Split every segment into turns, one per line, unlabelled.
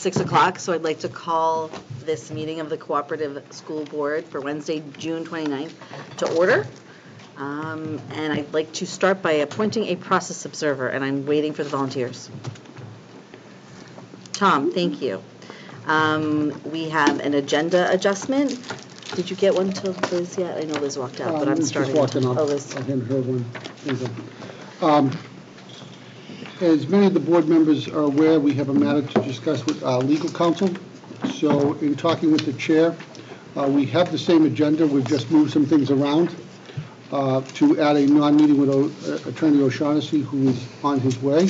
6 o'clock, so I'd like to call this meeting of the Cooperative School Board for Wednesday, June 29th to order. And I'd like to start by appointing a process observer, and I'm waiting for the volunteers. Tom, thank you. We have an agenda adjustment. Did you get one to Liz yet? I know Liz walked out, but I'm starting.
Just walking up.
Oh, Liz.
I hadn't heard one. As many of the board members are aware, we have a matter to discuss with our legal counsel. So in talking with the chair, we have the same agenda. We've just moved some things around to add a non-meeting with Attorney O'Shaughnessy, who is on his way.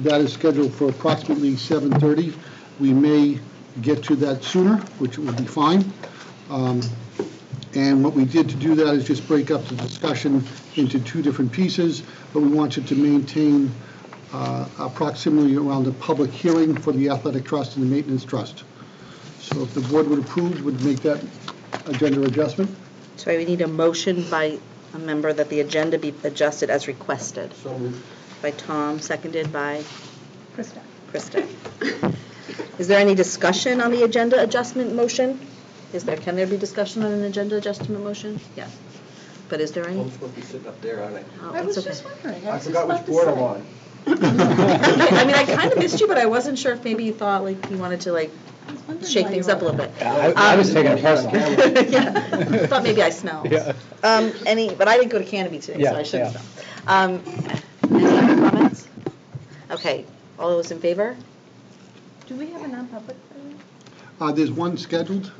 That is scheduled for approximately 7:30. We may get to that sooner, which will be fine. And what we did to do that is just break up the discussion into two different pieces, but we wanted to maintain proximity around the public hearing for the athletic trust and the maintenance trust. So if the board would approve, would make that agenda adjustment.
So we need a motion by a member that the agenda be adjusted as requested.
So moved.
By Tom, seconded by
Krista.
Krista. Is there any discussion on the agenda adjustment motion? Can there be discussion on an agenda adjustment motion? Yes. But is there any?
I'm supposed to be sitting up there, aren't I?
Oh,
I was
okay.
just wondering.
I forgot which board I'm on.
I mean, I kind of missed you, but I wasn't sure if maybe you thought like you wanted to like shake things up a little bit.
Yeah, I was taking it personal.
Yeah. I thought maybe I smelled.
Yeah.
But I didn't go to Canopy today, so I should have smelled. Any other comments? Okay, all those in favor?
Do we have a non-public?
There's one scheduled.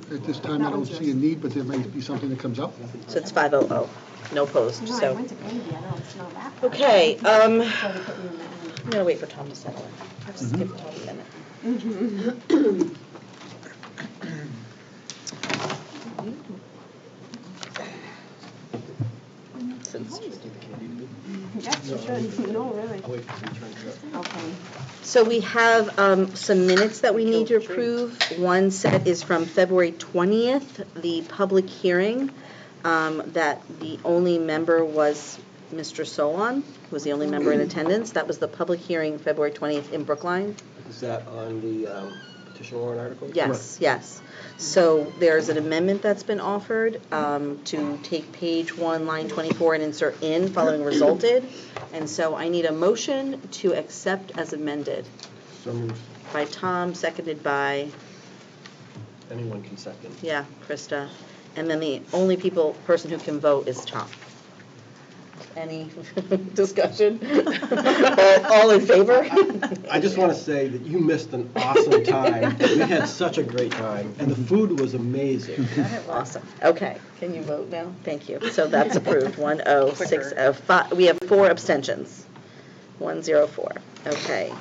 At this time, I don't see a need, but there may be something that comes up.
So it's 5:00. No opposed.
No, I
So
went to Canopy. I don't smell that.
okay.
So they put me in that
I'm gonna wait for Tom to settle in. I'll just give Tom a minute.
Yes, you should. No, really.
I'll wait for the return.
Okay.
So we have some minutes that we need to approve. One set is from February 20th, the public hearing, that the only member was Mr. Solon, who was the only member in attendance. That was the public hearing, February 20th in Brookline.
Is that on the petition warrant article?
Yes, yes. So there's an amendment that's been offered to take page 1, line 24, and insert in following resulted. And so I need a motion to accept as amended.
So moved.
By Tom, seconded by,
Anyone can second.
yeah, Krista. And then the only person who can vote is Tom. Any discussion? All in favor?
I just want to say that you missed an awesome time. We had such a great time, and the food was amazing.
Awesome. Okay, can you vote now? Thank you. So that's approved, 10605. We have 4 abstentions. 104. Okay.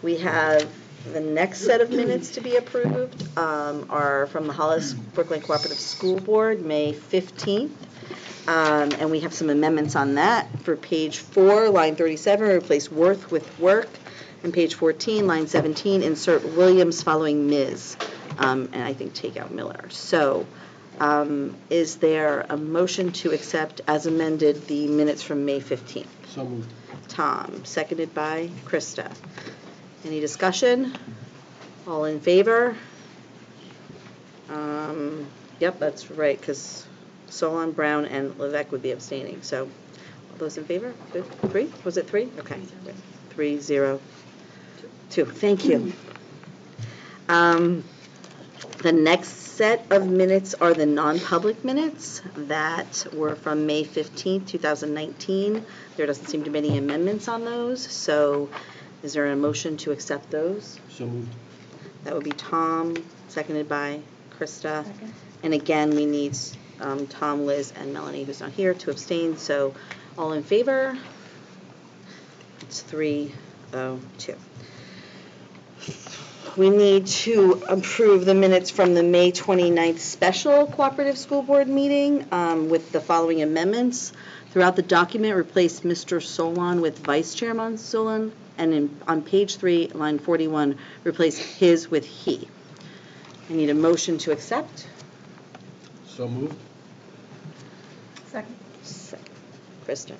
We have the next set of minutes to be approved are from the Hollis Brookline Cooperative School Board, May 15th. And we have some amendments on that. For page 4, line 37, replace Worth with work. And page 14, line 17, insert Williams following Ms. And I think take out Miller. So is there a motion to accept as amended the minutes from May 15th?
So moved.
Tom, seconded by Krista. Any discussion? All in favor? Yep, that's right, because Solon, Brown, and Levesque would be abstaining. So all those in favor? Good. 3? Was it 3? Okay. 3, 0, 2. Thank you. The next set of minutes are the non-public minutes that were from May 15th, 2019. There doesn't seem to be any amendments on those. So is there a motion to accept those?
So moved.
That would be Tom, seconded by Krista. Second. And again, we need Tom, Liz, and Melanie, who's not here, to abstain. So all in favor? It's 3-0-2. We need to approve the minutes from the May 29th special cooperative school board meeting with the following amendments. Throughout the document, replace Mr. Solon with Vice Chairman Solon, and on page 3, line 41, replace his with he. I need a motion to accept.
So moved.
Second.
Krista.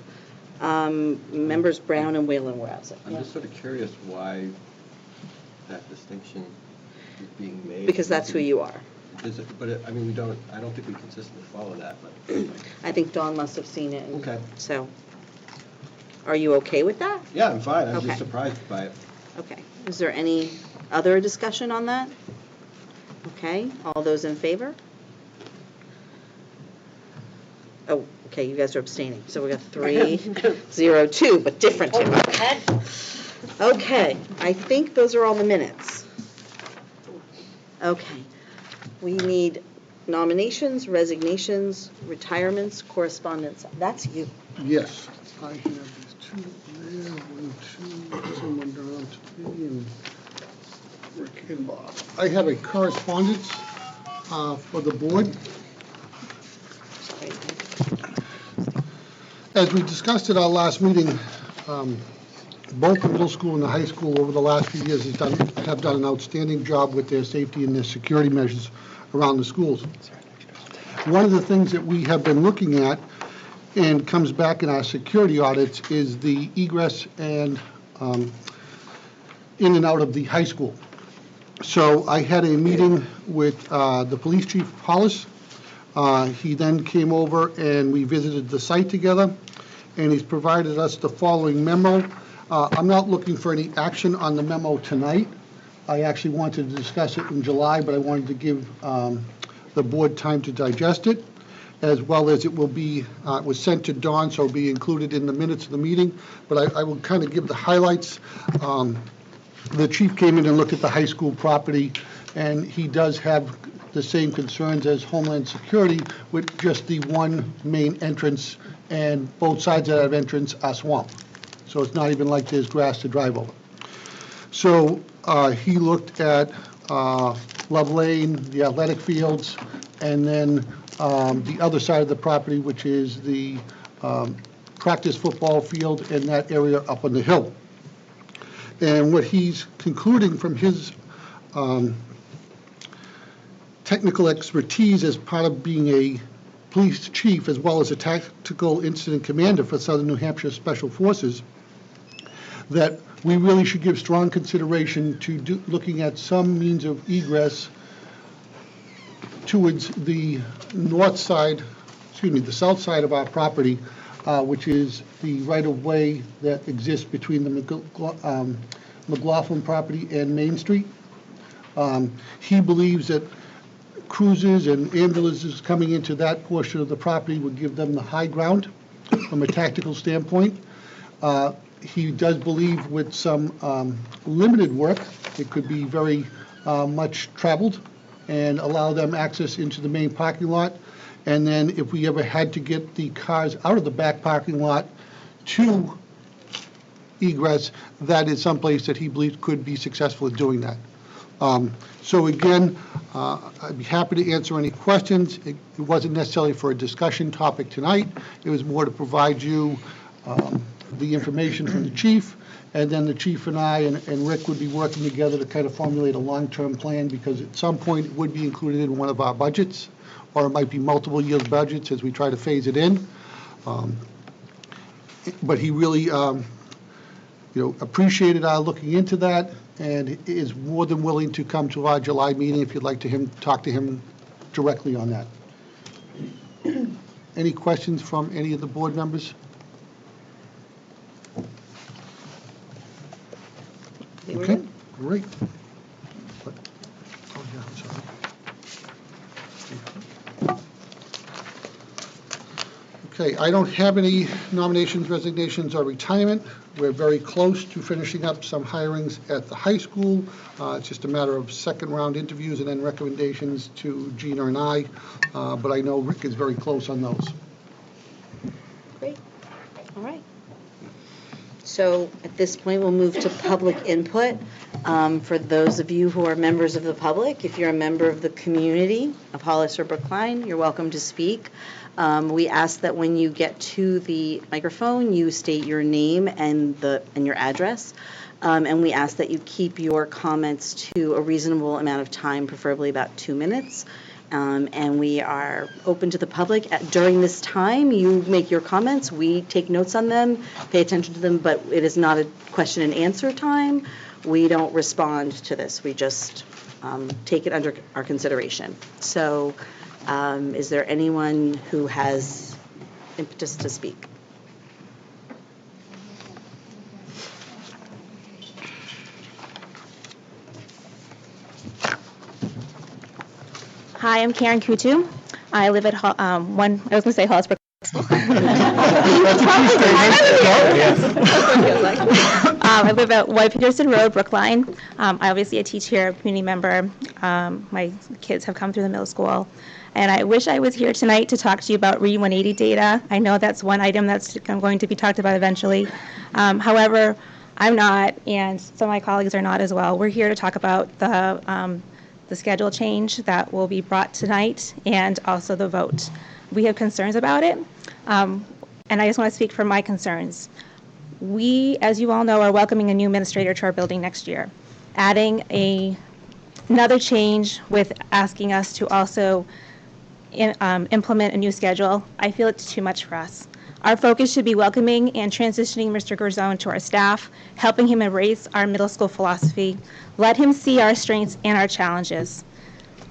Members Brown and Whalen were absent.
I'm just sort of curious why distinction is being made.
Because that's who you are.
I mean, I don't think we consistently follow that, but.
I think Dawn must have seen it.
Okay.
So, are you okay with that?
Yeah, I'm fine. I'm
Okay.
just surprised by it.
Okay. Is there any other discussion on that? Okay. All those in favor? Oh, okay, you guys are abstaining. So we got 3-0-2, but different two. Okay, I think those are all the minutes. Okay. We need nominations, resignations, retirements, correspondence. That's you.
Yes, I have these two there, 1, 2, someone down to me, and Rick and Bob. I have a correspondence for the board. As we discussed at our last meeting, both the middle school and the high school over the last few years have done an outstanding job with their safety and their security measures around the schools. One of the things that we have been looking at and comes back in our security audits is the egress and in and out of the high school. So I had a meeting with the police chief, Hollis. He then came over and we visited the site together, and he's provided us the following memo. I'm not looking for any action on the memo tonight. I actually wanted to discuss it in July, but I wanted to give the board time to digest it, as well as it will be, it was sent to Dawn, so it'll be included in the minutes of the meeting, but I will kind of give the highlights. The chief came in and looked at the high school property, and he does have the same concerns as Homeland Security with just the one main entrance, and both sides of that entrance are swamp. So it's not even like there's grass to drive over. So he looked at Love Lane, the athletic fields, and then the other side of the property, which is the practice football field and that area up on the hill. And what he's concluding from his technical expertise as part of being a police chief as well as a tactical incident commander for Southern New Hampshire Special Forces, that we really should give strong consideration to looking at some means of egress towards the north side, the south side of our property, which is the right-of-way that exists between the McLaughlin property and Main Street. He believes that cruisers and ambulances coming into that portion of the property would give them the high ground from a tactical standpoint. He does believe with some limited work, it could be very much traveled and allow them access into the main parking lot. And then if we ever had to get the cars out of the back parking lot to egress, that is someplace that he believes could be successful in doing that. So again, I'd be happy to answer any questions. It wasn't necessarily for a discussion topic tonight. It was more to provide you the information from the chief, and then the chief and I and Rick would be working together to kind of formulate a long-term plan, because at some point it would be included in one of our budgets, or it might be multiple years budgets as we try to phase it in. But he really appreciated our looking into that, and is more than willing to come to our July meeting if you'd like to talk to him directly on that. Any questions from any of the board members? Okay, great. Oh, yeah, I'm sorry. Okay, I don't have any nominations, resignations, or retirement. We're very close to finishing up some hirings at the high school. It's just a matter of second round interviews and then recommendations to Gina and I, but I know Rick is very close on those.
Great. All right. So at this point, we'll move to public input. For those of you who are members of the public, if you're a member of the community of Hollis or Brookline, you're welcome to speak. We ask that when you get to the microphone, you state your name and your address. And we ask that you keep your comments to a reasonable amount of time, preferably about 2 minutes. And we are open to the public. During this time, you make your comments. We take notes on them, pay attention to them, but it is not a question and answer time. we don't respond to this. We just take it under our consideration. So is there anyone who has impetus to speak?
Hi, I'm Karen Kutu. I live at Hollisbrook. I live at White Peterson Road, Brookline. I obviously teach here, community member. My kids have come through the middle school. And I wish I was here tonight to talk to you about Read 180 data. I know that's one item that's going to be talked about eventually. However, I'm not, and some of my colleagues are not as well. We're here to talk about the schedule change that will be brought tonight and also the vote. We have concerns about it, and I just want to speak from my concerns. We, as you all know, are welcoming a new administrator to our building next year, adding another change with asking us to also implement a new schedule. I feel it's too much for us. Our focus should be welcoming and transitioning Mr. Garzone to our staff, helping him embrace our middle school philosophy, let him see our strengths and our challenges.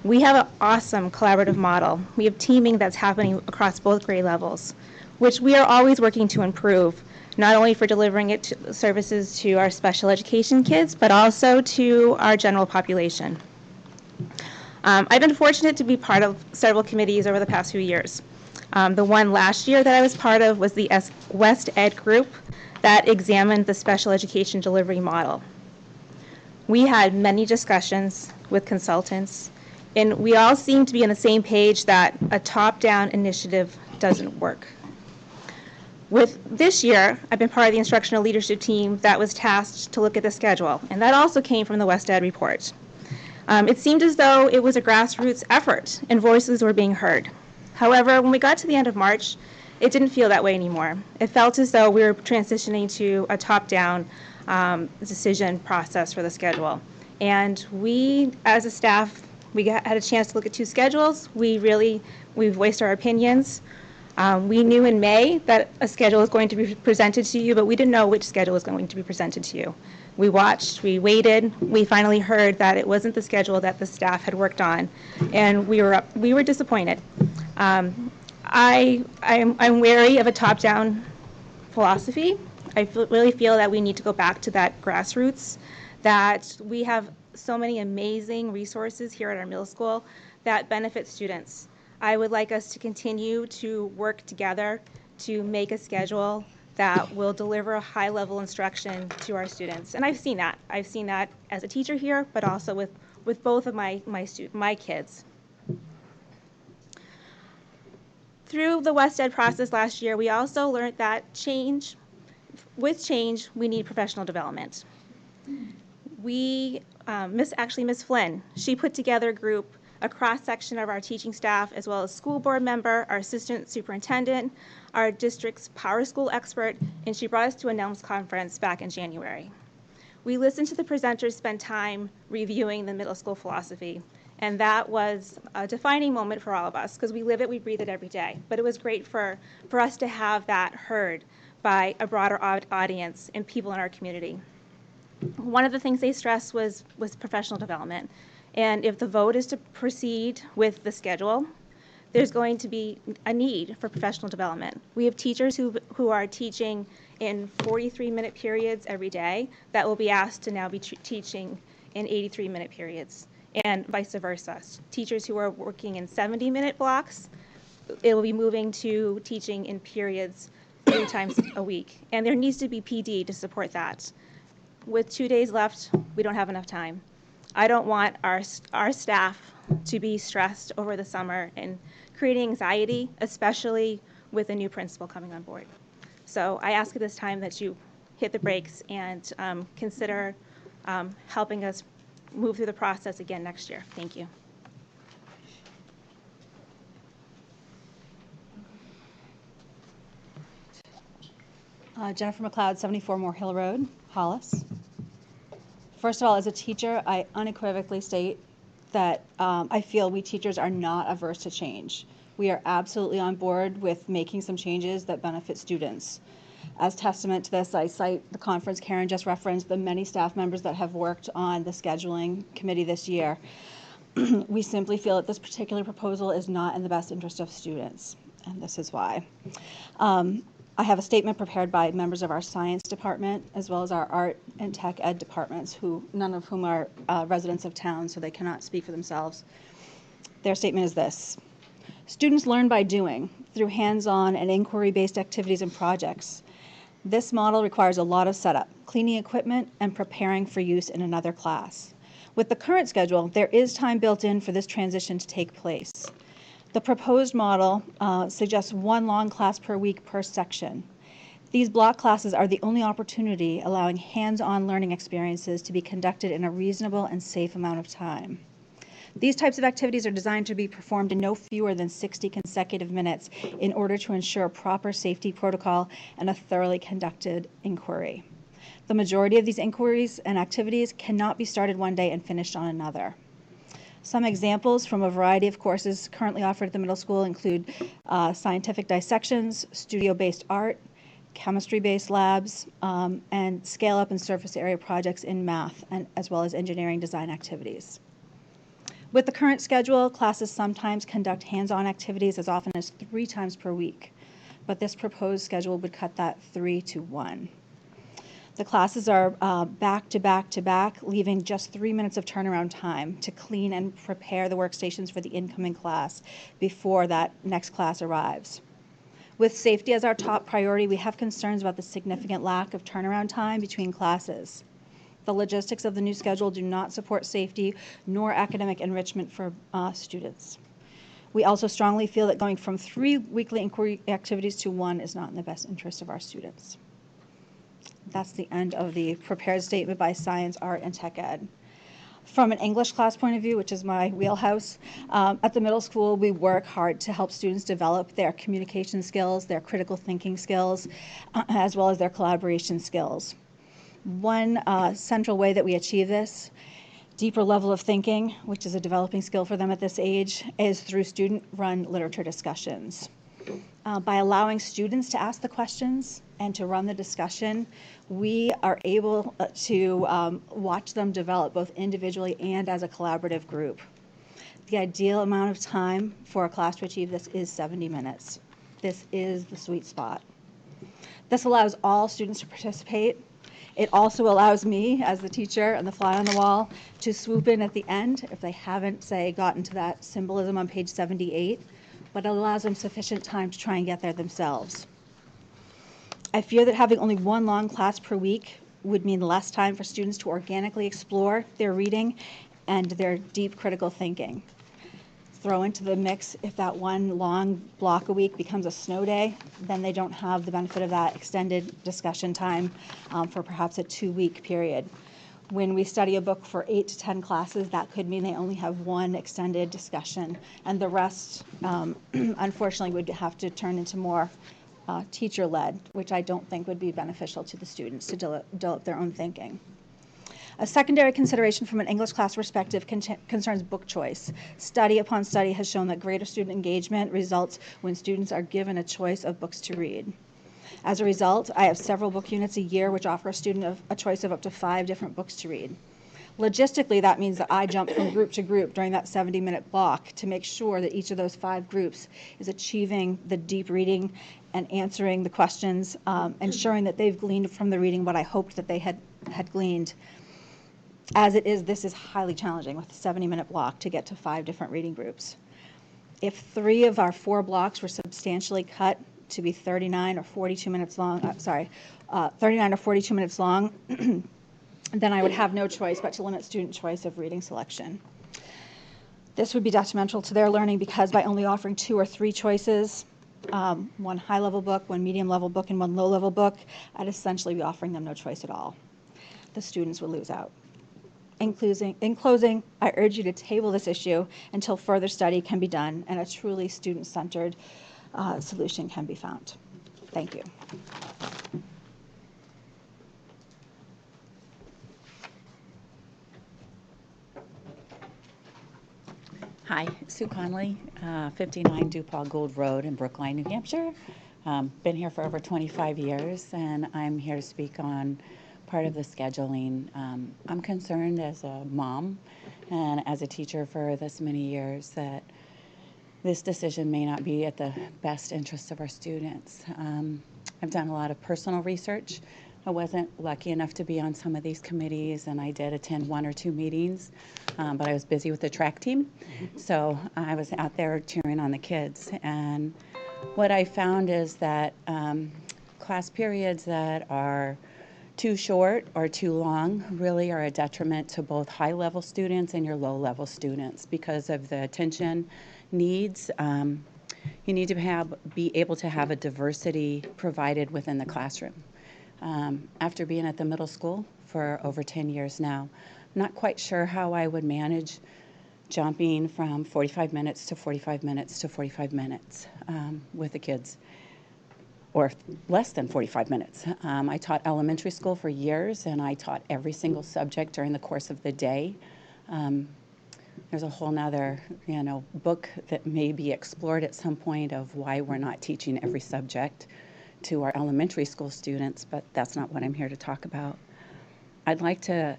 We have an awesome collaborative model. We have teaming that's happening across both grade levels, which we are always working to improve, not only for delivering services to our special education kids, but also to our general population. I've been fortunate to be part of several committees over the past few years. The one last year that I was part of was the West Ed group that examined the special education delivery model. We had many discussions with consultants, and we all seemed to be on the same page that a top-down initiative doesn't work. With this year, I've been part of the instructional leadership team that was tasked to look at the schedule, and that also came from the West Ed report. It seemed as though it was a grassroots effort, and voices were being heard. However, when we got to the end of March, it didn't feel that way anymore. It felt as though we were transitioning to a top-down decision process for the schedule. And we, as a staff, we had a chance to look at two schedules. We voiced our opinions. We knew in May that a schedule was going to be presented to you, but we didn't know which schedule was going to be presented to you. We watched, we waited, we finally heard that it wasn't the schedule that the staff had worked on, and we were disappointed. I'm wary of a top-down philosophy. I really feel that we need to go back to that grassroots, that we have so many amazing resources here at our middle school that benefit students. I would like us to continue to work together to make a schedule that will deliver a high-level instruction to our students. And I've seen that. I've seen that as a teacher here, but also with both of my kids. Through the West Ed process last year, we also learned that with change, we need professional development. Miss Flynn, she put together a group, a cross-section of our teaching staff, as well as school board member, our assistant superintendent, our district's power school expert, and she brought us to a NELMS conference back in January. We listened to the presenters spend time reviewing the middle school philosophy, and that was a defining moment for all of us, because we live it, we breathe it every day. But it was great for us to have that heard by a broader audience and people in our community. One of the things they stressed was professional development. And if the vote is to proceed with the schedule, there's going to be a need for professional development. We have teachers who are teaching in 43-minute periods every day that will be asked to now be teaching in 83-minute periods, and vice versa. Teachers who are working in 70-minute blocks, it will be moving to teaching in periods 3 times a week. And there needs to be PD to support that. With 2 days left, we don't have enough time. I don't want our staff to be stressed over the summer and creating anxiety, especially with a new principal coming on board. So I ask at this time that you hit the brakes and consider helping us move through the process again next year. Thank you.
Jennifer McLeod, 74 Moore Hill Road, Hollis. First of all, as a teacher, I unequivocally state that I feel we teachers are not averse to change. We are absolutely on board with making some changes that benefit students. As testament to this, I cite the conference Karen just referenced, the many staff members that have worked on the scheduling committee this year. We simply feel that this particular proposal is not in the best interest of students, and this is why. I have a statement prepared by members of our science department, as well as our art and tech ed departments, none of whom are residents of town, so they cannot speak for themselves. Their statement is this: students learn by doing, through hands-on and inquiry-based activities and projects. This model requires a lot of setup, cleaning equipment, and preparing for use in another class. With the current schedule, there is time built in for this transition to take place. The proposed model suggests one long class per week per section. These block classes are the only opportunity allowing hands-on learning experiences to be conducted in a reasonable and safe amount of time. These types of activities are designed to be performed in no fewer than 60 consecutive minutes in order to ensure proper safety protocol and a thoroughly conducted inquiry. The majority of these inquiries and activities cannot be started one day and finished on another. Some examples from a variety of courses currently offered at the middle school include scientific dissections, studio-based art, chemistry-based labs, and scale-up and surface area projects in math, and as well as engineering design activities. With the current schedule, classes sometimes conduct hands-on activities as often as 3 times per week, but this proposed schedule would cut that 3 to 1. The classes are back to back to back, leaving just 3 minutes of turnaround time to clean and prepare the workstations for the incoming class before that next class arrives. With safety as our top priority, we have concerns about the significant lack of turnaround time between classes. The logistics of the new schedule do not support safety nor academic enrichment for students. We also strongly feel that going from 3 weekly inquiry activities to 1 is not in the best interest of our students. That's the end of the prepared statement by science, art, and tech ed. From an English class point of view, which is my wheelhouse, at the middle school, we work hard to help students develop their communication skills, their critical thinking skills, as well as their collaboration skills. One central way that we achieve this, deeper level of thinking, which is a developing skill for them at this age, is through student-run literature discussions. By allowing students to ask the questions and to run the discussion, we are able to watch them develop both individually and as a collaborative group. The ideal amount of time for a class to achieve this is 70 minutes. This is the sweet spot. This allows all students to participate. It also allows me, as the teacher and the fly on the wall, to swoop in at the end if they haven't, say, gotten to that symbolism on page 78, but it allows them sufficient time to try and get there themselves. I fear that having only 1 long class per week would mean less time for students to organically explore their reading and their deep critical thinking. Throw into the mix, if that 1 long block a week becomes a snow day, then they don't have the benefit of that extended discussion time for perhaps a 2-week period. When we study a book for 8 to 10 classes, that could mean they only have 1 extended discussion, and the rest, unfortunately, would have to turn into more teacher-led, which I don't think would be beneficial to the students to develop their own thinking. A secondary consideration from an English class perspective concerns book choice. Study upon study has shown that greater student engagement results when students are given a choice of books to read. As a result, I have several book units a year which offer a student a choice of up to 5 different books to read. Logistically, that means that I jump from group to group during that 70-minute block to make sure that each of those 5 groups is achieving the deep reading and answering the questions, ensuring that they've gleaned from the reading what I hoped that they had gleaned. As it is, this is highly challenging with a 70-minute block to get to 5 different reading groups. If 3 of our 4 blocks were substantially cut to be 39 or 42 minutes long, 39 or 42 minutes long, then I would have no choice but to limit student choice of reading selection. This would be detrimental to their learning because by only offering 2 or 3 choices, 1 high-level book, 1 medium-level book, and 1 low-level book, I'd essentially be offering them no choice at all. The students would lose out. In closing, I urge you to table this issue until further study can be done and a truly student-centered solution can be found. Thank you.
Hi, Sue Conley, 59 DuPaul Gold Road in Brookline, New Hampshire. Been here for over 25 years, and I'm here to speak on part of the scheduling. I'm concerned as a mom and as a teacher for this many years that this decision may not be at the best interest of our students. I've done a lot of personal research. I wasn't lucky enough to be on some of these committees, and I did attend 1 or 2 meetings, but I was busy with the track team, so I was out there cheering on the kids. And what I found is that class periods that are too short or too long really are a detriment to both high-level students and your low-level students because of the attention needs. You need to be able to have a diversity provided within the classroom. After being at the middle school for over 10 years now, I'm not quite sure how I would manage jumping from 45 minutes to 45 minutes to 45 minutes with the kids, or less than 45 minutes. I taught elementary school for years, and I taught every single subject during the course of the day. There's a whole nother, book that may be explored at some point of why we're not teaching every subject to our elementary school students, but that's not what I'm here to talk about. I'd like to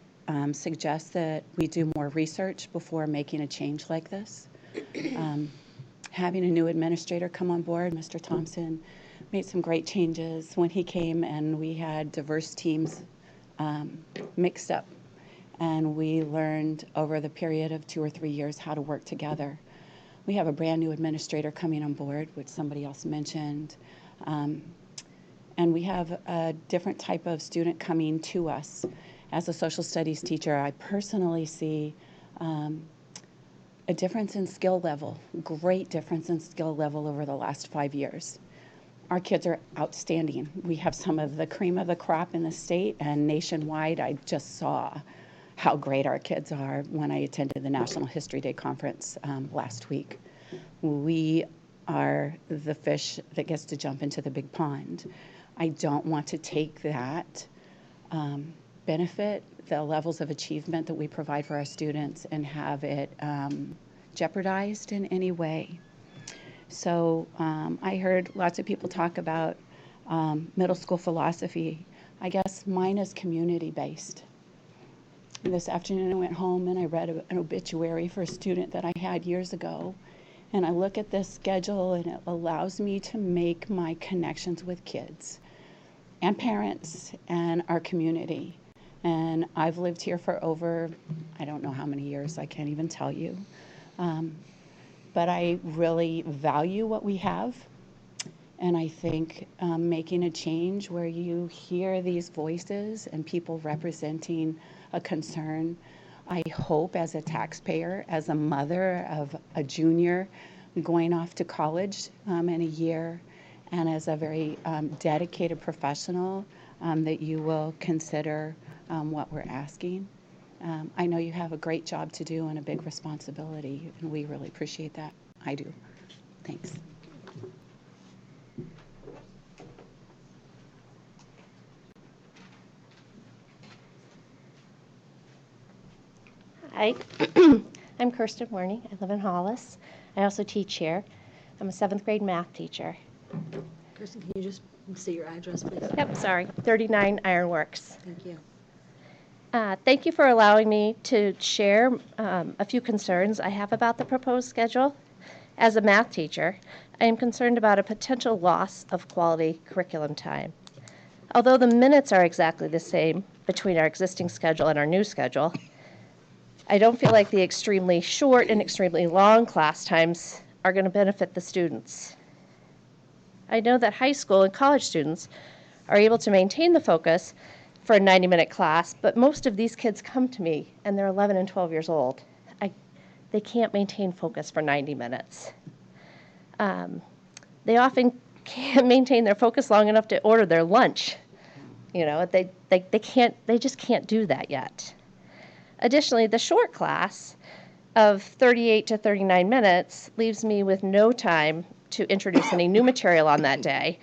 suggest that we do more research before making a change like this. Having a new administrator come on board, Mr. Thompson made some great changes when he came, and we had diverse teams mixed up. And we learned over the period of 2 or 3 years how to work together. We have a brand new administrator coming on board, which somebody else mentioned. And we have a different type of student coming to us. As a social studies teacher, I personally see a difference in skill level, great difference in skill level over the last 5 years. Our kids are outstanding. We have some of the cream of the crop in the state, and nationwide, I just saw how great our kids are when I attended the National History Day Conference last week. We are the fish that gets to jump into the big pond. I don't want to take that benefit, the levels of achievement that we provide for our students, and have it jeopardized in any way. So I heard lots of people talk about middle school philosophy. I guess mine is community-based. This afternoon I went home and I read an obituary for a student that I had years ago. And I look at this schedule and it allows me to make my connections with kids and parents and our community. And I've lived here for over, I don't know how many years, I can't even tell you. But I really value what we have. And I think making a change where you hear these voices and people representing a concern, I hope as a taxpayer, as a mother of a junior going off to college in a year, and as a very dedicated professional, that you will consider what we're asking. I know you have a great job to do and a big responsibility, and we really appreciate that. I do. Thanks.
Hi, I'm Kirsten Warney. I live in Hollis. I also teach here. I'm a 7th grade math teacher.
Kirsten, can you just say your address, please?
Yep, sorry, 39 Ironworks.
Thank you.
Thank you for allowing me to share a few concerns I have about the proposed schedule. As a math teacher, I am concerned about a potential loss of quality curriculum time. Although the minutes are exactly the same between our existing schedule and our new schedule, I don't feel like the extremely short and extremely long class times are going to benefit the students. I know that high school and college students are able to maintain the focus for a 90-minute class, but most of these kids come to me and they're 11 and 12 years old. They can't maintain focus for 90 minutes. They often can't maintain their focus long enough to order their lunch. They just can't do that yet. Additionally, the short class of 38 to 39 minutes leaves me with no time to introduce any new material on that day.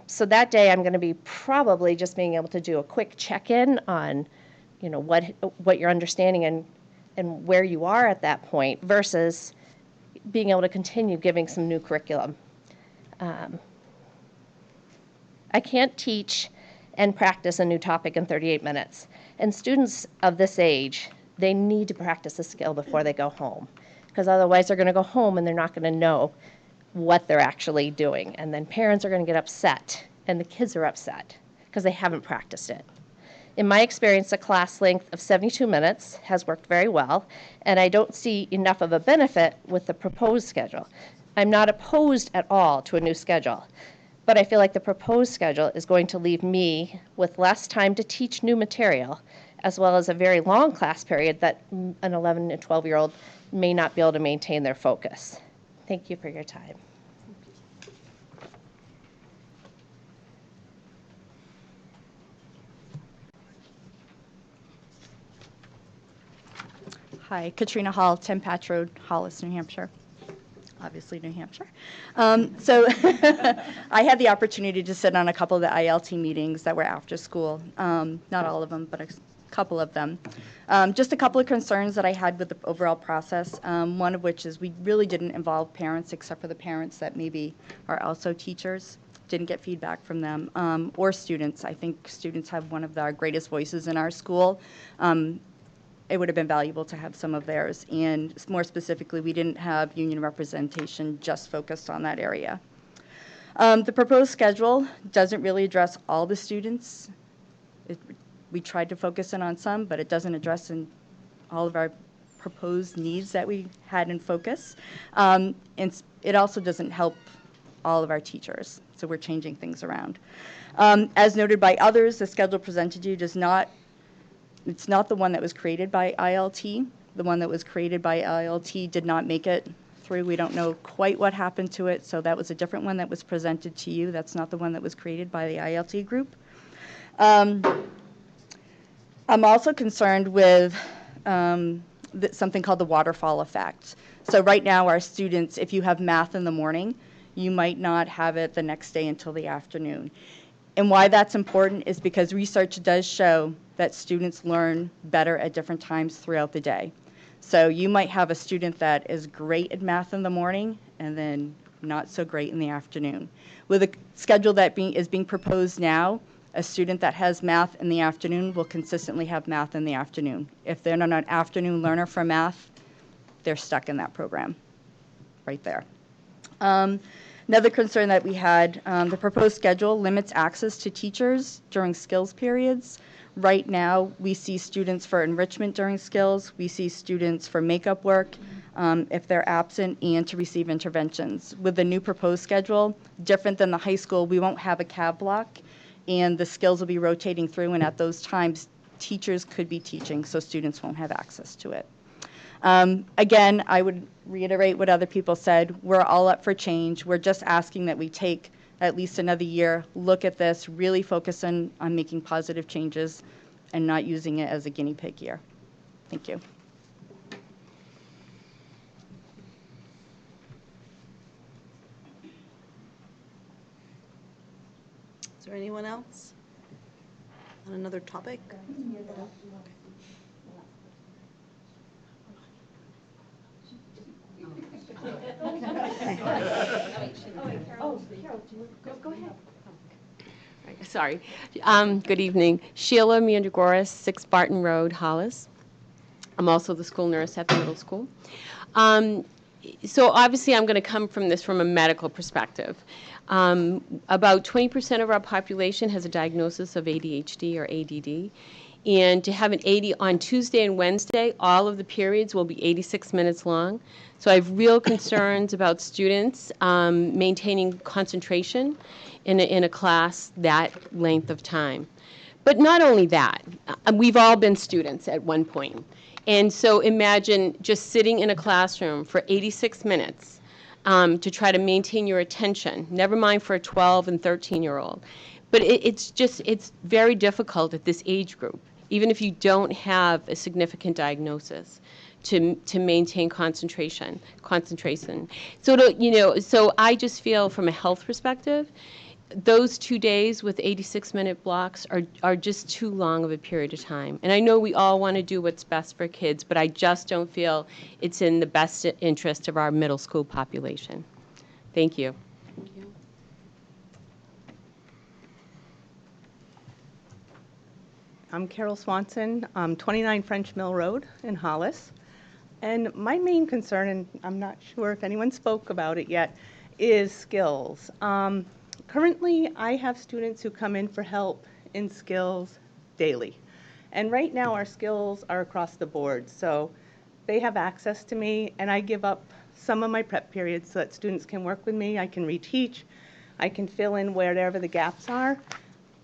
So that day I'm going to be probably just being able to do a quick check-in on, what you're understanding and where you are at that point versus being able to continue giving some new curriculum. I can't teach and practice a new topic in 38 minutes. And students of this age, they need to practice a skill before they go home, because otherwise they're going to go home and they're not going to know what they're actually doing. And then parents are going to get upset, and the kids are upset because they haven't practiced it. In my experience, a class length of 72 minutes has worked very well, and I don't see enough of a benefit with the proposed schedule. I'm not opposed at all to a new schedule, but I feel like the proposed schedule is going to leave me with less time to teach new material, as well as a very long class period that an 11 and 12-year-old may not be able to maintain their focus. Thank you for your time.
Hi, Katrina Hall, 10 Patch Road, Hollis, New Hampshire. Obviously, New Hampshire. So I had the opportunity to sit on a couple of the ILT meetings that were after school. Not all of them, but a couple of them. Just a couple of concerns that I had with the overall process, one of which is we really didn't involve parents, except for the parents that maybe are also teachers. Didn't get feedback from them, or students. I think students have one of our greatest voices in our school. It would have been valuable to have some of theirs. And more specifically, we didn't have union representation just focused on that area. The proposed schedule doesn't really address all the students. We tried to focus in on some, but it doesn't address in all of our proposed needs that we had in focus. And it also doesn't help all of our teachers, so we're changing things around. As noted by others, the schedule presented to you it's not the one that was created by ILT. The one that was created by ILT did not make it through. We don't know quite what happened to it, so that was a different one that was presented to you. That's not the one that was created by the ILT group. I'm also concerned with something called the Waterfall Effect. So right now, our students, if you have math in the morning, you might not have it the next day until the afternoon. And why that's important is because research does show that students learn better at different times throughout the day. So you might have a student that is great at math in the morning and then not so great in the afternoon. With a schedule that is being proposed now, a student that has math in the afternoon will consistently have math in the afternoon. If they're not an afternoon learner for math, they're stuck in that program right there. Another concern that we had, the proposed schedule limits access to teachers during skills periods. Right now, we see students for enrichment during skills. We see students for makeup work if they're absent and to receive interventions. With the new proposed schedule, different than the high school, we won't have a cab block, and the skills will be rotating through, and at those times, teachers could be teaching, so students won't have access to it. Again, I would reiterate what other people said. We're all up for change. We're just asking that we take at least another year, look at this, really focus on making positive changes and not using it as a guinea pig year. Thank you.
Is there anyone else on another topic?
Sorry. Good evening. Sheila Mandragoras, 6 Barton Road, Hollis. I'm also the school nurse at the middle school. So obviously I'm going to come from this from a medical perspective. About 20% of our population has a diagnosis of ADHD or ADD. And to have an 80 on Tuesday and Wednesday, all of the periods will be 86 minutes long. So I have real concerns about students maintaining concentration in a class that length of time. But not only that, we've all been students at one point. And so imagine just sitting in a classroom for 86 minutes to try to maintain your attention, never mind for a 12 and 13-year-old. But it's very difficult at this age group, even if you don't have a significant diagnosis, to maintain concentration. So so I just feel from a health perspective, those 2 days with 86-minute blocks are just too long of a period of time. And I know we all want to do what's best for kids, but I just don't feel it's in the best interest of our middle school population. Thank you.
I'm Carole Swanson, 29 French Mill Road in Hollis. And my main concern, and I'm not sure if anyone spoke about it yet, is skills. Currently, I have students who come in for help in skills daily. And right now, our skills are across the board. So they have access to me, and I give up some of my prep periods so that students can work with me. I can reteach. I can fill in wherever the gaps are.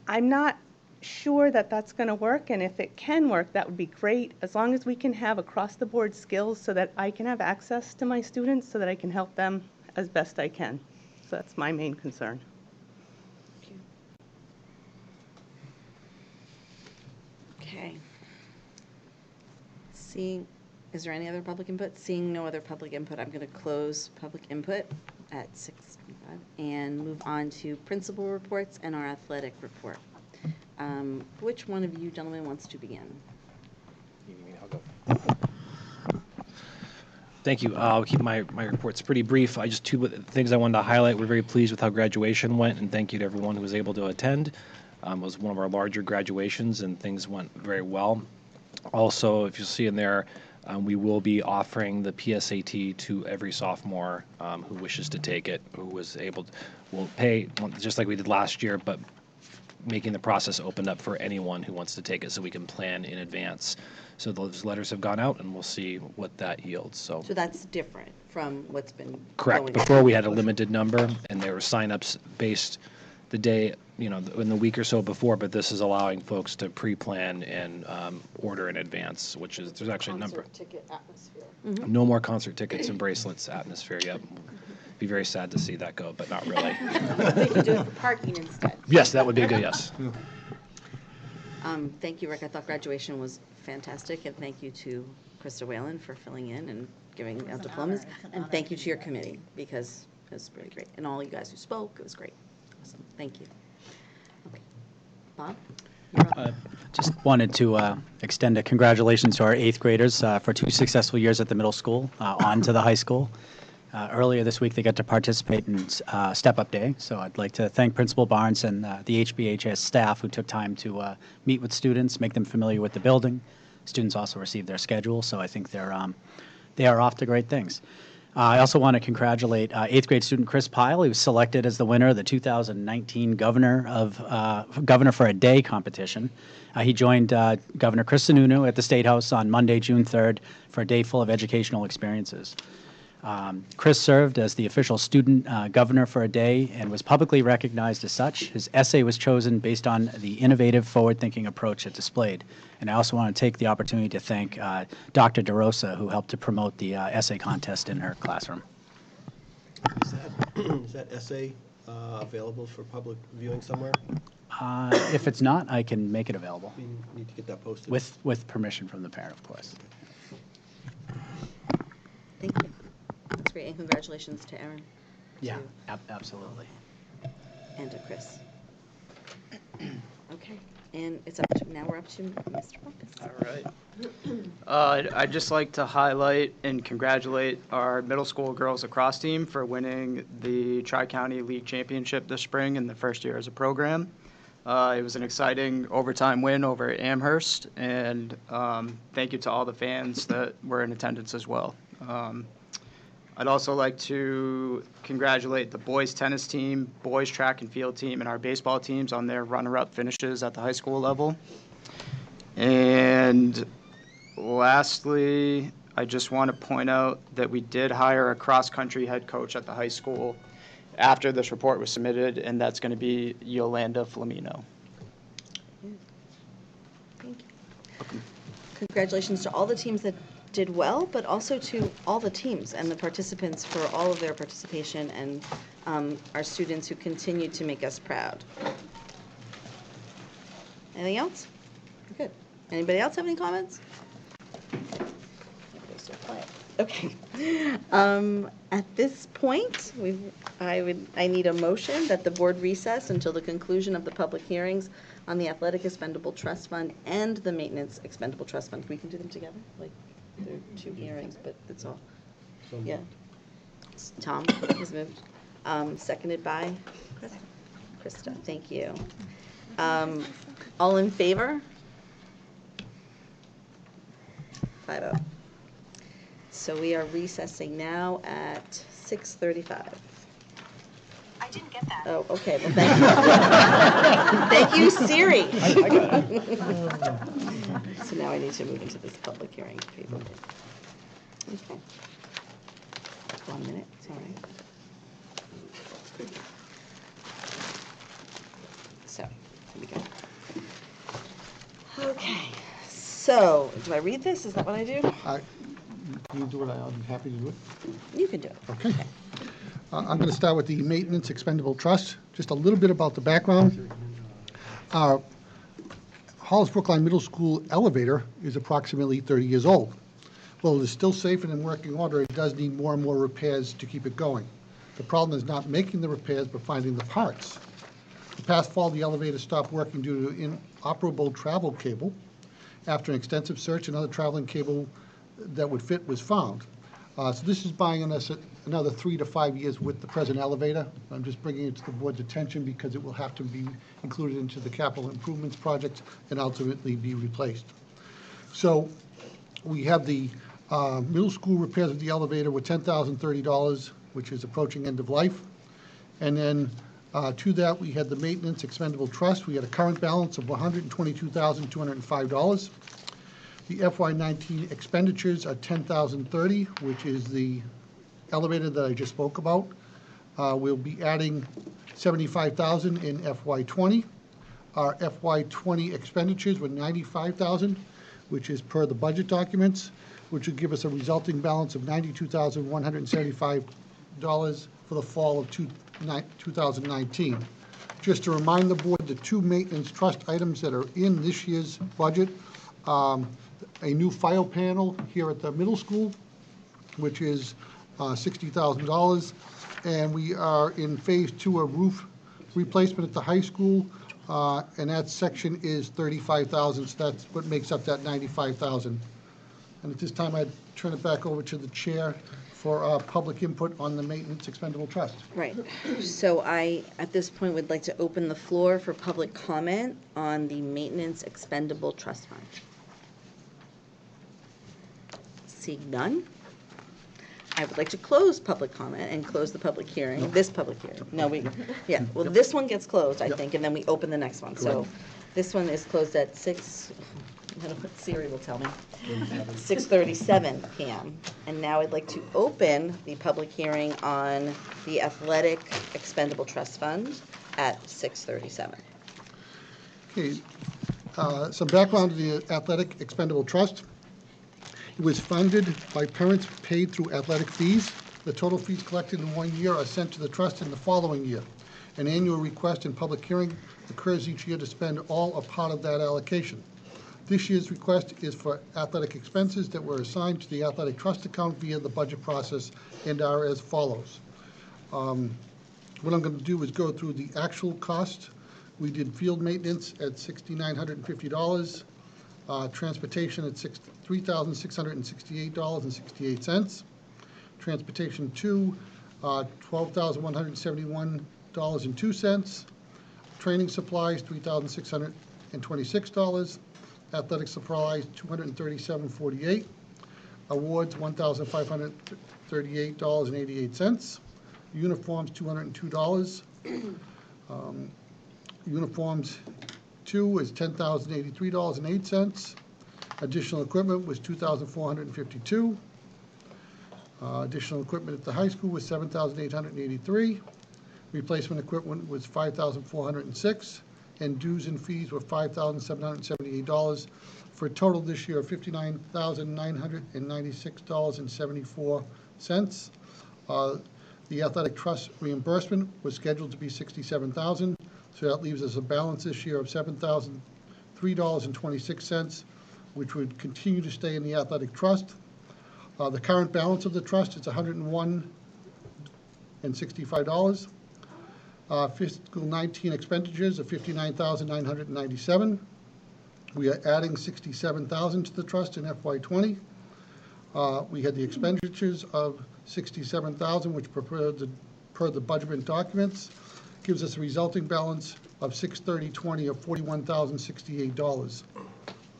I'm not sure that that's going to work, and if it can work, that would be great, as long as we can have across-the-board skills so that I can have access to my students so that I can help them as best I can. So that's my main concern.
Okay. Is there any other public input? Seeing no other public input, I'm going to close public input at 6:25 and move on to principal reports and our athletic report. Which one of you gentlemen wants to begin?
Thank you. I'll keep my reports pretty brief. Just two things I wanted to highlight. We're very pleased with how graduation went, and thank you to everyone who was able to attend. It was one of our larger graduations, and things went very well. Also, if you'll see in there, we will be offering the PSAT to every sophomore who wishes to take it, who was able to, we'll pay, just like we did last year, but making the process open up for anyone who wants to take it so we can plan in advance. So those letters have gone out, and we'll see what that yields. So
that's different from what's been
correct.
going
Before
on.
we had a limited number, and there were signups based the day, in the week or so before, but this is allowing folks to pre-plan and order in advance, which is, there's actually a number.
Ticket atmosphere.
No more concert tickets and bracelets atmosphere yet. Be very sad to see that go, but not really.
We could do it for parking instead.
Yes, that would be a good yes.
Thank you, Rick. I thought graduation was fantastic, and thank you to Krista Whalen for filling in and giving out diplomas. And thank you to your committee, because it was really great. And all you guys who spoke, it was great. Awesome. Thank you. Okay. Bob?
Just wanted to extend a congratulations to our 8th graders for 2 successful years at the middle school, on to the high school. Earlier this week, they got to participate in Step Up Day, so I'd like to thank Principal Barnes and the HBHS staff who took time to meet with students, make them familiar with the building. Students also received their schedule, so I think they are off to great things. I also want to congratulate 8th grade student Chris Pyle. He was selected as the winner of the 2019 Governor for a Day competition. He joined Governor Chris Sununu at the State House on Monday, June 3rd, for a day full of educational experiences. Chris served as the official student governor for a day and was publicly recognized as such. His essay was chosen based on the innovative, forward-thinking approach it displayed. And I also want to take the opportunity to thank Dr. DeRosa, who helped to promote the essay contest in her classroom.
Is that essay available for public viewing somewhere?
If it's not, I can make it available.
We need to get that posted.
With permission from the parent, of course.
Thank you. That's great, and congratulations to Erin.
Yeah, absolutely.
And to Chris. Okay, and now we're up to Mr. Bumpus.
All right. I'd just like to highlight and congratulate our middle school girls lacrosse team for winning the Tri-County League Championship this spring in the first year as a program. It was an exciting overtime win over Amherst, and thank you to all the fans that were in attendance as well. I'd also like to congratulate the boys tennis team, boys track and field team, and our baseball teams on their runner-up finishes at the high school level. And lastly, I just want to point out that we did hire a cross-country head coach at the high school after this report was submitted, and that's going to be Yolanda Flamino.
Thank you. Congratulations to all the teams that did well, but also to all the teams and the participants for all of their participation, and our students who continue to make us proud. Anything else? Good. Anybody else have any comments? Everybody's so quiet. Okay. At this point, I need a motion that the board recess until the conclusion of the public hearings on the Athletic Expendable Trust Fund and the Maintenance Expendable Trust Fund. We can do them together? Like, they're 2 hearings, but that's all. Yeah. Tom has moved. Seconded by Krista. Thank you. All in favor? 5-0. So we are recessing now at 6:35.
I didn't get that.
Oh, okay, well, thank you. Thank you, Siri.
I got it.
So now I need to move into this public hearing. Okay. 1 minute, sorry. So, here we go. Okay, so, do I read this? Is that what I do?
Can you do it? I'll be happy to do it.
You can do it.
Okay. I'm going to start with the Maintenance Expendable Trust. Just a little bit about the background. Hollis Brookline Middle School elevator is approximately 30 years old. While it is still safe and in working order, it does need more and more repairs to keep it going. The problem is not making the repairs, but finding the parts. The past fall, the elevator stopped working due to inoperable travel cable. After an extensive search, another traveling cable that would fit was found. So this is buying us another 3 to 5 years with the present elevator. I'm just bringing it to the board's attention because it will have to be included into the capital improvements project and ultimately be replaced. So we have the middle school repairs of the elevator with $10,030, which is approaching end of life. And then to that, we had the Maintenance Expendable Trust. We had a current balance of $122,205. The FY19 expenditures are $10,030, which is the elevator that I just spoke about. We'll be adding $75,000 in FY20. Our FY20 expenditures were $95,000, which is per the budget documents, which would give us a resulting balance of $92,175 for the fall of 2019. Just to remind the board, the two maintenance trust items that are in this year's budget, a new file panel here at the middle school, which is $60,000, and we are in phase 2 of roof replacement at the high school, and that section is $35,000, so that's what makes up that $95,000. And at this time, I'd turn it back over to the chair for public input on the Maintenance Expendable Trust.
Right. So I, at this point, would like to open the floor for public comment on the Maintenance Expendable Trust Fund. Seeing none, I would like to close public comment and close the public hearing, this public hearing. No, well, this one gets closed, I think, and then we open the next one. So this one is closed at 6, Siri will tell me, 6:37 p.m. And now I'd like to open the public hearing on the Athletic Expendable Trust Fund at 6:37.
Okay, some background to the Athletic Expendable Trust. It was funded by parents paid through athletic fees. The total fees collected in 1 year are sent to the trust in the following year. An annual request and public hearing occurs each year to spend all or part of that allocation. This year's request is for athletic expenses that were assigned to the athletic trust account via the budget process and are as follows. What I'm going to do is go through the actual cost. We did field maintenance at $6,950. Transportation at $3,668.68. Transportation 2, $12,171.02. Training supplies, $3,626. Athletic supplies, $237.48. Awards, $1,538.88. Uniforms, $202. Uniforms 2 is $10,083.08. Additional equipment was $2,452. Additional equipment at the high school was $7,883. Replacement equipment was $5,406. And dues and fees were $5,778 for a total this year of $59,996.74. The athletic trust reimbursement was scheduled to be $67,000, so that leaves us a balance this year of $7,003.26, which would continue to stay in the athletic trust. The current balance of the trust is $101.65. Fiscal 19 expenditures of $59,997. We are adding $67,000 to the trust in FY20. We had the expenditures of $67,000, which per the budget documents gives us a resulting balance of $630.20 of $41,068.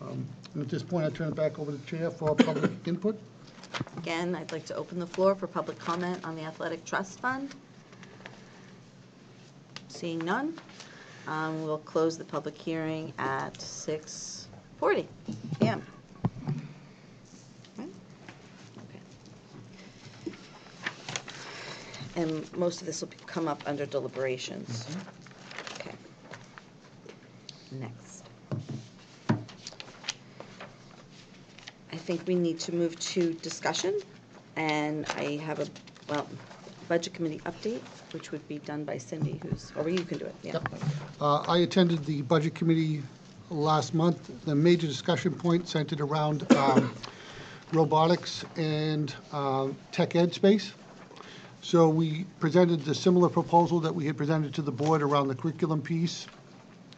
And at this point, I turn it back over to the chair for public input.
Again, I'd like to open the floor for public comment on the Athletic Trust Fund. Seeing none, we'll close the public hearing at 6:40 p.m. Right? Okay. And most of this will come up under deliberations. Okay. Next. I think we need to move to discussion, and I have a, Budget Committee update, which would be done by Cindy, or you can do it, yeah.
I attended the Budget Committee last month. The major discussion point centered around robotics and tech ed space. So we presented the similar proposal that we had presented to the board around the curriculum piece,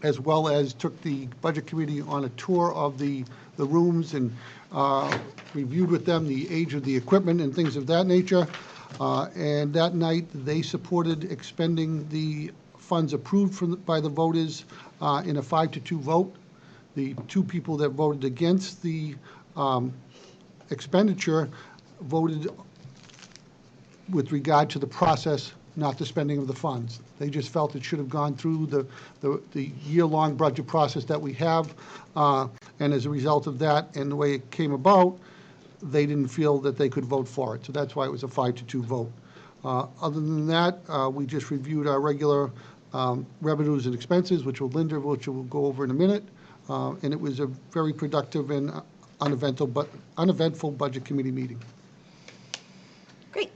as well as took the Budget Committee on a tour of the rooms and reviewed with them the age of the equipment and things of that nature. And that night, they supported expending the funds approved by the voters in a 5-2 vote. The two people that voted against the expenditure voted with regard to the process, not the spending of the funds. They just felt it should have gone through the year-long budget process that we have. And as a result of that and the way it came about, they didn't feel that they could vote for it. So that's why it was a 5-2 vote. Other than that, we just reviewed our regular revenues and expenses, which we'll go over in a minute. And it was a very productive and uneventful Budget Committee meeting.
Great.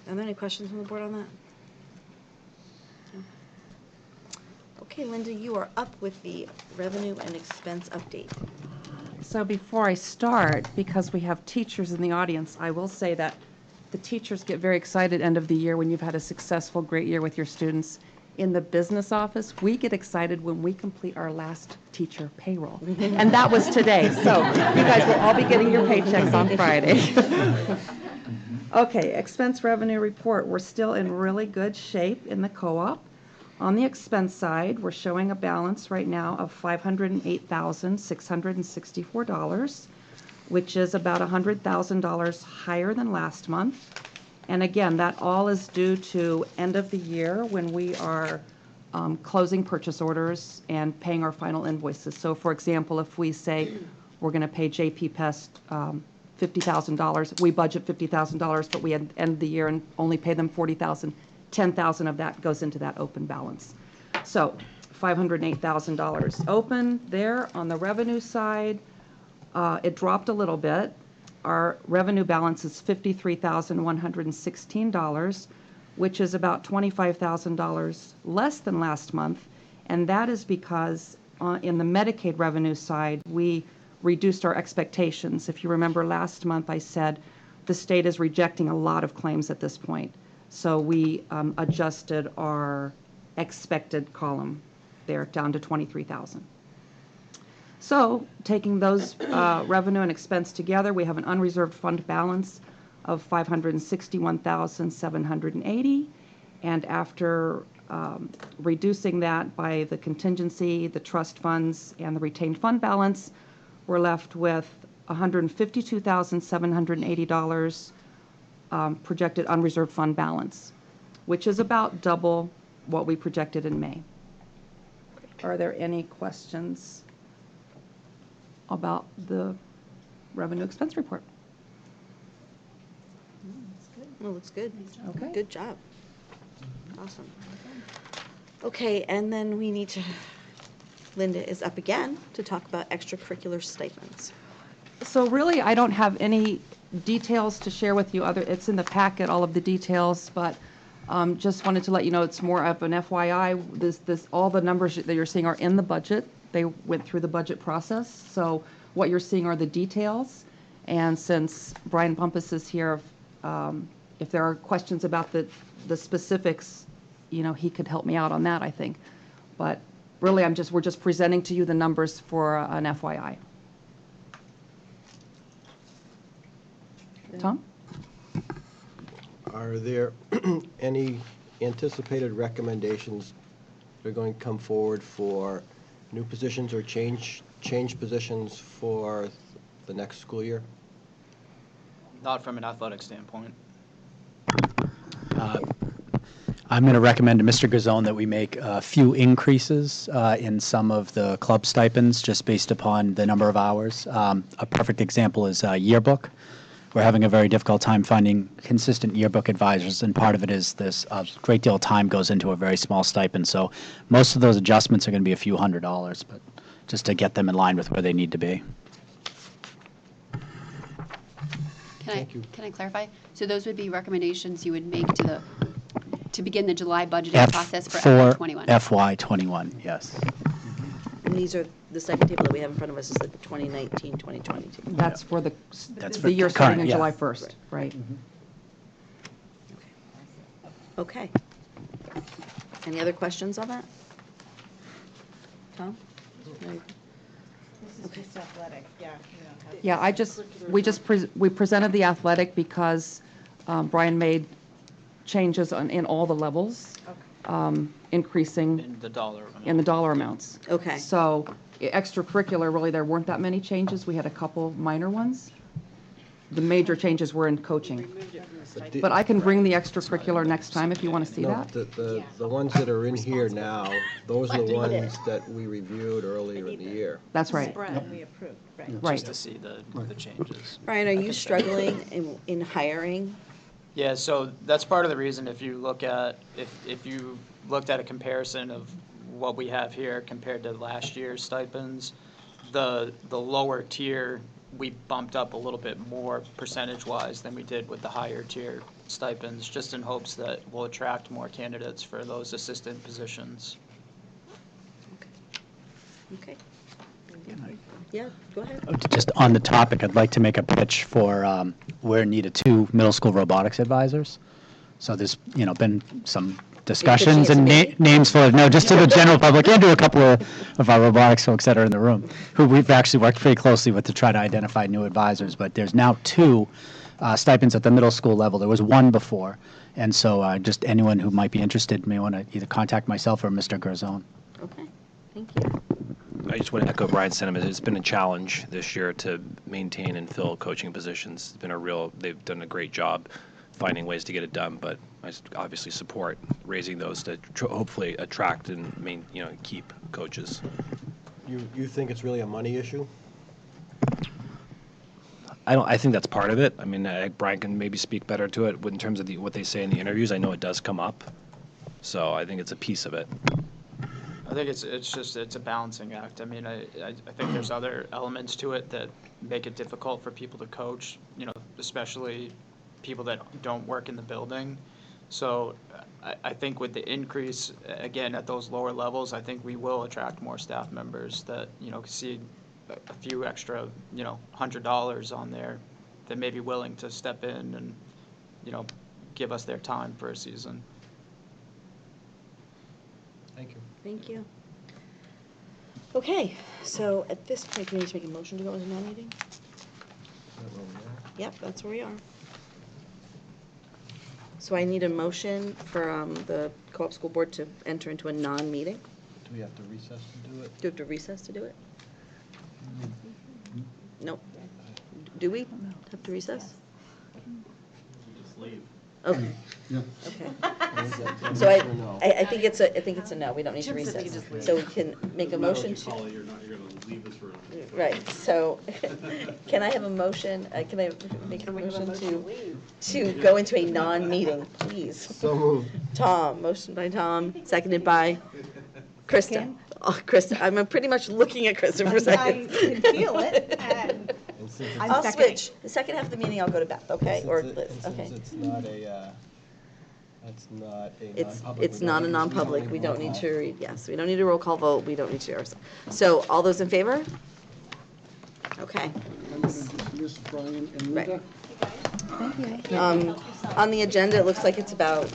Are there any questions from the board on that? No? Okay, Linda, you are up with the revenue and expense update.
So before I start, because we have teachers in the audience, I will say that the teachers get very excited end of the year when you've had a successful, great year with your students. In the business office, we get excited when we complete our last teacher payroll. And that was today. So you guys will all be getting your paychecks on Friday. Okay, expense revenue report. We're still in really good shape in the co-op. On the expense side, we're showing a balance right now of $508,664, which is about $100,000 higher than last month. And again, that all is due to end of the year when we are closing purchase orders and paying our final invoices. So for example, if we say we're going to pay JP Pest $50,000, we budget $50,000, but we end the year and only pay them $40,000. $10,000 of that goes into that open balance. So $508,000 open there. On the revenue side, it dropped a little bit. Our revenue balance is $53,116, which is about $25,000 less than last month. And that is because in the Medicaid revenue side, we reduced our expectations. If you remember last month, I said the state is rejecting a lot of claims at this point. So we adjusted our expected column there down to 23,000. So taking those revenue and expense together, we have an unreserved fund balance of $561,780. And after reducing that by the contingency, the trust funds, and the retained fund balance, we're left with $152,780 projected unreserved fund balance, which is about double what we projected in May. Are there any questions about the revenue expense report?
Well, looks good.
Okay.
Good job. Awesome. Okay, and then we need to, Linda is up again to talk about extracurricular statements.
So really, I don't have any details to share with you. It's in the packet, all of the details, but just wanted to let you know it's more of an FYI. All the numbers that you're seeing are in the budget. They went through the budget process. So what you're seeing are the details. And since Brian Bumpus is here, if there are questions about the specifics, he could help me out on that, I think. But really, we're just presenting to you the numbers for an FYI. Tom?
Are there any anticipated recommendations that are going to come forward for new positions or change positions for the next school year?
Not from an athletic standpoint.
I'm going to recommend to Mr. Gazone that we make a few increases in some of the club stipends just based upon the number of hours. A perfect example is yearbook. We're having a very difficult time finding consistent yearbook advisors, and part of it is this a great deal of time goes into a very small stipend. So most of those adjustments are going to be a few $100s, but just to get them in line with where they need to be.
Can I clarify? So those would be recommendations you would make to begin the July budgeting process for FY21?
FY21, yes.
And these are, the second table that we have in front of us is the 2019, 2022.
That's for the
for
year
current,
starting on
yeah.
July 1st, right?
Okay. Any other questions on that? Tom? No? Okay.
Athletic, yeah.
Yeah, we presented the athletic because Brian made changes in all the levels, increasing
In the dollar amount.
in the dollar amounts.
Okay.
So extracurricular, really, there weren't that many changes. We had a couple minor ones. The major changes were in coaching. But I can bring the extracurricular next time if you want to see
No,
that.
the ones that are in here now, those are the ones that we reviewed earlier in the year.
That's right.
We approved, right.
Right.
Just to see the changes.
Brian, are you struggling in hiring?
Yeah, so that's part of the reason if you look at, if you looked at a comparison of what we have here compared to last year's stipends, the lower tier, we bumped up a little bit more percentage-wise than we did with the higher tier stipends, just in hopes that we'll attract more candidates for those assistant positions.
Okay. Yeah, go ahead.
Just on the topic, I'd like to make a pitch for we're in need of 2 middle school robotics advisors. So there's, been some discussions and names for, no, just to the general public and to a couple of our robotics folks that are in the room, who we've actually worked very closely with to try to identify new advisors. But there's now 2 stipends at the middle school level. There was 1 before. And so just anyone who might be interested may want to either contact myself or Mr. Garzone.
Okay, thank you.
I just want to echo Brian's sentiment. It's been a challenge this year to maintain and fill coaching positions. It's been they've done a great job finding ways to get it done, but I obviously support raising those to hopefully attract and keep coaches.
You think it's really a money issue?
I think that's part of it. I mean, Brian can maybe speak better to it in terms of what they say in the interviews. I know it does come up, so I think it's a piece of it.
I think it's a balancing act. I mean, I think there's other elements to it that make it difficult for people to coach, especially people that don't work in the building. So I think with the increase, again, at those lower levels, I think we will attract more staff members that, see a few extra, $100 on there that may be willing to step in and, give us their time for a season.
Thank you.
Thank you. Okay, so at this point, we need to make a motion to go into non-meeting? Yep, that's where we are. So I need a motion for the Co-op School Board to enter into a non-meeting.
Do we have to recess to do it?
Do we have to recess to do it? Nope. Do we have to recess?
Just leave.
Okay.
Yeah.
Okay. So I think it's a no. We don't need to recess. So we can make a motion to.
You're going to leave this room.
Right. So can I have a motion? Can I make a motion to go into a non-meeting, please?
So moved.
Tom. Motion by Tom. Seconded by Krista. Oh, Krista. I'm pretty much looking at Krista for a second.
I can feel it. And
I'll switch. The second half of the meeting, I'll go to Beth, okay? Or Liz, okay?
It's not a, non-public.
It's not a non-public. We don't need to read, yes, we don't need a roll call vote. We don't need to, so all those in favor? Okay.
I'm going to dismiss Brian and Linda.
On the agenda, it looks like it's about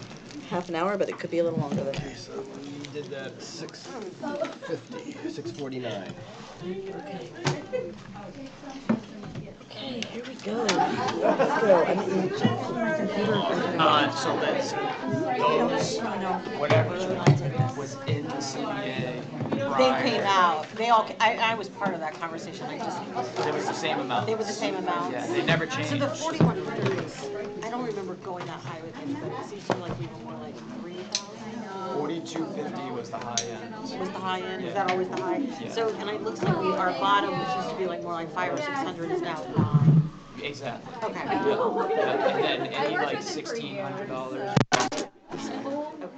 half an hour, but it could be a little longer than that.
So we did that at 6:50, 6:49.
Okay, here we go. Let's go. I'm in my computer.
So Liz, those, whatever was in the CBA
They came out, they all, I was part of that conversation, I just,
it was the same amount.
they were the same amounts.
Yeah, they never changed.
So the 4,100 is, I don't remember going that high with anybody, it seems to me like we were more like 3,000.
4,250 was the high end.
Was the high end, is
Yeah.
that always the high?
Yeah.
So, and it looks like our bottom, which used to be like more like 500 or 600 is now 9.
Exactly.
Okay.
Yeah. And then any like $1,600.
Okay.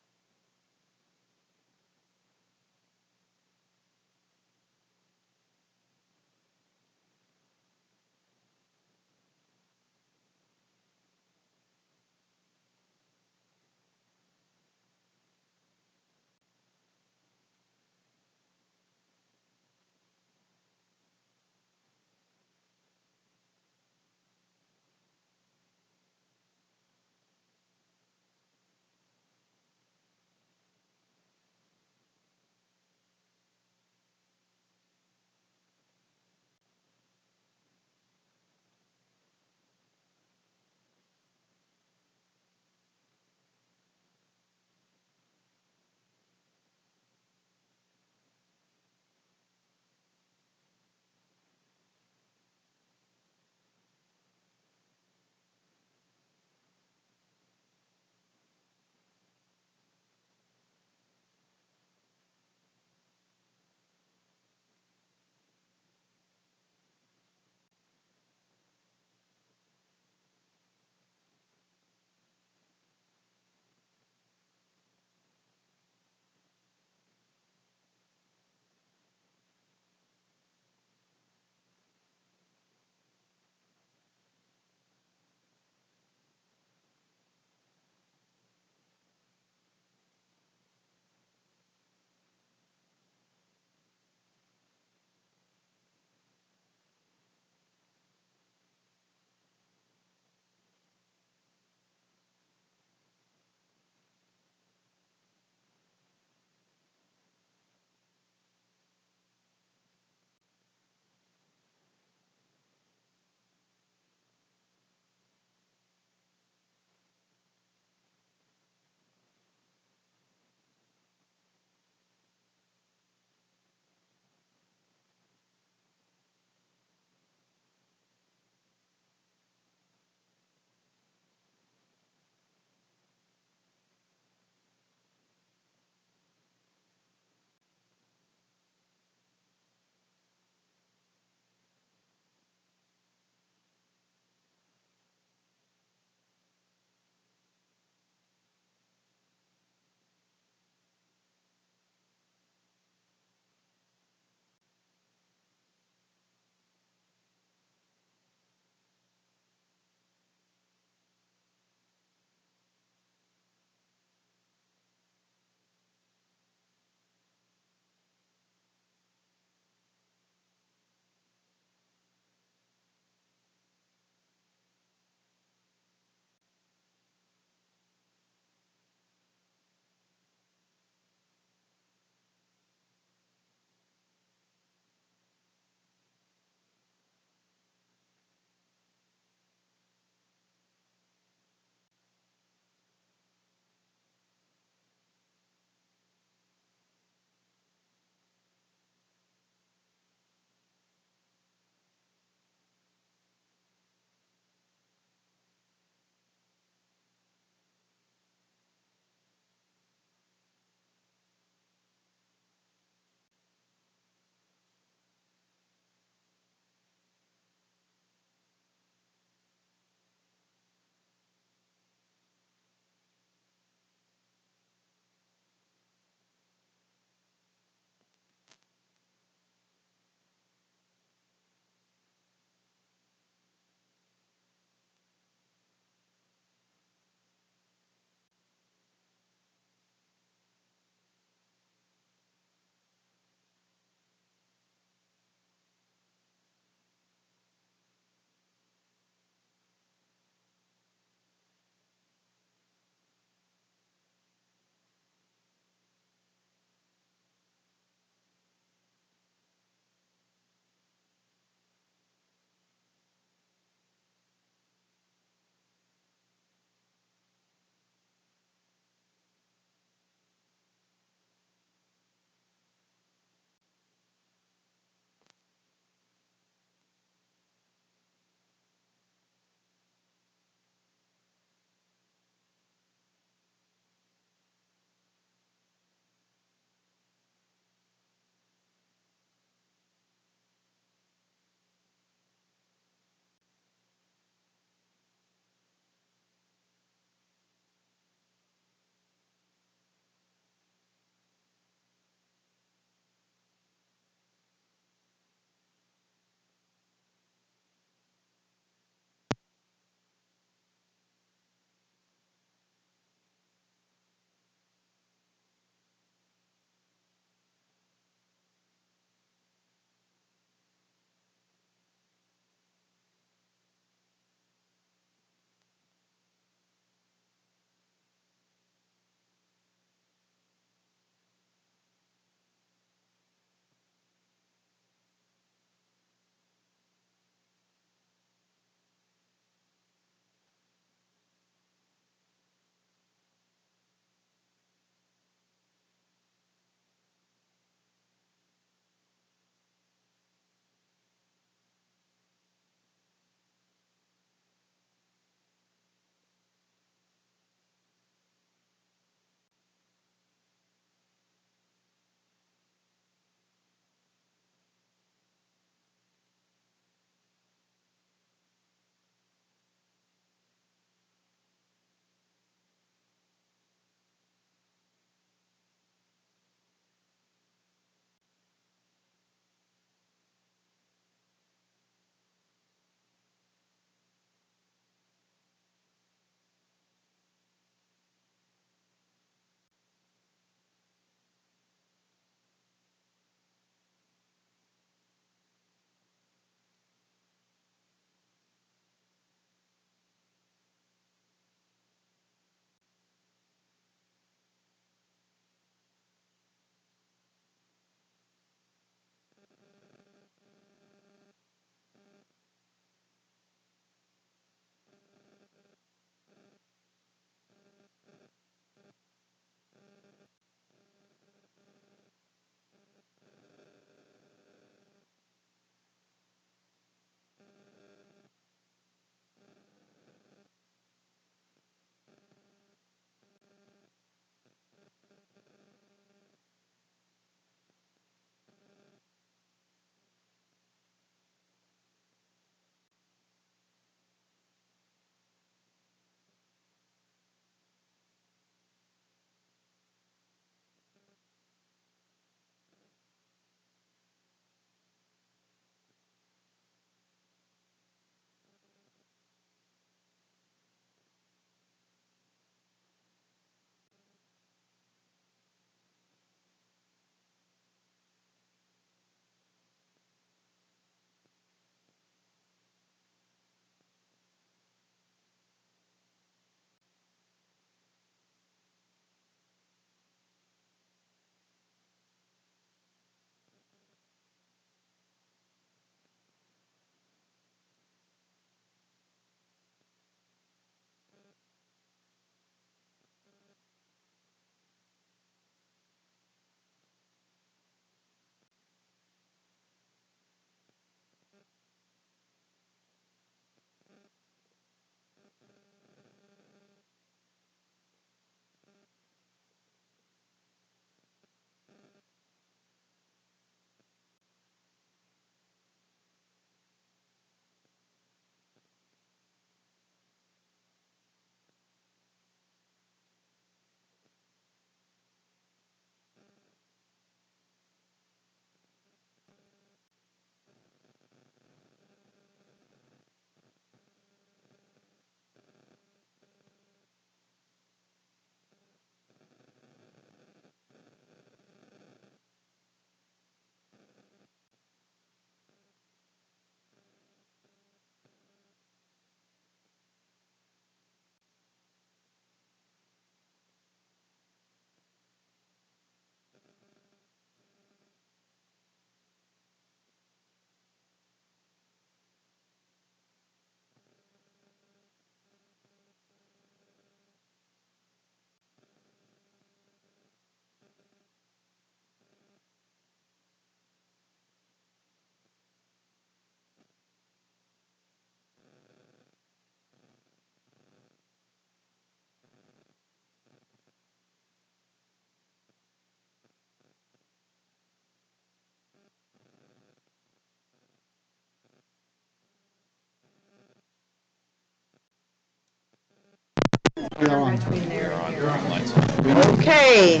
Okay,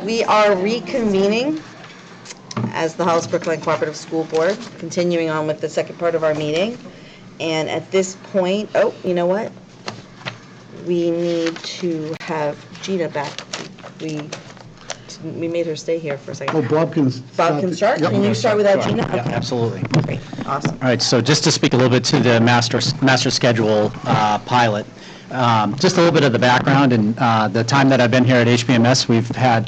we are reconvening as the Hollis Brookline Cooperative School Board, continuing on with the second part of our meeting. And at this point, oh, you know what? We need to have Gina back. We made her stay here for a second.
Oh, Bob can
start?
Yep.
Can you start without Gina?
Yeah,
Okay.
absolutely.
Great, awesome.
All right, so just to speak a little bit to the master schedule pilot, just a little bit of the background. And the time that I've been here at HBMS, we've had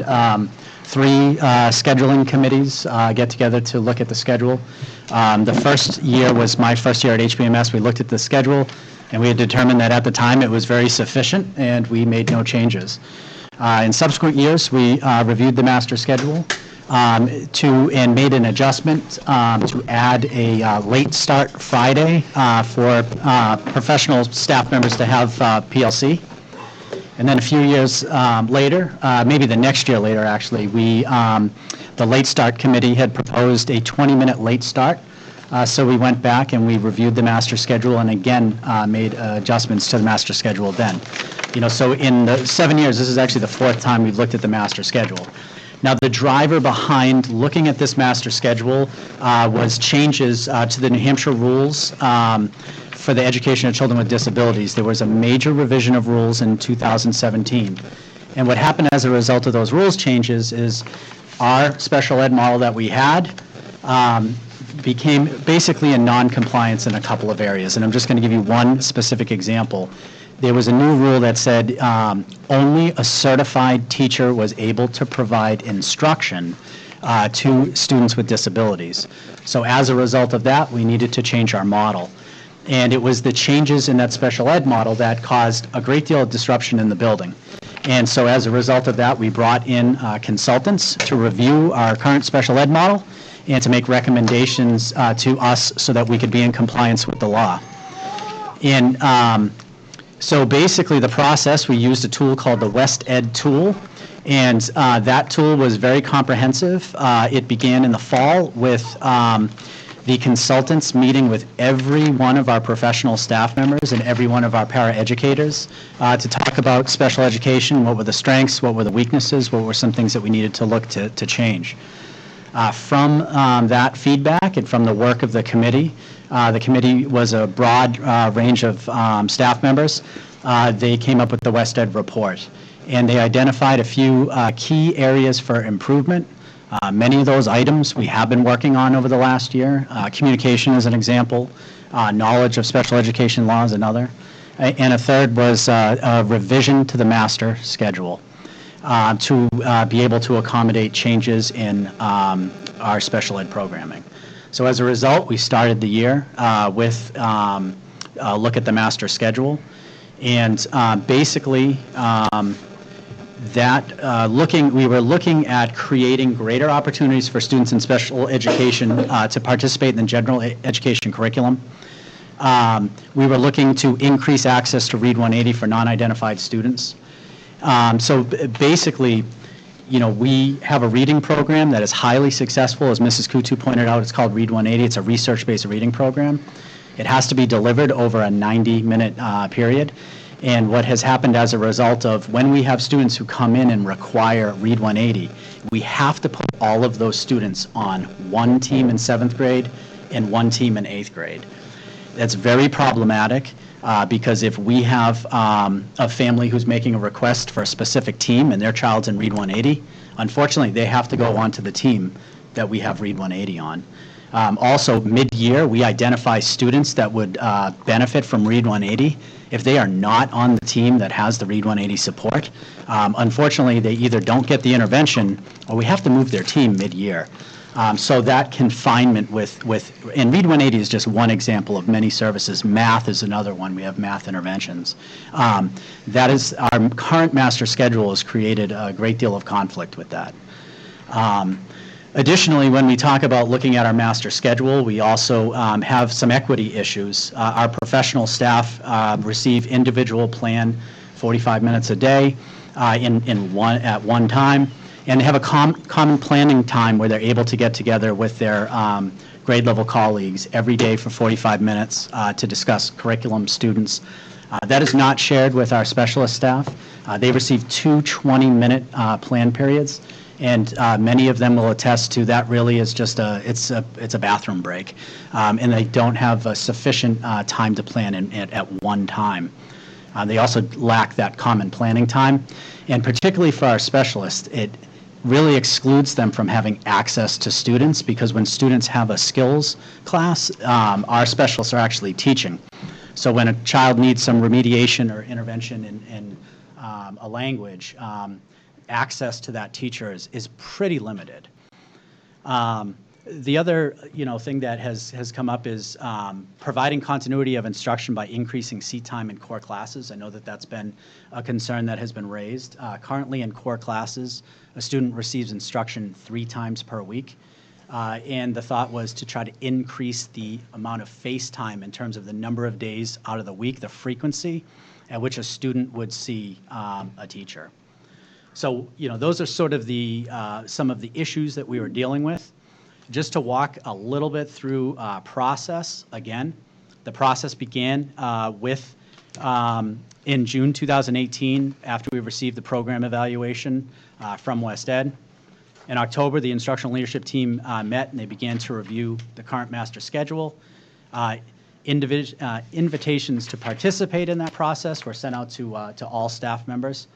3 scheduling committees get together to look at the schedule. The first year was my first year at HBMS. We looked at the schedule, and we had determined that at the time it was very sufficient, and we made no changes. In subsequent years, we reviewed the master schedule and made an adjustment to add a late start Friday for professional staff members to have PLC. And then a few years later, maybe the next year later actually, the late start committee had proposed a 20-minute late start. So we went back and we reviewed the master schedule and again made adjustments to the master schedule then. So in the 7 years, this is actually the 4th time we've looked at the master schedule. Now, the driver behind looking at this master schedule was changes to the New Hampshire rules for the education of children with disabilities. There was a major revision of rules in 2017. And what happened as a result of those rules changes is our special ed model that we had became basically in non-compliance in a couple of areas. And I'm just going to give you one specific example. There was a new rule that said only a certified teacher was able to provide instruction to students with disabilities. So as a result of that, we needed to change our model. And it was the changes in that special ed model that caused a great deal of disruption in the building. And so as a result of that, we brought in consultants to review our current special ed model and to make recommendations to us so that we could be in compliance with the law. And so basically the process, we used a tool called the West Ed tool, and that tool was very comprehensive. It began in the fall with the consultants meeting with every one of our professional staff members and every one of our paraeducators to talk about special education, what were the strengths, what were the weaknesses, what were some things that we needed to look to change. From that feedback and from the work of the committee was a broad range of staff members. They came up with the West Ed report, and they identified a few key areas for improvement. Many of those items we have been working on over the last year. Communication is an example, knowledge of special education law is another, and a third was a revision to the master schedule to be able to accommodate changes in our special ed programming. So as a result, we started the year with a look at the master schedule, and basically we were looking at creating greater opportunities for students in special education to participate in the general education curriculum. We were looking to increase access to Read 180 for non-identified students. So basically, we have a reading program that is highly successful. As Mrs. Kutu pointed out, it's called Read 180. It's a research-based reading program. It has to be delivered over a 90-minute period. And what has happened as a result of when we have students who come in and require Read 180, we have to put all of those students on one team in 7th grade and one team in 8th grade. That's very problematic. Because if we have a family who's making a request for a specific team and their child's in Read 180, unfortunately, they have to go onto the team that we have Read 180 on. Also, mid-year, we identify students that would benefit from Read 180. If they are not on the team that has the Read 180 support, unfortunately, they either don't get the intervention or we have to move their team mid-year. So that confinement and Read 180 is just one example of many services. Math is another one. We have math interventions. That is, our current master schedule has created a great deal of conflict with that. Additionally, when we talk about looking at our master schedule, we also have some equity issues. Our professional staff receive individual plan 45 minutes a day at one time. And they have a common planning time where they're able to get together with their grade level colleagues every day for 45 minutes to discuss curriculum, students, That is not shared with our specialist staff. They receive 2 20-minute plan periods, and many of them will attest to that really is just it's a bathroom break, and they don't have sufficient time to plan at one time. They also lack that common planning time, and particularly for our specialists, it really excludes them from having access to students, because when students have a skills class, our specialists are actually teaching. So when a child needs some remediation or intervention in a language, access to that teacher is pretty limited. The other thing that has come up is providing continuity of instruction by increasing seat time in core classes. I know that that's been a concern that has been raised. Currently in core classes, a student receives instruction 3 times per week. And the thought was to try to increase the amount of face time in terms of the number of days out of the week, the frequency at which a student would see a teacher. So, those are sort of the some of the issues that we were dealing with. Just to walk a little bit through process again, the process began with in June 2018 after we received the program evaluation from West Ed. In October, the instructional leadership team met and they began to review the current master schedule. Invitations to participate in that process were sent out to all staff members.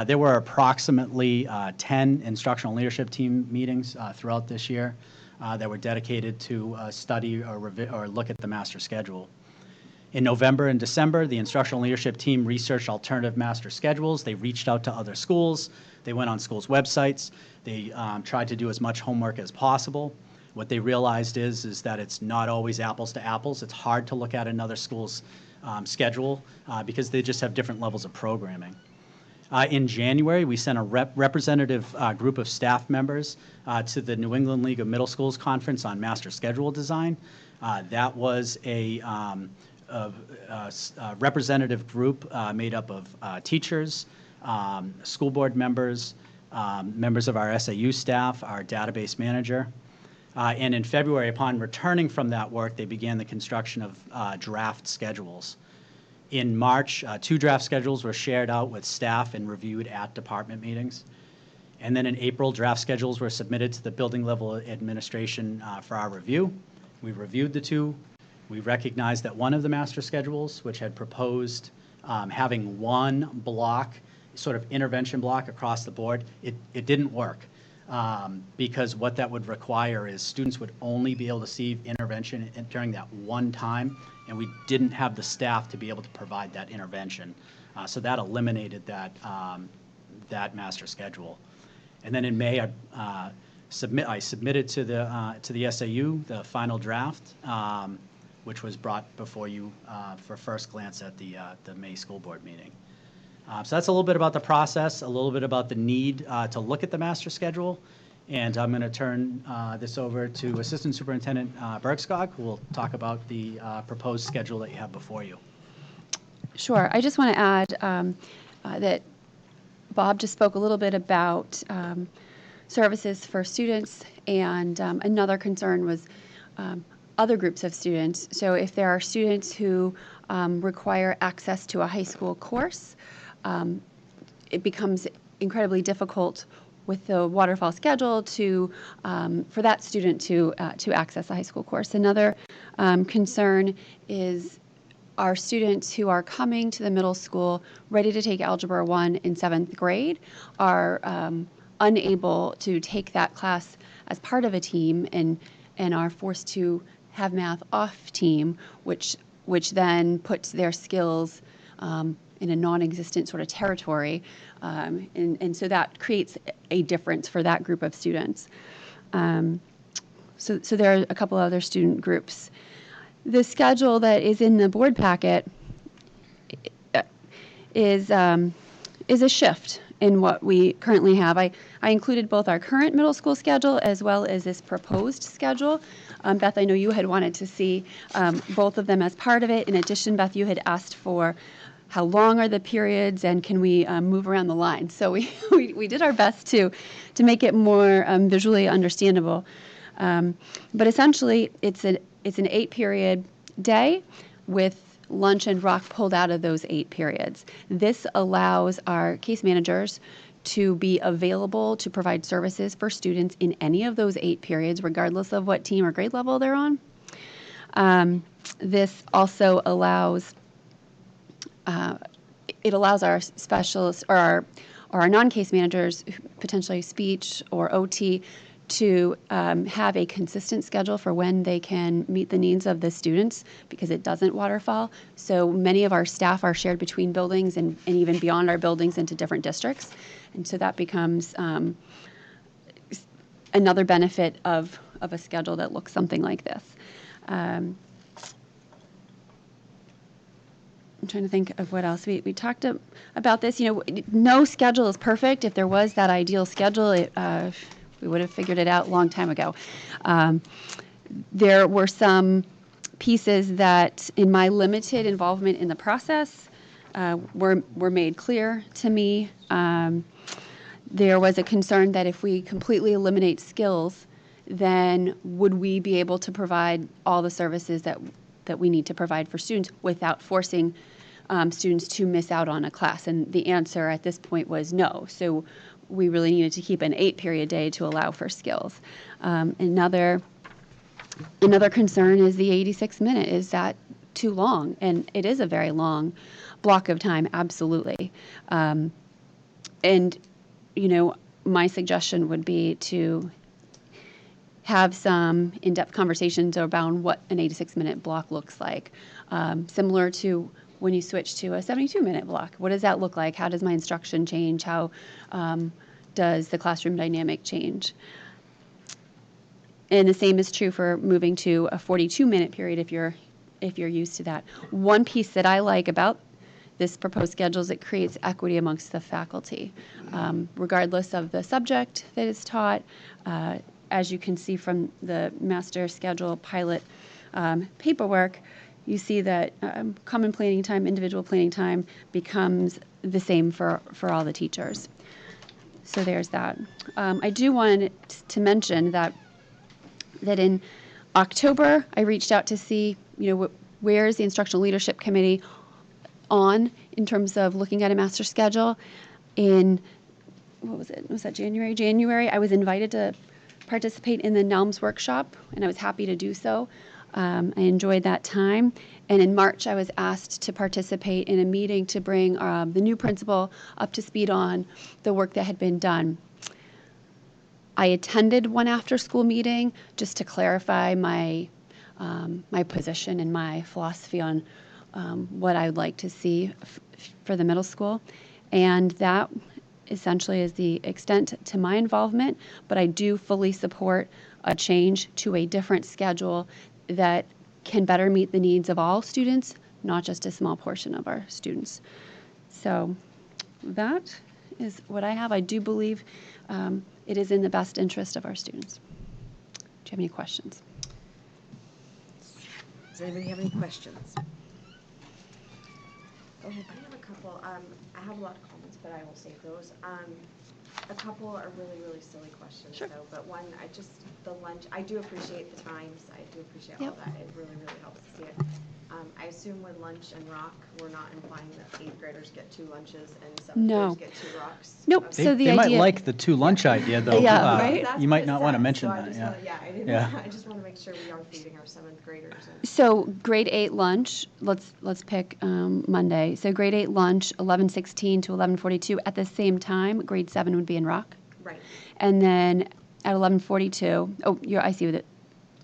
There were approximately 10 instructional leadership team meetings throughout this year that were dedicated to study or look at the master schedule. In November and December, the instructional leadership team researched alternative master schedules. They reached out to other schools. They went on schools' websites. They tried to do as much homework as possible. What they realized is that it's not always apples to apples. It's hard to look at another school's schedule because they just have different levels of programming. In January, we sent a representative group of staff members to the New England League of Middle Schools Conference on Master Schedule Design. That was a representative group made up of teachers, school board members, members of our SAU staff, our database manager. And in February, upon returning from that work, they began the construction of draft schedules. In March, 2 draft schedules were shared out with staff and reviewed at department meetings. And then in April, draft schedules were submitted to the building level administration for our review. We reviewed the 2. We recognized that one of the master schedules, which had proposed having one block, sort of intervention block across the board, it didn't work. Because what that would require is students would only be able to see intervention during that one time, and we didn't have the staff to be able to provide that intervention. So that eliminated that master schedule. And then in May, I submitted to the SAU the final draft, which was brought before you for first glance at the May school board meeting. So that's a little bit about the process, a little bit about the need to look at the master schedule. And I'm going to turn this over to Assistant Superintendent Bergskog, who will talk about the proposed schedule that you have before you.
Sure. I just want to add that Bob just spoke a little bit about services for students, and another concern was other groups of students. So if there are students who require access to a high school course, it becomes incredibly difficult with the Waterfall schedule to for that student to access a high school course. Another concern is our students who are coming to the middle school ready to take Algebra 1 in 7th grade are unable to take that class as part of a team and are forced to have math off team, which then puts their skills in a non-existent sort of territory, and so that creates a difference for that group of students. So there are a couple other student groups. The schedule that is in the board packet is a shift in what we currently have. I included both our current middle school schedule as well as this proposed schedule. Beth, I know you had wanted to see both of them as part of it. In addition, Beth, you had asked for how long are the periods and can we move around the line. So we did our best to make it more visually understandable. But essentially, it's an 8-period day with lunch and rock pulled out of those 8 periods. This allows our case managers to be available to provide services for students in any of those 8 periods, regardless of what team or grade level they're on. This also allows it allows our specialists or our non-case managers, potentially speech or OT, to have a consistent schedule for when they can meet the needs of the students, because it doesn't waterfall. So many of our staff are shared between buildings and even beyond our buildings into different districts. And so that becomes another benefit of a schedule that looks something like this. I'm trying to think of what else. We talked about this. You know, no schedule is perfect. If there was that ideal schedule, we would have figured it out a long time ago. There were some pieces that, in my limited involvement in the process, were made clear to me. There was a concern that if we completely eliminate skills, then would we be able to provide all the services that we need to provide for students without forcing students to miss out on a class? And the answer at this point was no. So we really needed to keep an 8-period day to allow for skills. Another concern is the 86-minute. Is that too long? And it is a very long block of time, absolutely. And, you know, my suggestion would be to have some in-depth conversations around what an 86-minute block looks like, similar to when you switch to a 72-minute block. What does that look like? How does my instruction change? How does the classroom dynamic change? And the same is true for moving to a 42-minute period if you're used to that. One piece that I like about this proposed schedule is it creates equity amongst the faculty, regardless of the subject that is taught. As you can see from the master schedule pilot paperwork, you see that common planning time, individual planning time becomes the same for all the teachers. So there's that. I do want to mention that in October, I reached out to see, you know, where is the Instructional Leadership Committee on in terms of looking at a master schedule. In, what was it? Was that January? January, I was invited to participate in the NELMS workshop, and I was happy to do so. I enjoyed that time. And in March, I was asked to participate in a meeting to bring the new principal up to speed on the work that had been done. I attended one after-school meeting just to clarify my my position and my philosophy on what I would like to see for the middle school. And that essentially is the extent to my involvement, but I do fully support a change to a different schedule that can better meet the needs of all students, not just a small portion of our students. So that is what I have. I do believe it is in the best interest of our students. Do you have any questions?
Does anybody have any questions?
I have a couple. I have a lot of comments, but I will save those. A couple are really, really silly questions,
Sure.
though. But one, the lunch, I do appreciate the times. I do appreciate all that. It really, really helps to see it. I assume with lunch and rock, we're not implying that 8th graders get 2 lunches and 7th graders get 2 rocks.
Nope.
Okay.
So
They might like the 2 lunch idea, though.
Yeah, right?
You might not want to mention
So I
that.
just
Yeah.
wanna-
Yeah.
I just want to make sure we are feeding our 7th graders.
So grade 8 lunch, let's pick Monday. So grade 8 lunch, 11:16 to 11:42. At the same time, grade 7 would be in rock.
Right.
And then at 11:42, I see with it.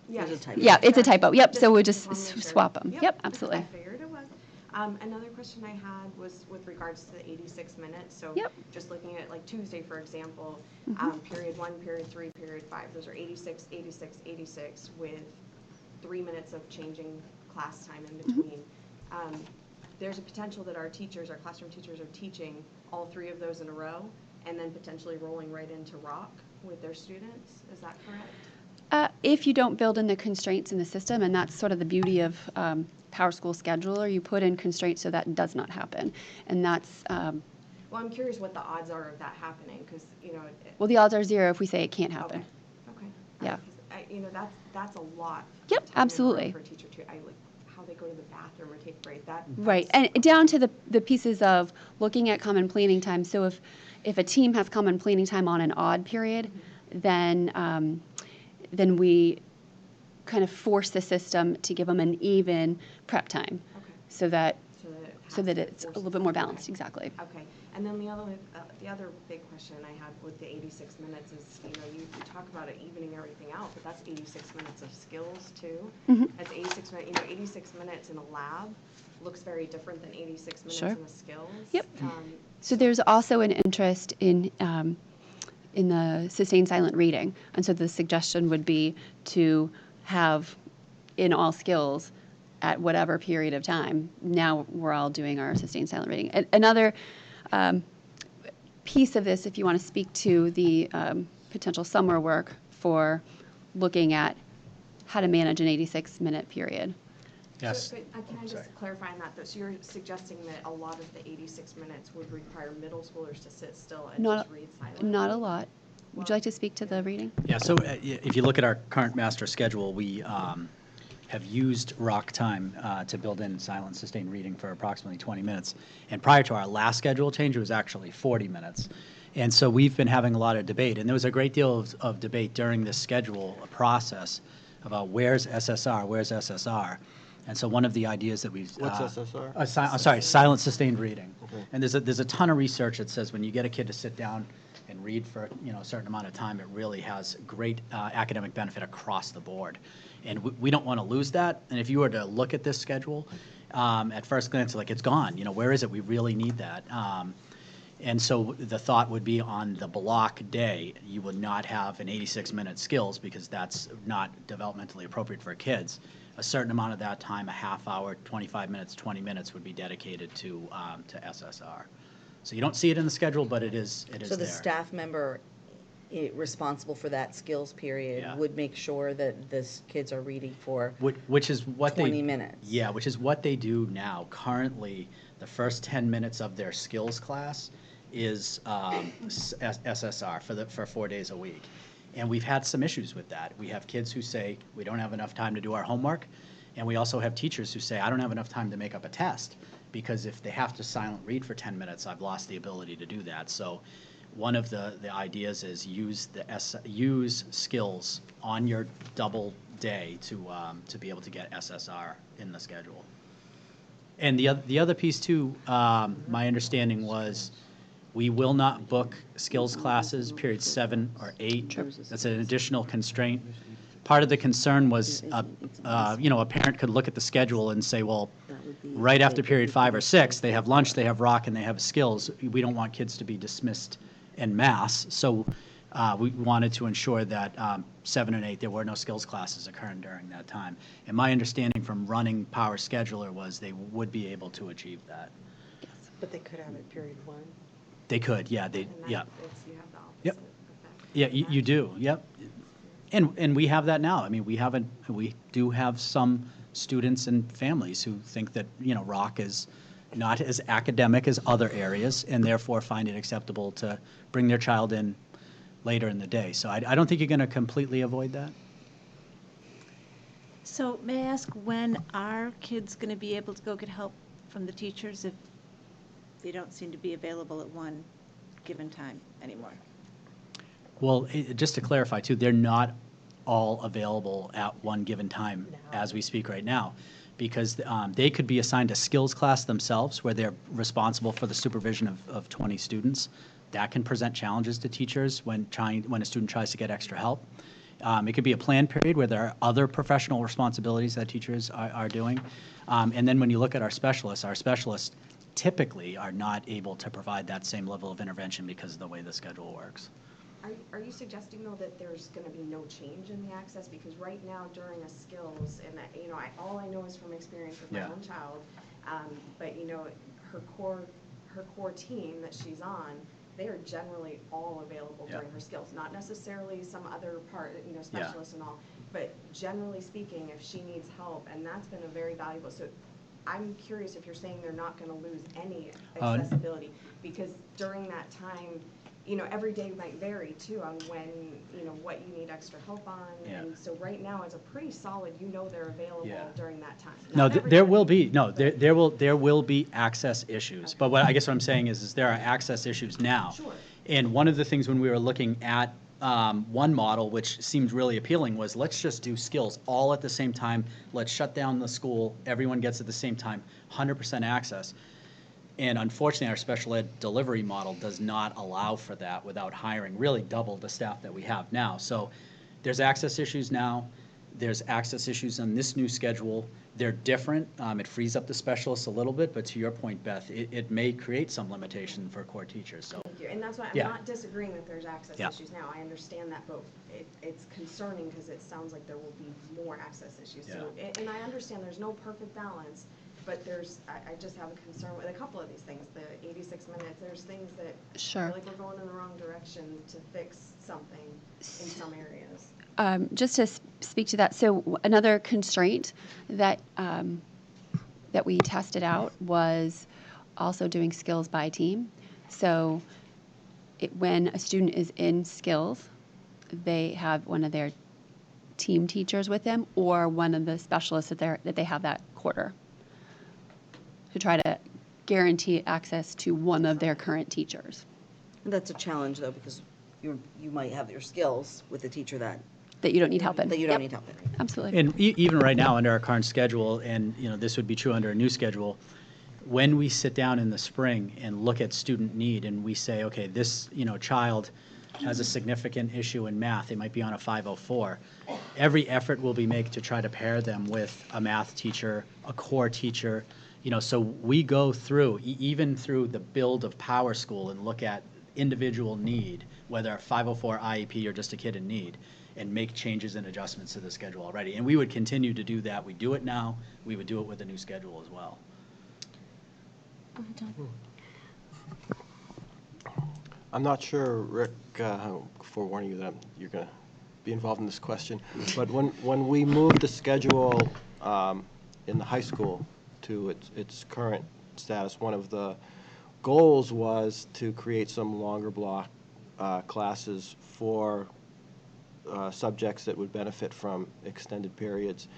Yeah.
Yeah, it's a typo. Yep. So we'll just
wanna make sure.
swap them. Yep, absolutely.
I figured it was. Another question I had was with regards to the 86 minutes. So just looking at like Tuesday, for example, period 1, period 3, period 5, those are 86, 86, 86 with 3 minutes of changing class time in between. There's a potential that our classroom teachers are teaching all 3 of those in a row and then potentially rolling right into rock with their students. Is that correct?
If you don't build in the constraints in the system, and that's sort of the beauty of Power School Scheduler, you put in constraints so that does not happen. And that's...
well, I'm curious what the odds are of that happening, because, you know...
well, the odds are 0 if we say it can't happen.
Okay.
Yeah.
You know, that's a lot.
Yep, absolutely.
For a teacher, too. How how they go to the bathroom or take a break.
Right, and down to the pieces of looking at common planning time. So if a team has common planning time on an odd period, then we kind of force the system to give them an even prep time, so that it's a little bit more balanced. Exactly.
Okay, and then the other big question I had with the 86 minutes is, you talk about it evening everything out, but that's 86 minutes of skills too. That's 86 minutes. 86 minutes in a lab looks very different than 86 minutes in the skills.
Yep. So there's also an interest in the sustained silent reading, and so the suggestion would be to have in all skills at whatever period of time. Now we're all doing our sustained silent reading. Another piece of this, if you want to speak to the potential summer work for looking at how to manage an 86-minute period.
Yes. So, can I just clarify on that, though? So you're suggesting that a lot of the 86 minutes would require middle schoolers to sit still and just read silently?
Not a lot. Would you like to speak to the reading?
Yeah, so if you look at our current master schedule, we have used rock time to build in silent sustained reading for approximately 20 minutes. And prior to our last schedule change, it was actually 40 minutes. And so we've been having a lot of debate. And there was a great deal of debate during this schedule process about where's SSR, where's SSR. And so one of the ideas that we've...
What's SSR?
Sorry, silent sustained reading.
Okay.
And there's a ton of research that says when you get a kid to sit down and read for a certain amount of time, it really has great academic benefit across the board. And we don't want to lose that. And if you were to look at this schedule, at first glance, like, it's gone. Where is it? We really need that. And so the thought would be on the block day, you would not have an 86-minute skills because that's not developmentally appropriate for kids. A certain amount of that time, a half hour, 25 minutes, 20 minutes would be dedicated to SSR. So you don't see it in the schedule, but it is there.
So the staff member responsible for that skills period would make sure that the kids are reading for
which is what
20 minutes.
Yeah, which is what they do now. Currently, the first 10 minutes of their skills class is SSR for 4 days a week. And we've had some issues with that. We have kids who say, we don't have enough time to do our homework. And we also have teachers who say, I don't have enough time to make up a test, because if they have to silent read for 10 minutes, I've lost the ability to do that. So one of the ideas is use skills on your double day to be able to get SSR in the schedule. And the other piece too, my understanding was we will not book skills classes periods 7 or 8. That's an additional constraint. Part of the concern was, a parent could look at the schedule and say, well, right after period 5 or 6, they have lunch, they have rock, and they have skills. We don't want kids to be dismissed en masse. So we wanted to ensure that 7 and 8, there were no skills classes occurring during that time. And my understanding from running Power Scheduler was they would be able to achieve that.
But they could have it period 1.
They could, yeah.
You have the
Yep.
opposite effect.
Yeah, you do. Yep. And we have that now. I mean, we do have some students and families who think that, rock is not as academic as other areas, and therefore find it acceptable to bring their child in later in the day. So I don't think you're going to completely avoid that.
So may I ask, when are kids going to be able to go get help from the teachers if they don't seem to be available at one given time anymore?
Well, just to clarify too, they're not all available at one given time as we speak right now, because they could be assigned a skills class themselves where they're responsible for the supervision of 20 students. That can present challenges to teachers when a student tries to get extra help. It could be a planned period where there are other professional responsibilities that teachers are doing. And then when you look at our specialists typically are not able to provide that same level of intervention because of the way the schedule works.
Are you suggesting, though, that there's going to be no change in the access? Because right now, during a skills, and all I know is from experience with my own child, but her core team that she's on, they are generally all available during her skills. Not necessarily some other part, specialists and all, but generally speaking, if she needs help, and that's been a very valuable. So I'm curious if you're saying they're not going to lose any accessibility, because during that time, every day might vary too on when, what you need extra help on.
Yeah.
And so right now it's a pretty solid, they're available during that time.
No,
Not
there will
everybody,
be, no, there will be access issues. But I guess what I'm saying is there are access issues now.
Sure.
And one of the things when we were looking at one model, which seemed really appealing, was let's just do skills all at the same time. Let's shut down the school. Everyone gets at the same time, 100% access. And unfortunately, our special ed delivery model does not allow for that without hiring really double the staff that we have now. So there's access issues now. There's access issues on this new schedule. They're different. It frees up the specialists a little bit, but to your point, Beth, it may create some limitation for core teachers. So.
Thank you. And that's why I'm
Yeah.
not disagreeing that there's access
Yeah.
issues now. I understand that, but it's concerning because it sounds like there will be more access issues. So, and I understand there's no perfect balance, but I just have a concern with a couple of these things. The 86 minutes, there's things that I feel like we're going in the wrong direction to fix something in some areas.
Just to speak to that, so another constraint that that we tested out was also doing skills by team. So when a student is in skills, they have one of their team teachers with them or one of the specialists that they have that quarter to try to guarantee access to one of their current teachers.
That's a challenge, though, because you might have your skills with a teacher that
you don't need help in.
That you don't need help in.
Absolutely.
And even right now, under our current schedule, and this would be true under a new schedule, when we sit down in the spring and look at student need and we say, okay, this child has a significant issue in math, they might be on a 504, every effort will be made to try to pair them with a math teacher, a core teacher, so we go through, even through the build of Power School and look at individual need, whether a 504 IEP or just a kid in need, and make changes and adjustments to the schedule already. And we would continue to do that. We do it now. We would do it with the new schedule as well.
I'm not sure, Rick, forewarning you that you're going to be involved in this question, but when we moved the schedule in the high school to its current status, one of the goals was to create some longer block classes for subjects that would benefit from extended periods.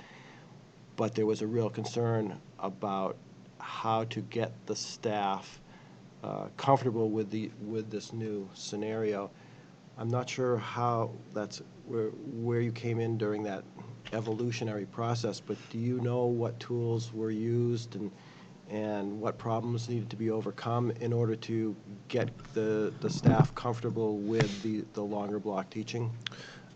But there was a real concern about how to get the staff comfortable with this new scenario. I'm not sure how that's where you came in during that evolutionary process, but do you know what tools were used and what problems needed to be overcome in order to get the staff comfortable with the longer block teaching?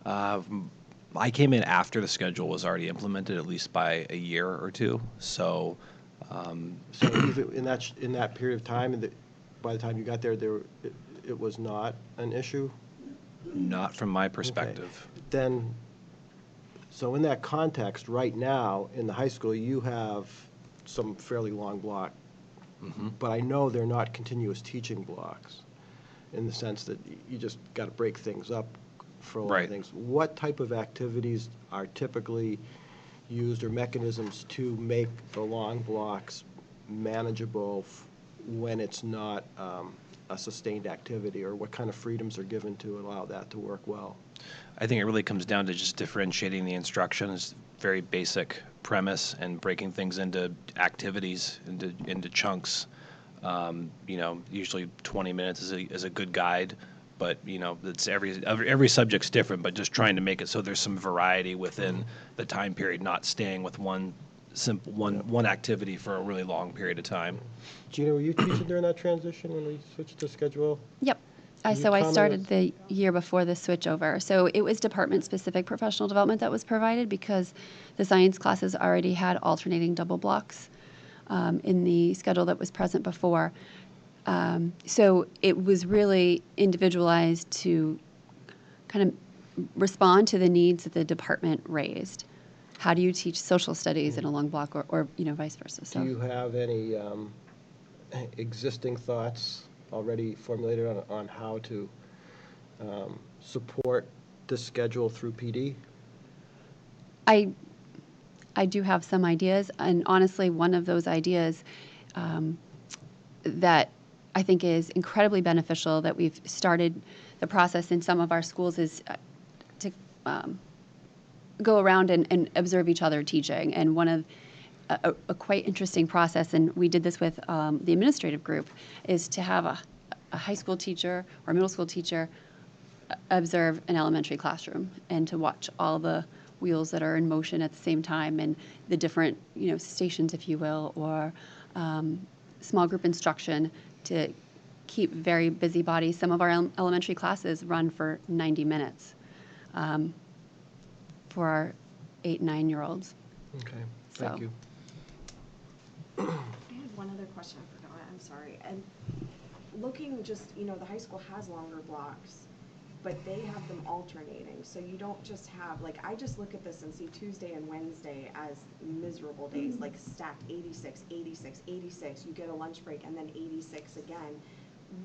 I came in after the schedule was already implemented, at least by a year or two. So,
even in that period of time, by the time you got there, it was not an issue?
Not from my perspective.
Okay. Then, so in that context, right now in the high school, you have some fairly long block, but I know they're not continuous teaching blocks in the sense that you just got to break things up for a lot of things. What type of activities are typically used or mechanisms to make the long blocks manageable when it's not a sustained activity, or what kind of freedoms are given to allow that to work well?
I think it really comes down to just differentiating the instruction as very basic premise and breaking things into activities, into chunks. Usually 20 minutes is a good guide, but it's every subject's different. But just trying to make it so there's some variety within the time period, not staying with one activity for a really long period of time.
Gina, were you teaching during that transition when we switched to schedule?
Yep. So I started the year before the switchover. So it was department-specific professional development that was provided because the science classes already had alternating double blocks in the schedule that was present before. So it was really individualized to kind of respond to the needs that the department raised. How do you teach social studies in a long block or vice versa? So.
Do you have any existing thoughts already formulated on how to support this schedule through PD?
I do have some ideas, and honestly, one of those ideas that I think is incredibly beneficial that we've started the process in some of our schools is to go around and observe each other teaching. And one of a quite interesting process, and we did this with the administrative group, is to have a high school teacher or middle school teacher observe an elementary classroom and to watch all the wheels that are in motion at the same time and the different, stations, if you will, or small group instruction to keep very busy bodies. Some of our elementary classes run for 90 minutes for our 8, 9-year-olds.
Okay, thank you.
I had one other question I forgot. I'm sorry. And looking just, the high school has longer blocks, but they have them alternating. So you don't just have, I just look at this and see Tuesday and Wednesday as miserable days, like stacked 86, 86, 86. You get a lunch break and then 86 again.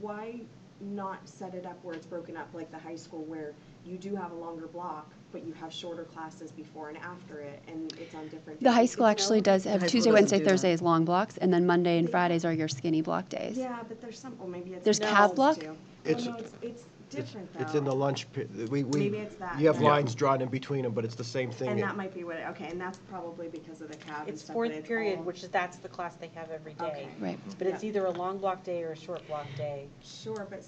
Why not set it up where it's broken up like the high school, where you do have a longer block, but you have shorter classes before and after it, and it's on different days?
The high school actually does have Tuesday, Wednesday,
do
Thursday as long blocks, and then Monday and Fridays are your skinny block days.
Yeah, but there's some, well, maybe it's
There's Cav block?
too.
It's-
No, it's different though.
It's in the lunch,
Maybe it's that,
you have
yeah.
lines drawn in between them, but it's the same thing.
And that might be what, okay, and that's probably because of the CAV and
It's
stuff.
fourth
but it's
period,
all-
that's the class they have every day.
Okay.
Right.
But it's
Yeah.
either a long block day or a short block day.
Sure, but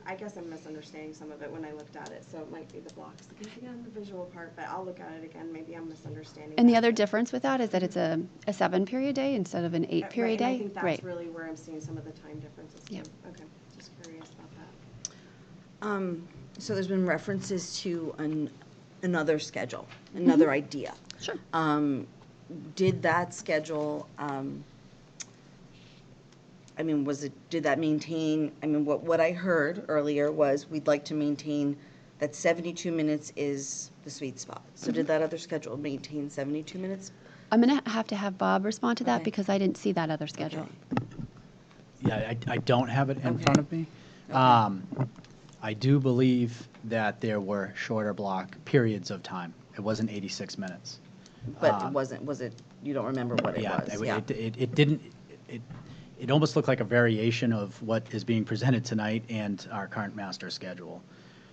I guess I'm misunderstanding some of it when I looked at it, so it might be the blocks. Again, the visual part, but I'll look at it again, maybe I'm misunderstanding.
And the
that.
other difference with that is that it's a 7-period day instead of an 8-period
Right, and
day.
I think that's
Right.
really where I'm seeing some of the time differences too.
Yeah.
Okay, just curious about that.
So there's been references to another schedule, another idea.
Sure.
Did that schedule, did that maintain, what I heard earlier was we'd like to maintain that 72 minutes is the sweet spot. So did that other schedule maintain 72 minutes?
I'm going to have Bob respond to that
Okay.
because I didn't see that other schedule.
Yeah, I don't have it in
Okay.
front of me. I do believe that there were shorter block periods of time. It wasn't 86 minutes.
But it wasn't, was it, you don't remember what it was? Yeah.
It didn't, it almost looked like a variation of what is being presented tonight and our current master schedule.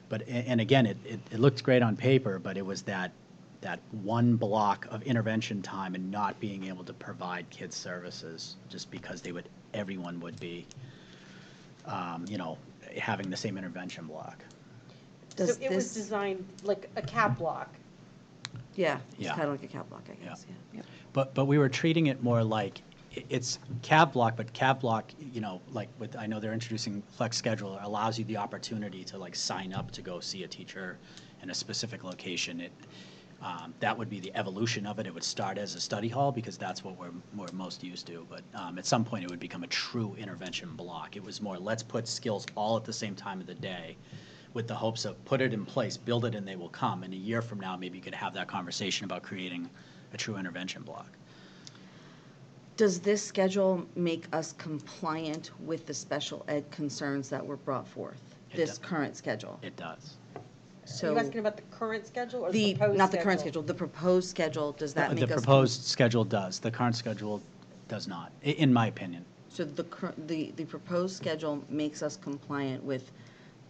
But, and again, it looked great on paper, but it was that one block of intervention time and not being able to provide kids services just because everyone would be, having the same intervention block.
So it was designed like a cap block.
Yeah, it's
Yeah.
kind of like a cap block, I guess, yeah.
But we were treating it more like, it's cab block, but cab block, I know they're introducing flex schedule, allows you the opportunity to sign up to go see a teacher in a specific location. That would be the evolution of it. It would start as a study hall because that's what we're most used to. But at some point, it would become a true intervention block. It was more, let's put skills all at the same time of the day with the hopes of put it in place, build it, and they will come. And a year from now, maybe you could have that conversation about creating a true intervention block.
Does this schedule make us compliant with the special ed concerns that were brought forth? This current schedule?
It does.
So
Are you asking about the current schedule or the proposed schedule?
Not the current schedule, the proposed schedule, does that make us?
The proposed schedule does. The current schedule does not, in my opinion.
So the proposed schedule makes us compliant with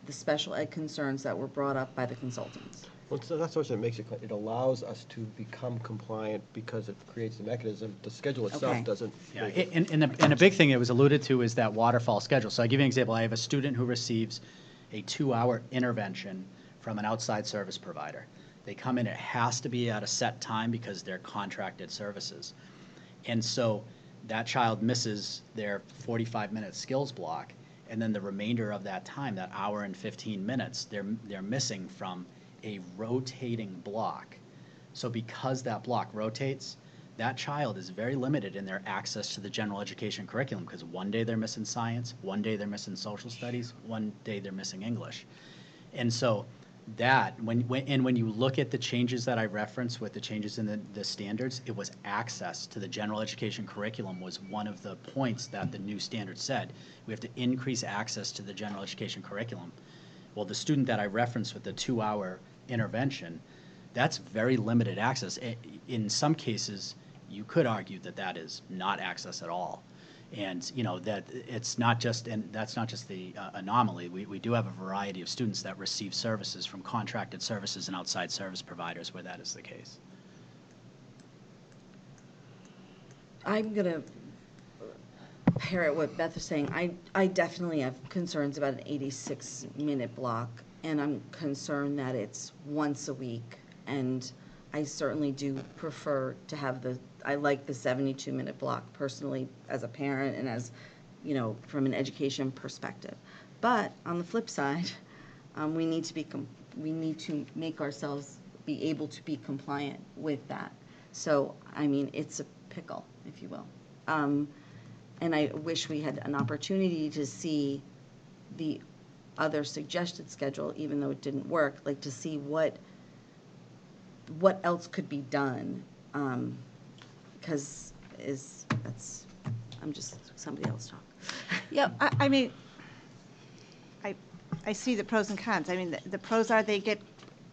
the special ed concerns that were brought up by the consultants?
Well, so that's what it makes it allows us to become compliant because it creates the mechanism. The schedule itself
Okay.
doesn't.
Yeah,
make it.
and a big thing it was alluded to is that waterfall schedule. So I give you an example. I have a student who receives a 2-hour intervention from an outside service provider. They come in, it has to be at a set time because they're contracted services. And so that child misses their 45-minute skills block, and then the remainder of that time, that hour and 15 minutes, they're missing from a rotating block. So because that block rotates, that child is very limited in their access to the general education curriculum because one day they're missing science, one day they're missing social studies, one day they're missing English. And so that, when you look at the changes that I referenced with the changes in the standards, it was access to the general education curriculum was one of the points that the new standard said. We have to increase access to the general education curriculum. Well, the student that I referenced with the 2-hour intervention, that's very limited access. In some cases, you could argue that that is not access at all. And, you know, that it's not just, and that's not just the anomaly. We do have a variety of students that receive services from contracted services and outside service providers where that is the case.
I'm going to parrot what Beth is saying. I definitely have concerns about an 86-minute block, and I'm concerned that it's once a week. And I certainly do prefer to have I like the 72-minute block personally as a parent and as, you know, from an education perspective. But on the flip side, we need to make ourselves be able to be compliant with that. So, I mean, it's a pickle, if you will. And I wish we had an opportunity to see the other suggested schedule, even though it didn't work, like to see what else could be done. Because I'm just somebody else talk.
Yeah, I mean, I see the pros and cons. I mean, the pros are they get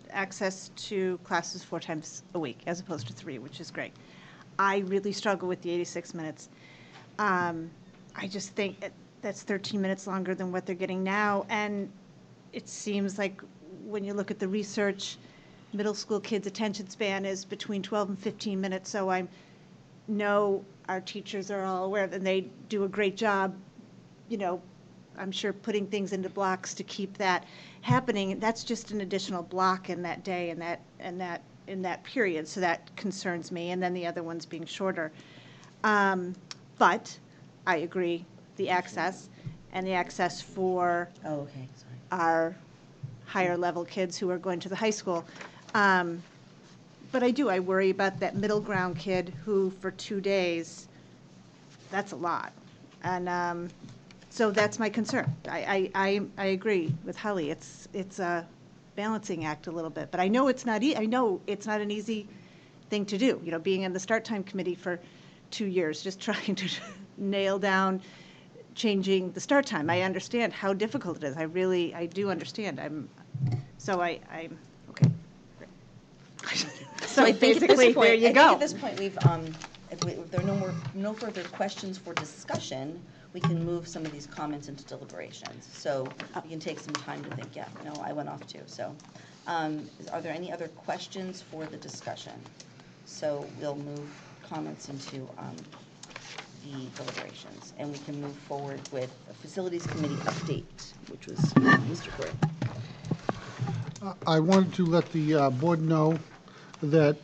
access to classes 4 times a week as opposed to 3, which is great. I really struggle with the 86 minutes. I just think that's 13 minutes longer than what they're getting now. And it seems like when you look at the research, middle school kids' attention span is between 12 and 15 minutes. So I know our teachers are all aware of it, and they do a great job, you know, I'm sure putting things into blocks to keep that happening. That's just an additional block in that day and in that period. So that concerns me. And then the other ones being shorter. But I agree, the access for our higher level kids who are going to the high school. But I worry about that middle ground kid who for 2 days, that's a lot. And so that's my concern. I agree with Holly. It's a balancing act a little bit, but I know it's not an easy thing to do. You know, being in the start time committee for 2 years, just trying to nail down changing the start time. I understand how difficult it is. I do understand. I'm okay.
So I think at this point,
there you go.
At this point, if there are no further questions for discussion, we can move some of these comments into deliberations. So we can take some time to think. Yeah, no, I went off too. So are there any other questions for the discussion? So we'll move comments into the deliberations, and we can move forward with a facilities committee update, which was Mr. Corey.
I wanted to let the board know that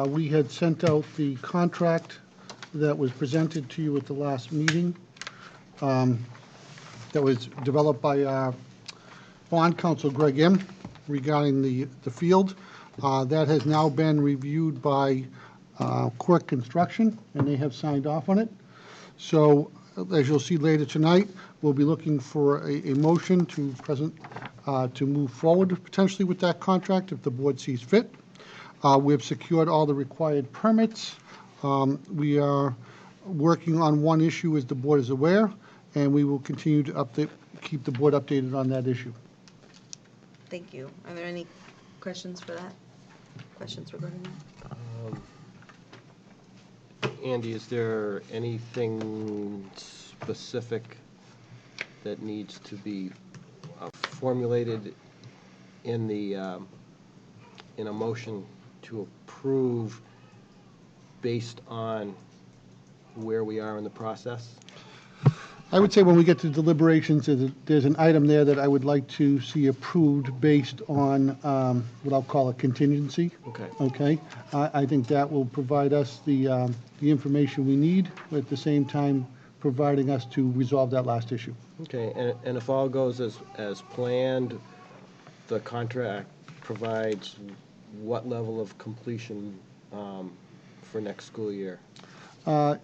we had sent out the contract that was presented to you at the last meeting that was developed by our bond counsel, Greg M., regarding the field. That has now been reviewed by Quirk Construction, and they have signed off on it. So as you'll see later tonight, we'll be looking for a motion to move forward potentially with that contract if the board sees fit. We've secured all the required permits. We are working on one issue, as the board is aware, and we will continue to keep the board updated on that issue.
Thank you. Are there any questions for that? Questions regarding that?
Andy, is there anything specific that needs to be formulated in a motion to approve based on where we are in the process?
I would say when we get to deliberations, there's an item there that I would like to see approved based on what I'll call a contingency.
Okay.
Okay? I think that will provide us the information we need, but at the same time providing us to resolve that last issue.
Okay, and if all goes as planned, the contract provides what level of completion for next school year?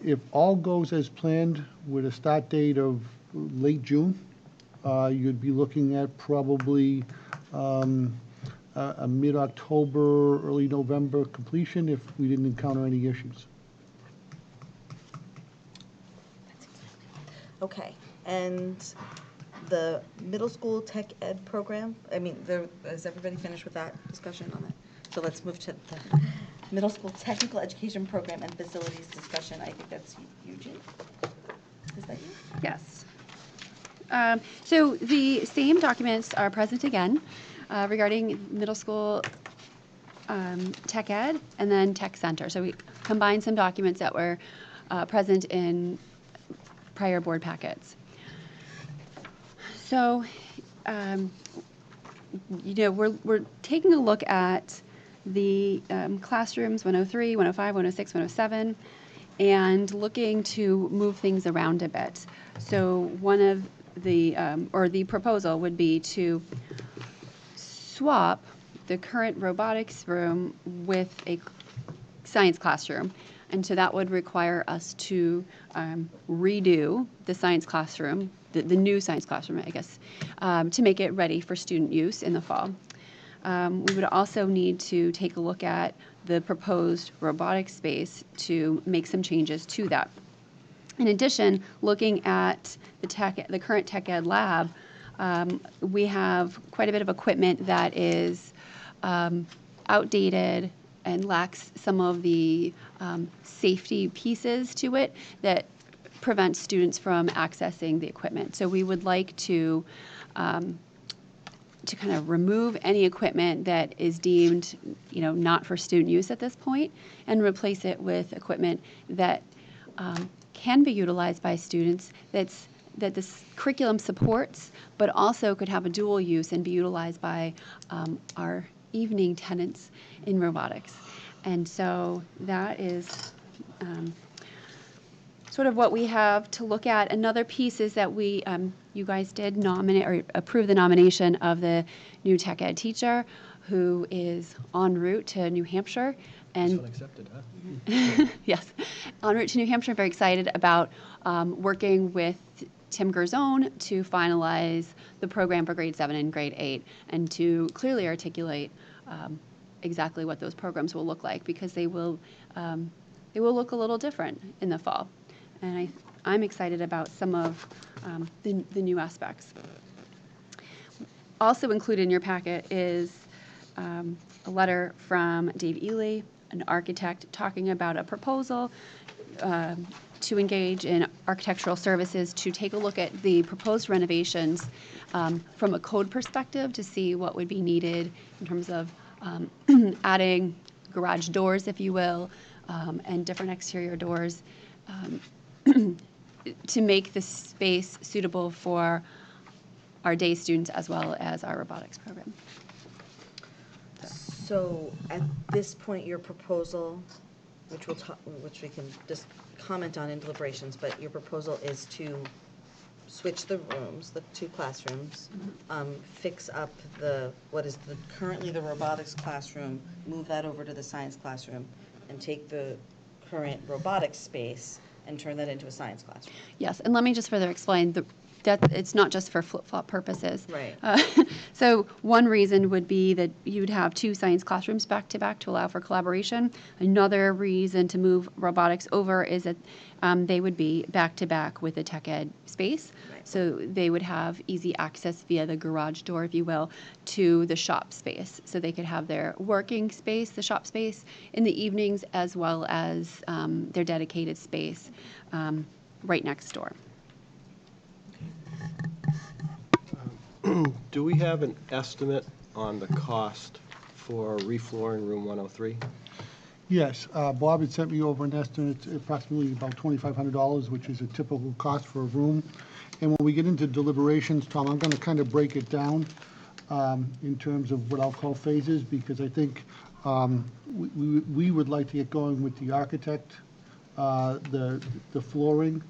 If all goes as planned with a start date of late June, you'd be looking at probably a mid-October, early November completion if we didn't encounter any issues.
Okay, and the middle school tech ed program, I mean, is everybody finished with that discussion on that? So let's move to the middle school technical education program and facilities discussion. I think that's Eugene.
Is that you? Yes. So the same documents are present again regarding middle school tech ed and then tech center. So we combined some documents that were present in prior board packets. So, we're taking a look at the classrooms 103, 105, 106, 107, and looking to move things around a bit. So one of the, or the proposal would be to swap the current robotics room with a science classroom. And so that would require us to redo the science classroom, the new science classroom, I guess, to make it ready for student use in the fall. We would also need to take a look at the proposed robotics space to make some changes to that. In addition, looking at the current tech ed lab, we have quite a bit of equipment that is outdated and lacks some of the safety pieces to it that prevent students from accessing the equipment. So we would like to kind of remove any equipment that is deemed, not for student use at this point, and replace it with equipment that can be utilized by students that this curriculum supports, but also could have a dual use and be utilized by our evening tenants in robotics. And so that is sort of what we have to look at. Another piece is that you guys did nominate or approve the nomination of the new tech ed teacher who is en route to New Hampshire. And
accepted, huh?
yes, en route to New Hampshire. Very excited about working with Tim Gerzone to finalize the program for grade 7 and grade 8 and to clearly articulate exactly what those programs will look like, because they will look a little different in the fall. And I'm excited about some of the new aspects. Also included in your packet is a letter from Dave Ely, an architect, talking about a proposal to engage in architectural services to take a look at the proposed renovations from a code perspective to see what would be needed in terms of adding garage doors, if you will, and different exterior doors to make the space suitable for our day students as well as our robotics program.
So at this point, your proposal, which we can just comment on in deliberations, but your proposal is to switch the rooms, the two classrooms, fix up what is currently the robotics classroom, move that over to the science classroom, and take the current robotics space and turn that into a science classroom.
Yes, and let me just further explain that it's not just for flip-flop purposes.
Right.
So one reason would be that you'd have two science classrooms back to back to allow for collaboration. Another reason to move robotics over is that they would be back to back with the tech ed space. Right. So they would have easy access via the garage door, if you will, to the shop space. So they could have their working space, the shop space, in the evenings, as well as their dedicated space right next door.
Do we have an estimate on the cost for reflooring room 103?
Yes, Bob had sent me over an estimate, approximately about $2,500, which is a typical cost for a room. And when we get into deliberations, Tom, I'm going to kind of break it down in terms of what I'll call phases, because I think we would like to get going with the architect, the flooring,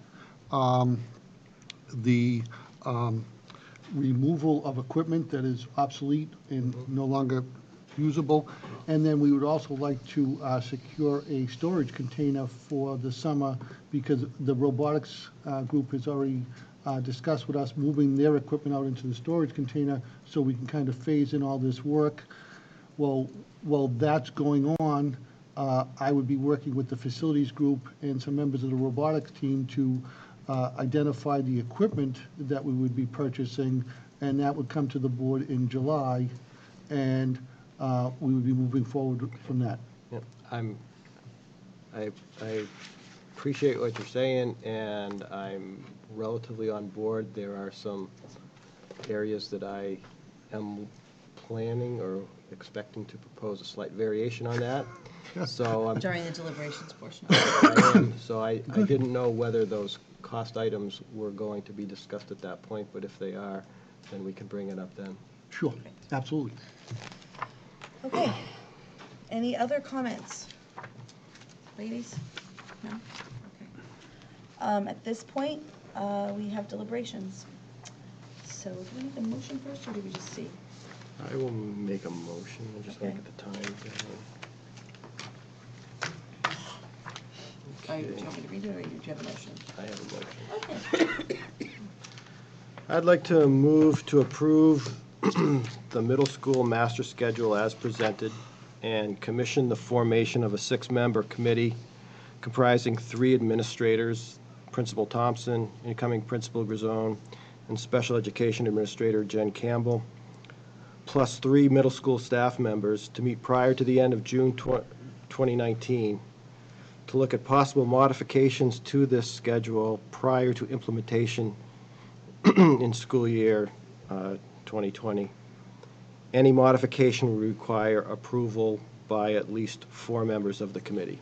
the removal of equipment that is obsolete and no longer usable. And then we would also like to secure a storage container for the summer, because the robotics group has already discussed with us moving their equipment out into the storage container so we can kind of phase in all this work. Well, while that's going on, I would be working with the facilities group and some members of the robotics team to identify the equipment that we would be purchasing, and that would come to the board in July, and we would be moving forward from that.
Yeah, I appreciate what you're saying, and I'm relatively on board. There are some areas that I am planning or expecting to propose a slight variation on that. So I'm
During the deliberations portion.
I didn't know whether those cost items were going to be discussed at that point, but if they are, then we can bring it up then.
Sure, absolutely.
Okay. Any other comments? Ladies? No? Okay. At this point, we have deliberations. So do we make a motion first, or do we just see?
I will make a motion. I'll just look
Okay.
at the time.
Do you want me to read it, or do you have a motion?
I have a motion.
Okay.
I'd like to move to approve the middle school master schedule as presented and commission the formation of a 6-member committee comprising 3 administrators, Principal Thompson, incoming Principal Grisone, and Special Education Administrator Jen Campbell, plus 3 middle school staff members to meet prior to the end of June 2019 to look at possible modifications to this schedule prior to implementation in school year 2020. Any modification will require approval by at least 4 members of the committee.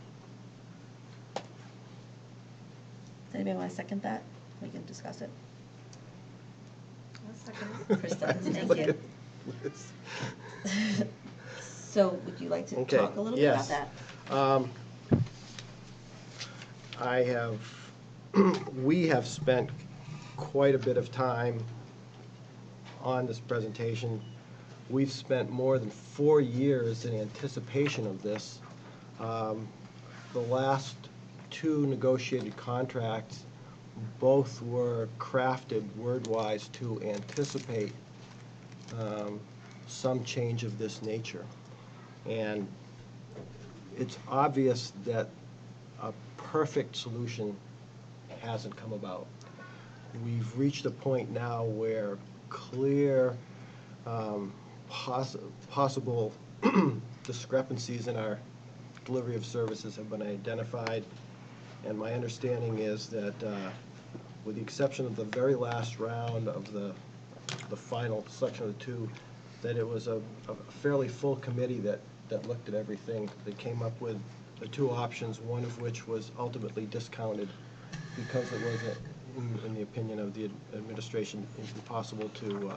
Does anybody want to second that? We can discuss it.
I'll second it.
Krista, thank you. So would you like to talk a little bit about that?
We have spent quite a bit of time on this presentation. We've spent more than 4 years in anticipation of this. The last 2 negotiated contracts, both were crafted word-wise to anticipate some change of this nature. And it's obvious that a perfect solution hasn't come about. We've reached a point now where clear possible discrepancies in our delivery of services have been identified, and my understanding is that with the exception of the very last round of the final selection of the 2, that it was a fairly full committee that looked at everything. They came up with the 2 options, one of which was ultimately discounted because it was, in the opinion of the administration, impossible to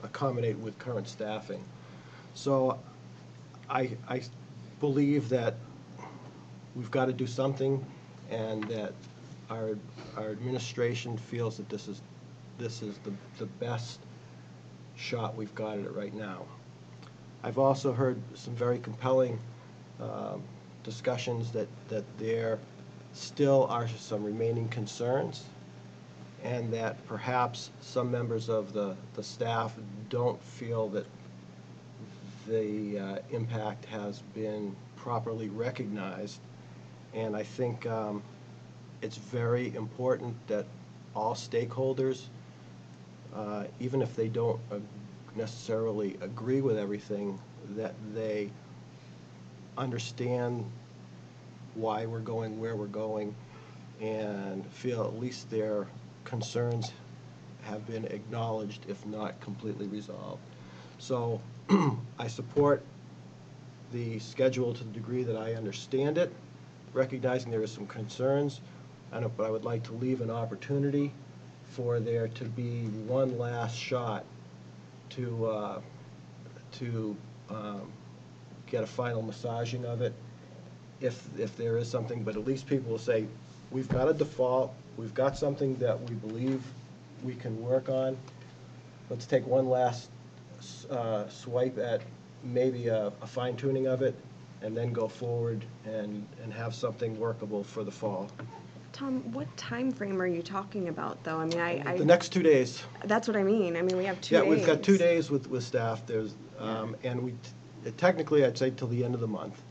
accommodate with current staffing. So I believe that we've got to do something, and that our administration feels that this is the best shot we've got at it right now. I've also heard some very compelling discussions that there still are some remaining concerns, and that perhaps some members of the staff don't feel that the impact has been properly recognized. And I think it's very important that all stakeholders, even if they don't necessarily agree with everything, that they understand why we're going where we're going and feel at least their concerns have been acknowledged, if not completely resolved. So I support the schedule to the degree that I understand it, recognizing there are some concerns, but I would like to leave an opportunity for there to be one last shot to get a final massaging of it, if there is something. But at least people will say, we've got a default, we've got something that we believe we can work on. Let's take one last swipe at maybe a fine-tuning of it, and then go forward and have something workable for the fall.
Tom, what time frame are you talking about, though? I mean,
The next 2 days.
That's what I mean. I mean, we have 2 days.
Yeah, we've got 2 days with staff. There's, and we, technically, I'd say till the end of the month.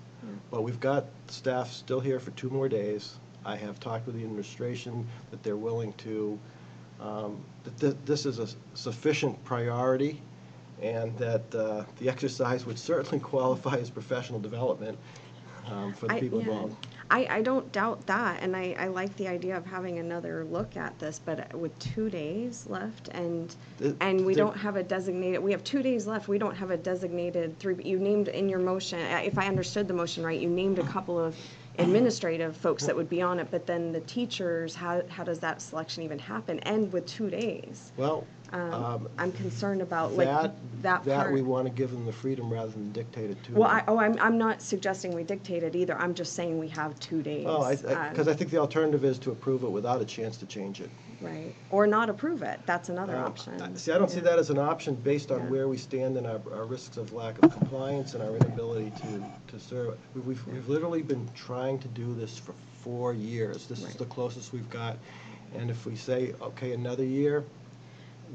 But we've got staff still here for 2 more days. I have talked with the administration that they're willing to, that this is a sufficient priority, and that the exercise would certainly qualify as professional development for the people involved.
I don't doubt that, and I like the idea of having another look at this, but with 2 days left, and we don't have a designated, we have 2 days left, we don't have a designated you named in your motion, if I understood the motion right, you named a couple of administrative folks that would be on it, but then the teachers, how does that selection even happen? And with 2 days?
Well,
I'm concerned about that part.
That we want to give them the freedom rather than dictate it to them.
Well, I'm not suggesting we dictate it either. I'm just saying we have 2 days.
Oh, because I think the alternative is to approve it without a chance to change it.
Right. Or not approve it. That's another option.
See, I don't see that as an option based on where we stand in our risks of lack of compliance and our inability to serve. We've literally been trying to do this for 4 years. This is the closest we've got. And if we say, okay, another year,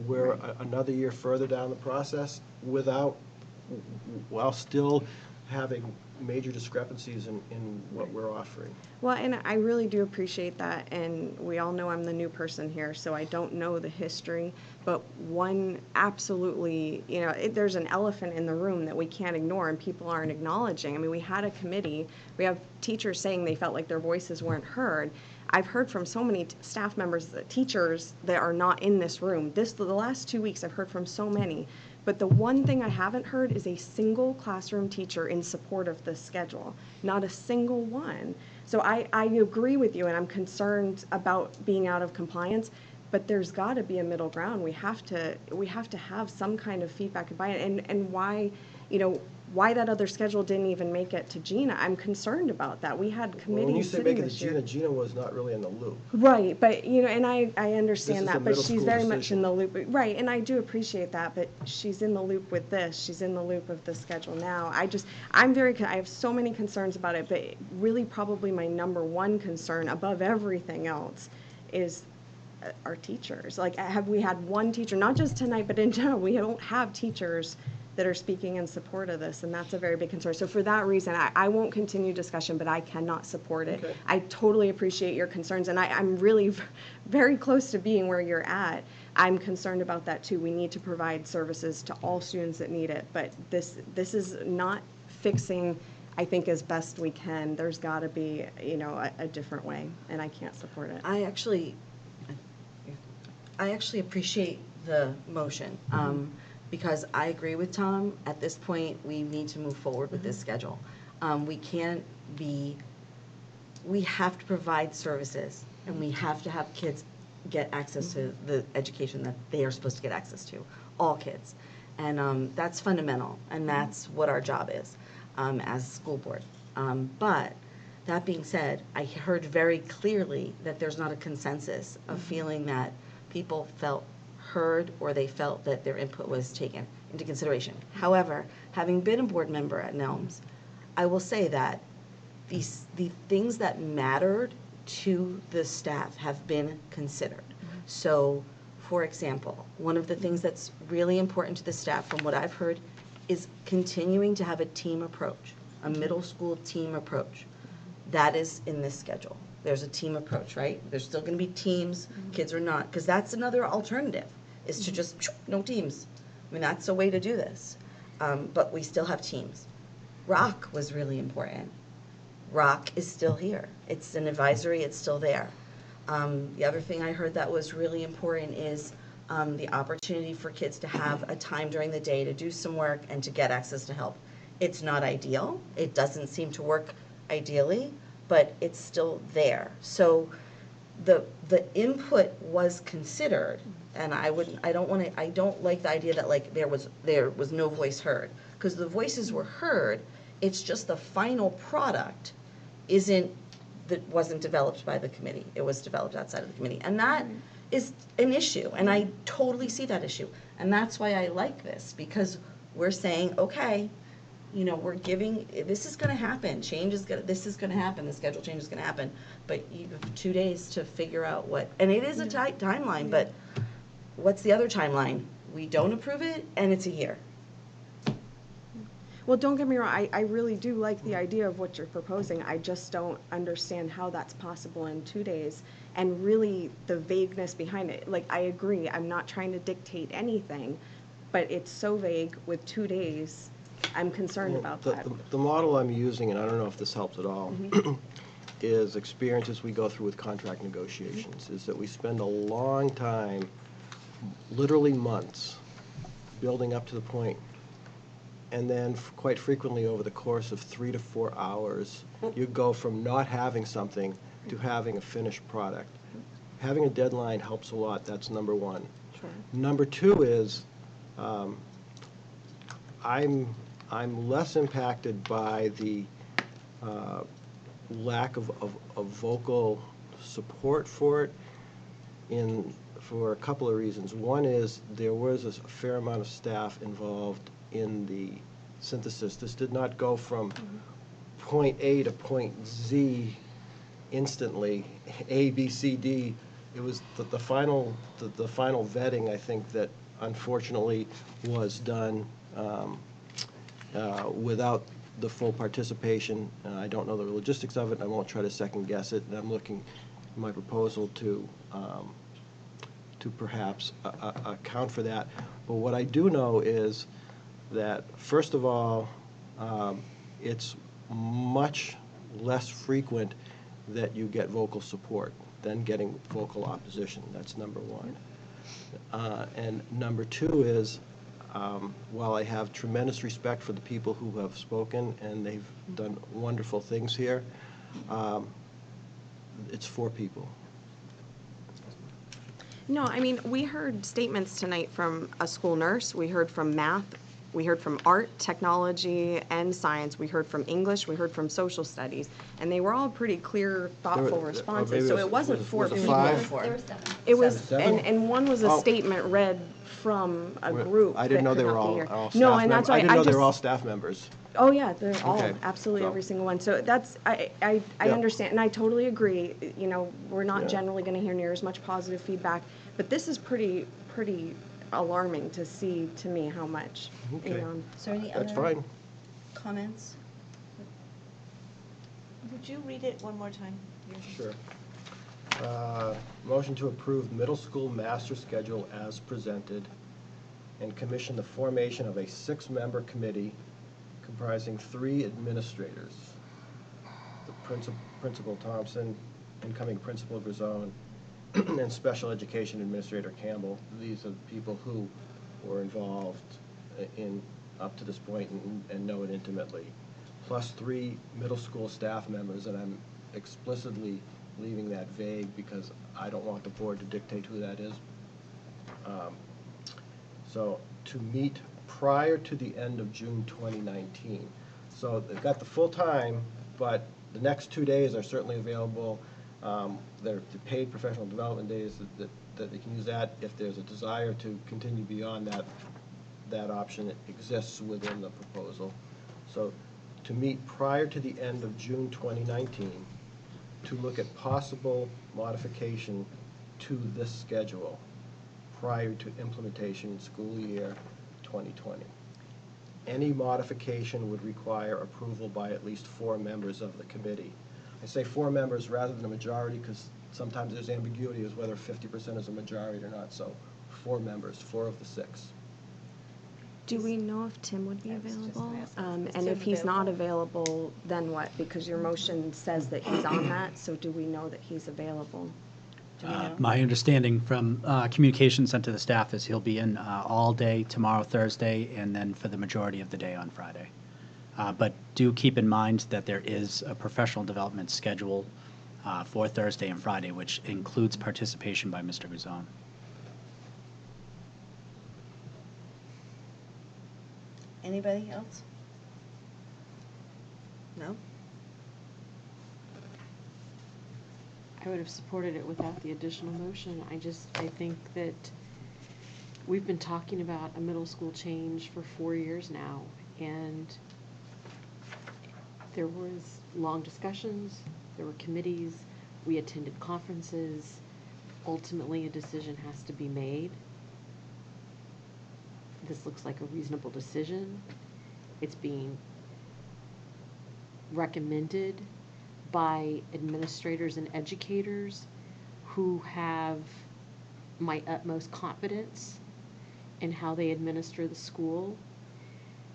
we're another year further down the process while still having major discrepancies in what we're offering.
Well, and I really do appreciate that, and we all know I'm the new person here, so I don't know the history, but absolutely, there's an elephant in the room that we can't ignore and people aren't acknowledging. I mean, we had a committee, we have teachers saying they felt like their voices weren't heard. I've heard from so many staff members, teachers that are not in this room. The last 2 weeks I've heard from so many. But the one thing I haven't heard is a single classroom teacher in support of this schedule. Not a single one. So I agree with you, and I'm concerned about being out of compliance, but there's got to be a middle ground. We have to have some kind of feedback and buy-in. And why that other schedule didn't even make it to Gina, I'm concerned about that. We had committees
when you say
sitting
make it
this
to
year.
Gina was not really in the loop.
Right, but, and I understand that, but she's very much
decision.
in the loop. Right, and I do appreciate that, but she's in the loop with this. She's in the loop of the schedule now. I have so many concerns about it, but really probably my number one concern above everything else is our teachers. Like, have we had one teacher, not just tonight, but in general, we don't have teachers that are speaking in support of this, and that's a very big concern. So for that reason, I won't continue discussion, but I cannot support it. Okay. I totally appreciate your concerns, and I'm really very close to being where you're at. I'm concerned about that too. We need to provide services to all students that need it, but this is not fixing, I think, as best we can. There's got to be, a different way, and I can't support it.
I actually appreciate the motion. Because I agree with Tom, at this point, we need to move forward with this schedule. We have to provide services, and we have to have kids get access to the education that they are supposed to get access to, all kids. And that's fundamental, and that's what our job is as a school board. But that being said, I heard very clearly that there's not a consensus of feeling that people felt heard or they felt that their input was taken into consideration. However, having been a board member at NELMS, I will say that the things that mattered to the staff have been considered. So, for example, one of the things that's really important to the staff from what I've heard is continuing to have a team approach, a middle school team approach. That is in this schedule. There's a team approach, right? There's still going to be teams, kids are not, because that's another alternative, is to just, no teams. I mean, that's a way to do this. But we still have teams. ROC was really important. ROC is still here. It's an advisory, it's still there. The other thing I heard that was really important is the opportunity for kids to have a time during the day to do some work and to get access to help. It's not ideal. It doesn't seem to work ideally, but it's still there. So the input was considered, and I don't like the idea that like there was no voice heard, because the voices were heard. It's just the final product wasn't developed by the committee. It was developed outside of the committee, and that is an issue, and I totally see that issue, and that's why I like this, because we're saying, okay, we're giving, this is going to happen, this is going to happen, the schedule change is going to happen, but you have 2 days to figure out what, and it is a tight timeline, but what's the other timeline? We don't approve it, and it's a year.
Well, don't get me wrong, I really do like the idea of what you're proposing. I just don't understand how that's possible in 2 days, and really the vagueness behind it. Like, I agree, I'm not trying to dictate anything, but it's so vague with 2 days. I'm concerned
Well,
about
the-
that.
The model I'm using, and I don't know if this helps at all, is experiences we go through with contract negotiations, is that we spend a long time, literally months, building up to the point, and then quite frequently over the course of 3 to 4 hours, you go from not having something to having a finished product. Having a deadline helps a lot, that's number one.
Sure.
Number two is, I'm less impacted by the lack of vocal support for it for a couple of reasons. One is there was a fair amount of staff involved in the synthesis. This did not go from point A to point Z instantly, A, B, C, D. It was the final vetting, I think, that unfortunately was done without the full participation. I don't know the logistics of it, and I won't try to second guess it, and I'm looking in my proposal to perhaps account for that. But what I do know is that, first of all, it's much less frequent that you get vocal support than getting vocal opposition. That's number one. And number two is, while I have tremendous respect for the people who have spoken, and they've done wonderful things here, it's 4 people.
No, I mean, we heard statements tonight from a school nurse, we heard from math, we heard from art, technology, and science, we heard from English, we heard from social studies, and they were all pretty clear, thoughtful responses, so it wasn't 4 people. It was, and one was a statement read from a group.
I didn't know
that
they
could
were
not be
all
here.
staff
No, and
members.
that's why
I didn't know they
just-
were all staff members.
Oh, yeah, they're all,
Okay,
absolutely,
so-
every single one. So that's, I
Yeah.
understand, and I totally agree, you know, we're not
Yeah.
generally gonna hear near as much positive feedback, but this is pretty alarming to see, to me, how much, you
Okay.
know.
Is there any
That's
other
fine.
comments?
Would you read it one more time?
Sure. Motion to approve middle school master schedule as presented and commission the formation of a 6-member committee comprising 3 administrators. The Principal Thompson, incoming Principal Grisone, and Special Education Administrator Campbell. These are the people who were involved in up to this point and know it intimately, plus 3 middle school staff members, and I'm explicitly leaving that vague because I don't want the board to dictate who that is. So to meet prior to the end of June 2019. So they've got the full time, but the next 2 days are certainly available. They're the paid professional development days that they can use that. If there's a desire to continue beyond that, that option exists within the proposal. So to meet prior to the end of June 2019, to look at possible modification to this schedule prior to implementation school year 2020. Any modification would require approval by at least 4 members of the committee. I say 4 members rather than a majority because sometimes there's ambiguity as whether 50% is a majority or not. So 4 members, 4 of the 6.
Do we know if Tim would be available? And
Tim
if he's not available, then what? Because your motion says that he's on that, so do we know that he's available? Do we know?
My understanding from communication sent to the staff is he'll be in all day tomorrow, Thursday, and then for the majority of the day on Friday. But do keep in mind that there is a professional development schedule for Thursday and Friday, which includes participation by Mr. Guzon.
Anybody else? No?
I would have supported it without the additional motion. I think that we've been talking about a middle school change for 4 years now, and there was long discussions, there were committees, we attended conferences. Ultimately, a decision has to be made. This looks like a reasonable decision. It's being recommended by administrators and educators who have my utmost confidence and how they administer the school.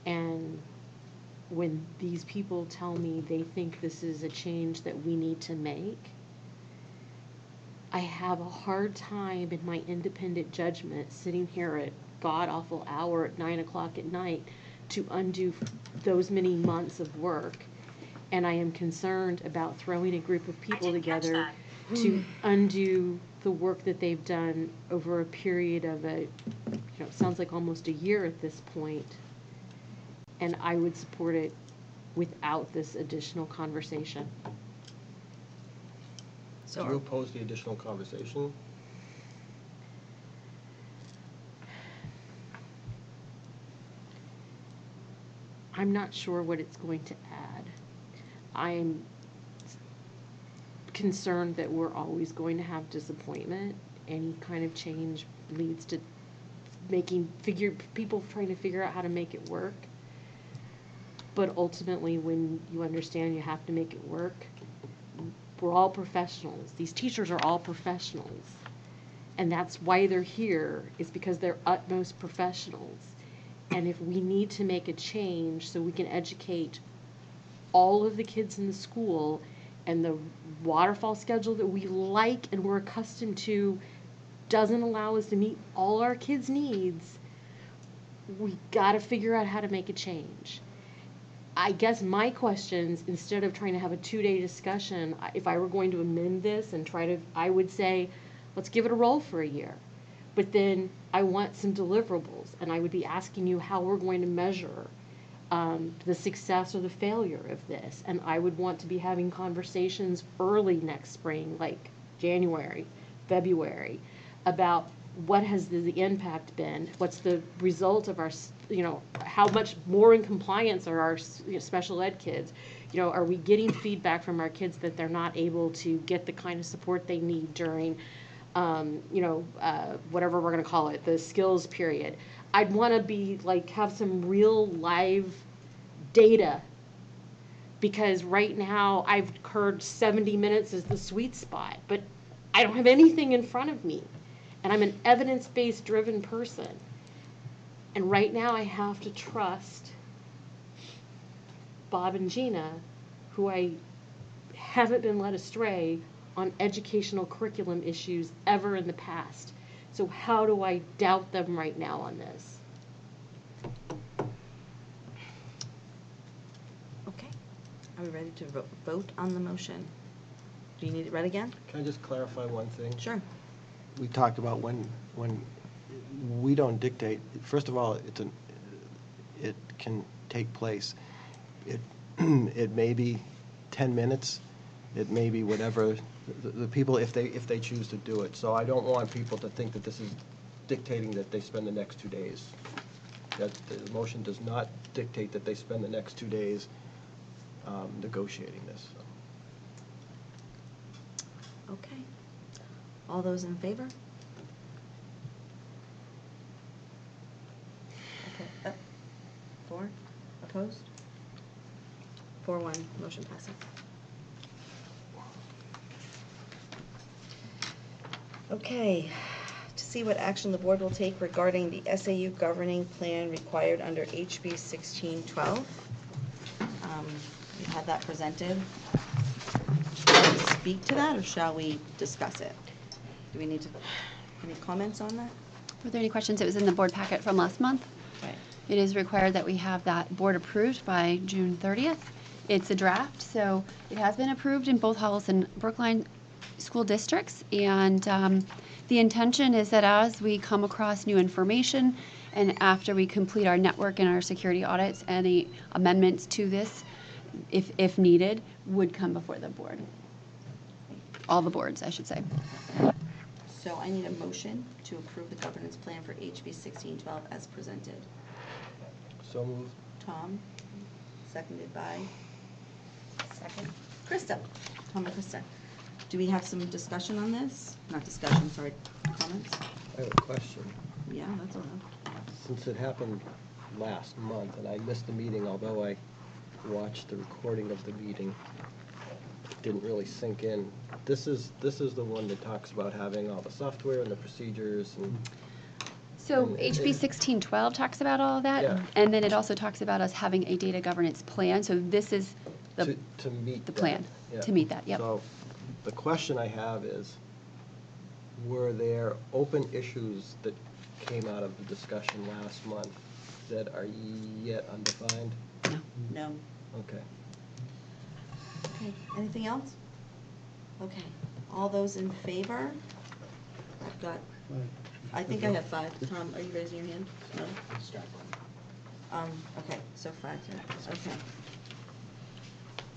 And when these people tell me they think this is a change that we need to make, I have a hard time in my independent judgment sitting here at god-awful hour at 9 o'clock at night to undo those many months of work. And I am concerned about throwing a group of people together to undo the work that they've done over a period of it sounds like almost a year at this point. And I would support it without this additional conversation.
Do you oppose the additional conversation?
I'm not sure what it's going to add. I'm concerned that we're always going to have disappointment. Any kind of change leads to people trying to figure out how to make it work. But ultimately, when you understand you have to make it work, we're all professionals. These teachers are all professionals. And that's why they're here, is because they're utmost professionals. And if we need to make a change so we can educate all of the kids in the school, and the waterfall schedule that we like and we're accustomed to doesn't allow us to meet all our kids' needs, we got to figure out how to make a change. I guess my questions, instead of trying to have a 2-day discussion, if I were going to amend this and I would say, let's give it a roll for a year. But then I want some deliverables, and I would be asking you how we're going to measure the success or the failure of this. And I would want to be having conversations early next spring, like January, February, about what has the impact been, what's the result of our, how much more in compliance are our special ed kids, are we getting feedback from our kids that they're not able to get the kind of support they need during, whatever we're going to call it, the skills period. I'd want to have some real live data, because right now I've heard 70 minutes is the sweet spot, but I don't have anything in front of me. And I'm an evidence-based driven person. And right now I have to trust Bob and Gina, who I haven't been led astray on educational curriculum issues ever in the past. So how do I doubt them right now on this?
Okay. Are we ready to vote on the motion? Do you need it read again?
Can I just clarify one thing?
Sure.
We talked about when we don't dictate. First of all, it can take place. It may be 10 minutes. It may be whatever the people, if they choose to do it. So I don't want people to think that this is dictating that they spend the next 2 days. That the motion does not dictate that they spend the next 2 days negotiating this. So.
Okay. All those in favor? Okay. 4? Opposed? 4-1. Motion passes. Okay. To see what action the board will take regarding the SAU governing plan required under HB 1612. We had that presented. Shall we speak to that, or shall we discuss it? Do we need to, any comments on that?
Were there any questions? It was in the board packet from last month.
Right.
It is required that we have that board approved by June 30th. It's a draft, so it has been approved in both Hollis and Brookline school districts. And the intention is that as we come across new information and after we complete our network and our security audits, any amendments to this, if needed, would come before the board. All the boards, I should say.
So I need a motion to approve the governance plan for HB 1612 as presented.
So moved.
Tom, seconded by Krista. Tom and Krista. Do we have some discussion on this? Not discussion, sorry, comments?
I have a question.
Yeah, that's all right.
Since it happened last month, and I missed the meeting, although I watched the recording of the meeting, it didn't really sink in. This is the one that talks about having all the software and the procedures and.
So HB 1612 talks about all of that,
Yeah.
and then it also talks about us having a data governance plan. So this is the
To meet
the
that,
plan
yeah.
to meet that. Yep.
So the question I have is, were there open issues that came out of the discussion last month that are yet undefined?
No.
Okay.
Okay, anything else? Okay, all those in favor? I've got, I think I have 5. Tom, are you raising your hand? No? Okay, so 5, yeah, okay.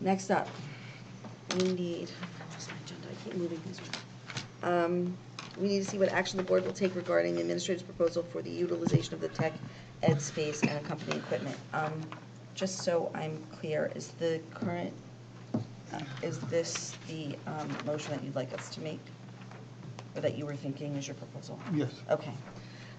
Next up, we need, I lost my agenda, I keep moving things around. We need to see what action the board will take regarding the administrator's proposal for the utilization of the tech ed space and accompanying equipment. Just so I'm clear, is the current, is this the motion that you'd like us to make? Or that you were thinking is your proposal?
Yes.
Okay.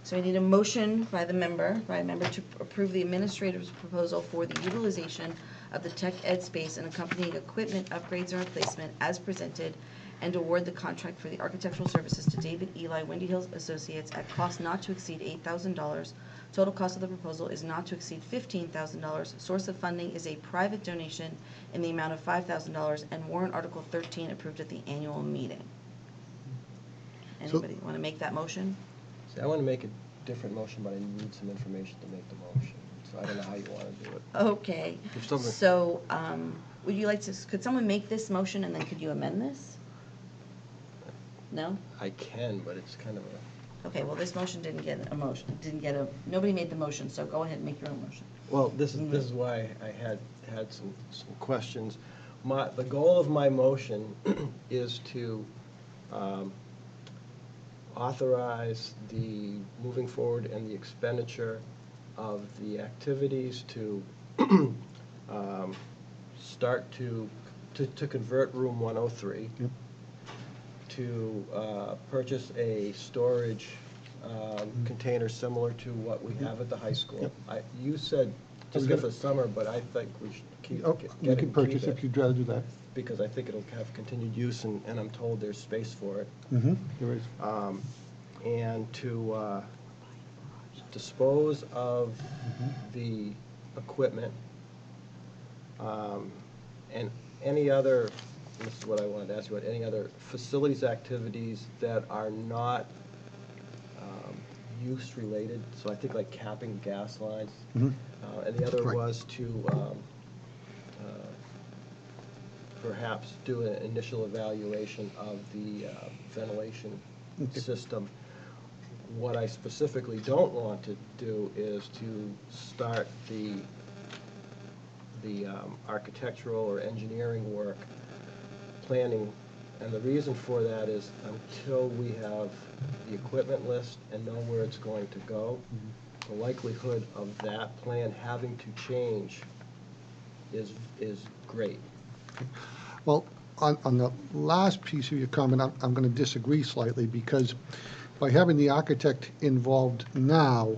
So we need a motion by a member to approve the administrator's proposal for the utilization of the tech ed space and accompanying equipment upgrades or replacement as presented, and award the contract for the architectural services to David Eli Windy Hills Associates at cost not to exceed $8,000. Total cost of the proposal is not to exceed $15,000. Source of funding is a private donation in the amount of $5,000, and warrant Article 13 approved at the annual meeting. Anybody want to make that motion?
See, I want to make a different motion, but I need some information to make the motion. So I don't know how you want to do it.
Okay.
If someone-
So, would you like to, could someone make this motion and then could you amend this? No?
I can, but it's kind of a...
Okay, well, this motion didn't get a motion, nobody made the motion, so go ahead and make your own motion.
Well, this is why I had some questions. The goal of my motion is to authorize the moving forward and the expenditure of the activities to start to convert room 103, to purchase a storage container similar to what we have at the high school. You said just for the summer, but I think we should keep
You can purchase if you'd rather do that.
because I think it'll have continued use, and I'm told there's space for it.
There is.
And to dispose of the equipment and any other, this is what I wanted to ask you about, any other facilities activities that are not use-related, so I think like capping gas lines. And the other was to perhaps do an initial evaluation of the ventilation system. What I specifically don't want to do is to start the architectural or engineering work planning, and the reason for that is until we have the equipment list and know where it's going to go, the likelihood of that plan having to change is great.
Well, on the last piece of your comment, I'm going to disagree slightly, because by having the architect involved now,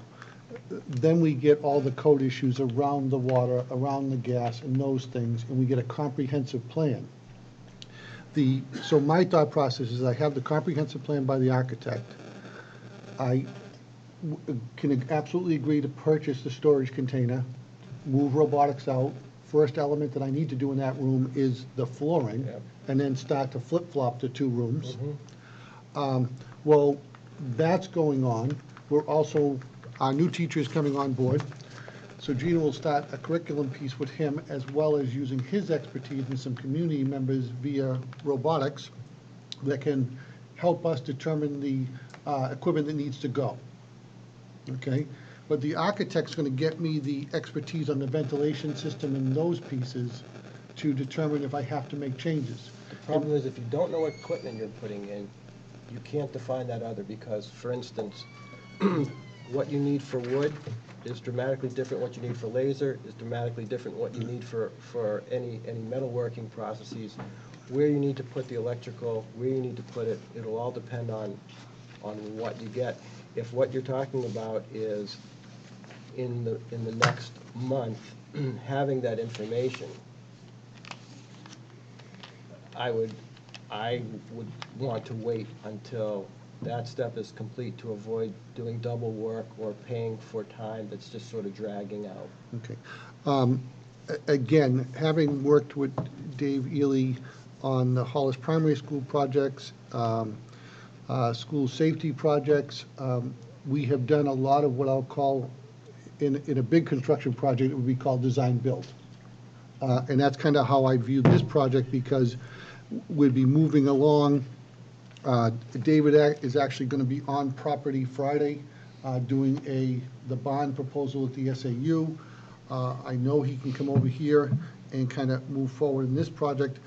then we get all the code issues around the water, around the gas, and those things, and we get a comprehensive plan. So my thought process is I have the comprehensive plan by the architect. I can absolutely agree to purchase the storage container, move robotics out. First element that I need to do in that room is the flooring, and then start to flip-flop the 2 rooms. Well, that's going on. We're also, our new teacher is coming on board, so Gina will start a curriculum piece with him, as well as using his expertise and some community members via robotics that can help us determine the equipment that needs to go. Okay? But the architect's going to get me the expertise on the ventilation system and those pieces to determine if I have to make changes.
The problem is if you don't know what equipment you're putting in, you can't define that other, because, for instance, what you need for wood is dramatically different. What you need for laser is dramatically different. What you need for any metalworking processes, where you need to put the electrical, where you need to put it, it'll all depend on what you get. If what you're talking about is in the next month having that information, I would want to wait until that step is complete to avoid doing double work or paying for time that's just sort of dragging out.
Okay. Again, having worked with Dave Ely on the Hollis Primary School projects, school safety projects, we have done a lot of what I'll call, in a big construction project, it would be called design build. And that's kind of how I view this project, because we'd be moving along. David is actually going to be on property Friday doing the bond proposal at the SAU. I know he can come over here and kind of move forward in this project.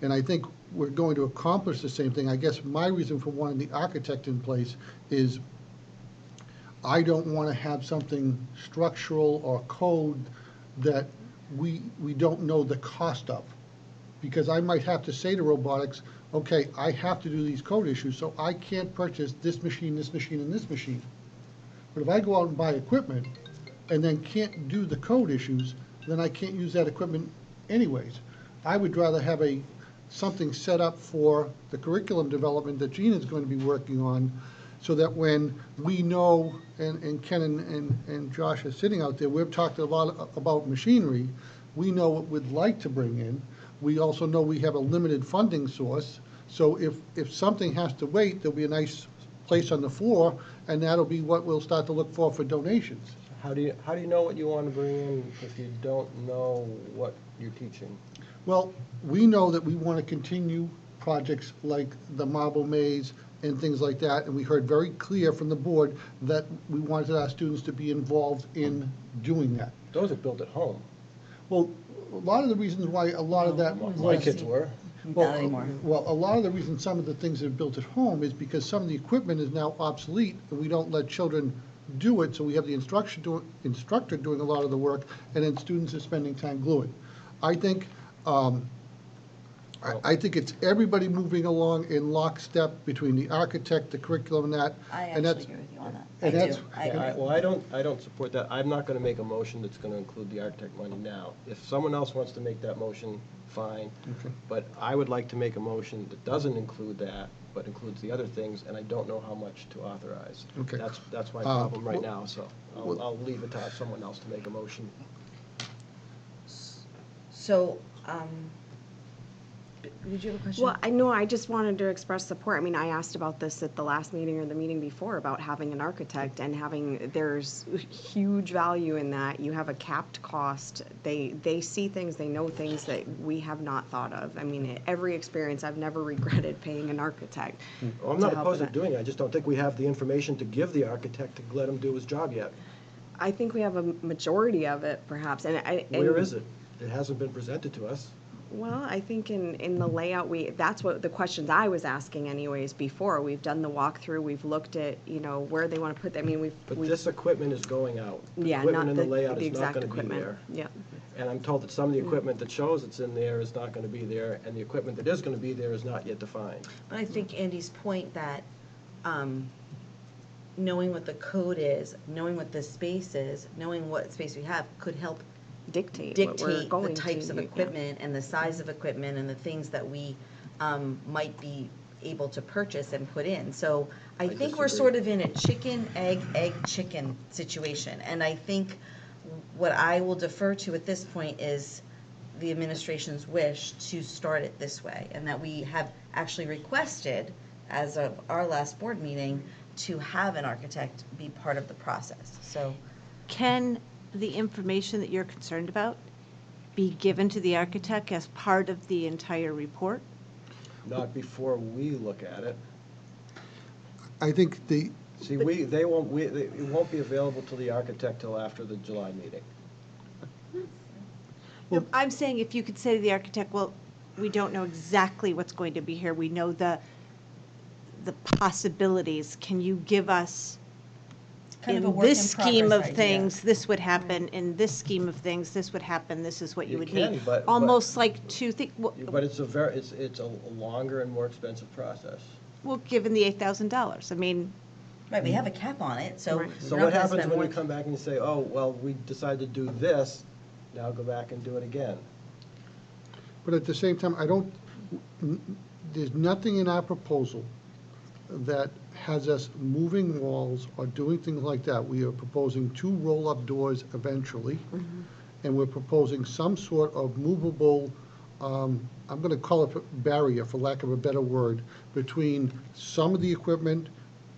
And I think we're going to accomplish the same thing. I guess my reason for wanting the architect in place is I don't want to have something structural or code that we don't know the cost of. Because I might have to say to robotics, okay, I have to do these code issues, so I can't purchase this machine, and this machine. But if I go out and buy equipment and then can't do the code issues, then I can't use that equipment anyways. I would rather have something set up for the curriculum development that Gina is going to be working on, so that when we know, and Ken and Josh are sitting out there, we've talked a lot about machinery, we know what we'd like to bring in. We also know we have a limited funding source, so if something has to wait, there'll be a nice place on the floor, and that'll be what we'll start to look for donations.
How do you know what you want to bring in if you don't know what you're teaching?
Well, we know that we want to continue projects like the Marble Maze and things like that, and we heard very clear from the board that we wanted our students to be involved in doing that.
Those are built at home.
Well, a lot of the reasons why a lot of that
My kids were.
Well, a lot of the reasons some of the things that are built at home is because some of the equipment is now obsolete, and we don't let children do it, so we have the instructor doing a lot of the work, and then students are spending time gluing. I think I think it's everybody moving along in lockstep between the architect, the curriculum, and that.
I
and
actually agree with you on that.
And
I
that's,
do. I agree.
Well, I don't support that. I'm not going to make a motion that's going to include the architect money now. If someone else wants to make that motion, fine.
Okay.
But I would like to make a motion that doesn't include that, but includes the other things, and I don't know how much to authorize.
Okay.
That's my problem right now, so I'll leave it to someone else to make a motion.
So, did you have a question?
Well, I know, I just wanted to express support. I mean, I asked about this at the last meeting or the meeting before about having an architect and there's huge value in that. You have a capped cost. They see things, they know things that we have not thought of. I mean, every experience, I've never regretted paying an architect.
Well, I'm not opposed to doing it. I just don't think we have the information to give the architect to let him do his job yet.
I think we have a majority of it, perhaps.
Where is it? It hasn't been presented to us.
Well, I think in the layout, that's what the questions I was asking anyways before. We've done the walkthrough, we've looked at, where they want to put,
But this equipment is going out.
Yeah,
The
not
equipment in the layout
the
is not
exact
going to be
equipment.
there.
Yeah.
And I'm told that some of the equipment that shows it's in there is not going to be there, and the equipment that is going to be there is not yet defined.
But I think Andy's point that knowing what the code is, knowing what the space is, knowing what space we have could help
dictate
the
going
types
to,
of equipment and the size of equipment and the things that we might be able to purchase and put in. So I think we're sort of in a chicken, egg, chicken situation. And I think what I will defer to at this point is the administration's wish to start it this way, and that we have actually requested, as of our last board meeting, to have an architect be part of the process. So
Can the information that you're concerned about be given to the architect as part of the entire report?
Not before we look at it.
I think
See, it won't be available to the architect till after the July meeting.
No, I'm saying if you could say to the architect, well, we don't know exactly what's going to be here. We know the possibilities. Can you give us,
kind of a
in
work
this
in
scheme of
progress idea.
things, this would happen. In this scheme of things, this would happen. This is what you would need.
But
Almost like to think.
But it's a longer and more expensive process.
Well, given the $8,000, I mean.
Right, we have a cap on it, so.
So what happens when you come back and you say, oh, well, we decided to do this, now go back and do it again?
But at the same time, there's nothing in our proposal that has us moving walls or doing things like that. We are proposing 2 roll-up doors eventually, and we're proposing some sort of movable, I'm going to call it barrier, for lack of a better word, between some of the equipment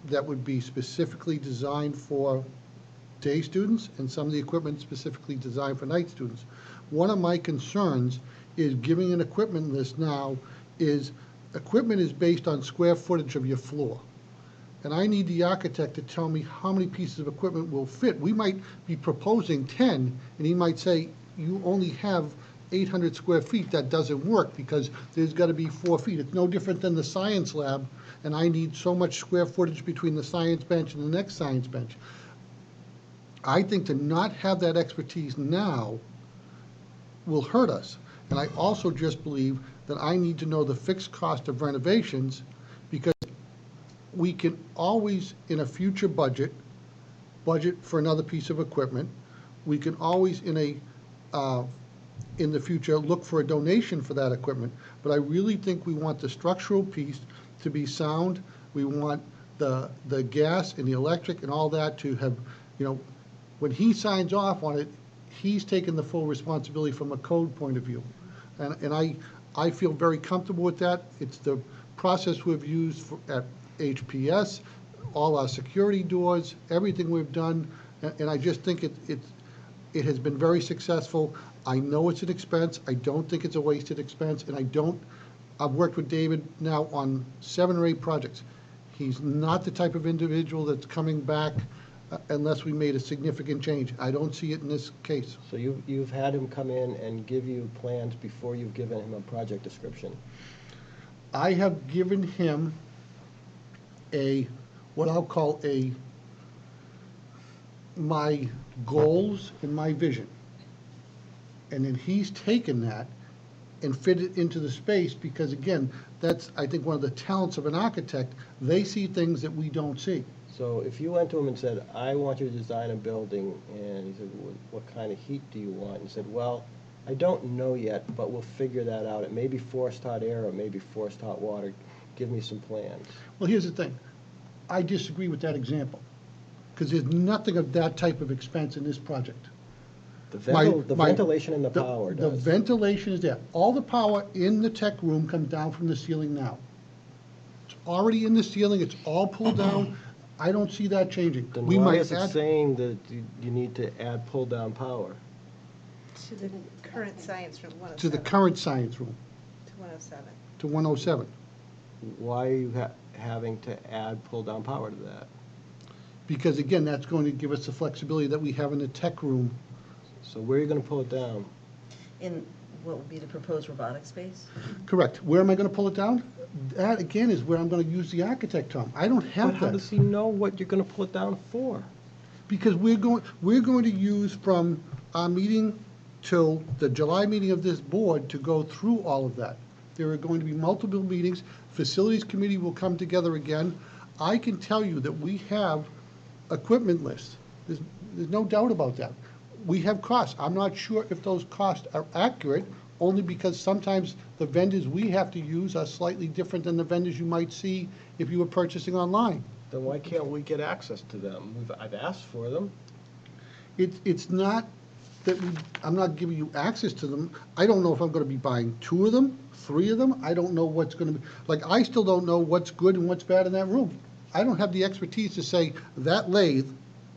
that would be specifically designed for day students and some of the equipment specifically designed for night students. One of my concerns is giving an equipment list now is equipment is based on square footage of your floor. And I need the architect to tell me how many pieces of equipment will fit. We might be proposing 10, and he might say, you only have 800 square feet. That doesn't work because there's got to be 4 feet. It's no different than the science lab, and I need so much square footage between the science bench and the next science bench. I think to not have that expertise now will hurt us. And I also just believe that I need to know the fixed cost of renovations, because we can always, in a future budget for another piece of equipment. We can always, in the future, look for a donation for that equipment. But I really think we want the structural piece to be sound. We want the gas and the electric and all that to have, when he signs off on it, he's taken the full responsibility from a code point of view. And I feel very comfortable with that. It's the process we've used at HPS, all our security doors, everything we've done, and I just think it has been very successful. I know it's an expense. I don't think it's a wasted expense, and I've worked with David now on 7 or 8 projects. He's not the type of individual that's coming back unless we made a significant change. I don't see it in this case.
So you've had him come in and give you plans before you've given him a project description?
I have given him what I'll call my goals and my vision. And then he's taken that and fit it into the space, because again, that's, I think, one of the talents of an architect. They see things that we don't see.
So if you went to him and said, I want you to design a building, and he said, what kind of heat do you want? And he said, well, I don't know yet, but we'll figure that out. It may be forced hot air, or maybe forced hot water. Give me some plans.
Well, here's the thing. I disagree with that example, because there's nothing of that type of expense in this project.
The ventilation and the power
The
does.
ventilation is there. All the power in the tech room comes down from the ceiling now. It's already in the ceiling. It's all pulled down. I don't see that changing.
Then why is it saying that you need to add pull-down power?
To the current science room, 107.
To the current science room,
To 107.
to 107.
Why are you having to add pull-down power to that?
Because again, that's going to give us the flexibility that we have in the tech room.
So where are you going to pull it down?
In what would be the proposed robotic space?
Correct. Where am I going to pull it down? That, again, is where I'm going to use the architect, Tom. I don't have
But how
that.
does he know what you're going to pull it down for?
Because we're going to use from our meeting till the July meeting of this board to go through all of that. There are going to be multiple meetings. Facilities committee will come together again. I can tell you that we have equipment lists. There's no doubt about that. We have costs. I'm not sure if those costs are accurate, only because sometimes the vendors we have to use are slightly different than the vendors you might see if you were purchasing online.
Then why can't we get access to them? I've asked for them.
It's not that I'm not giving you access to them. I don't know if I'm going to be buying 2 of them, 3 of them. I don't know what's going to be. Like, I still don't know what's good and what's bad in that room. I don't have the expertise to say that lathe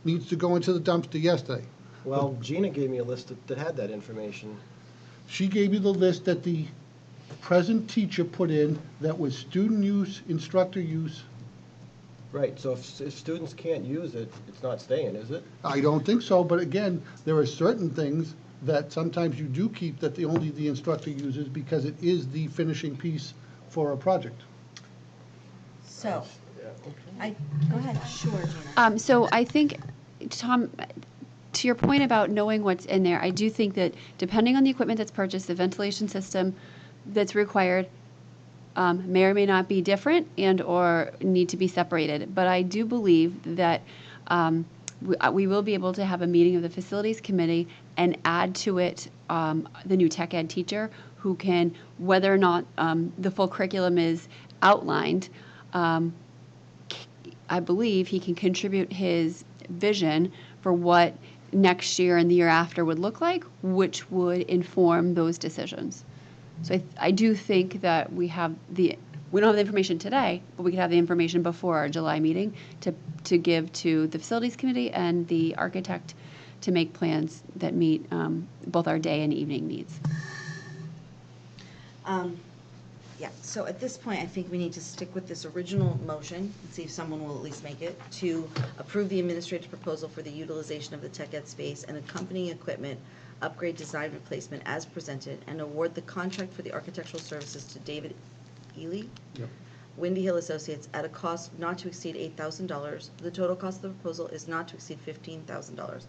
needs to go into the dumpster yesterday.
Well, Gina gave me a list that had that information.
She gave you the list that the present teacher put in that was student use, instructor use.
Right, so if students can't use it, it's not staying, is it?
I don't think so, but again, there are certain things that sometimes you do keep that only the instructor uses because it is the finishing piece for a project.
So,
Yeah, okay.
go ahead. Sure, Gina.
So I think, Tom, to your point about knowing what's in there, I do think that depending on the equipment that's purchased, the ventilation system that's required may or may not be different and or need to be separated. But I do believe that we will be able to have a meeting of the facilities committee and add to it the new tech ed teacher who can, whether or not the full curriculum is outlined, I believe he can contribute his vision for what next year and the year after would look like, which would inform those decisions. So I do think that we don't have the information today, but we could have the information before our July meeting to give to the facilities committee and the architect to make plans that meet both our day and evening needs.
Yeah, so at this point, I think we need to stick with this original motion and see if someone will at least make it, to approve the administrative proposal for the utilization of the tech ed space and accompanying equipment, upgrade, design, replacement as presented, and award the contract for the architectural services to David Ely, Windy Hill Associates, at a cost not to exceed $8,000. The total cost of the proposal is not to exceed $15,000.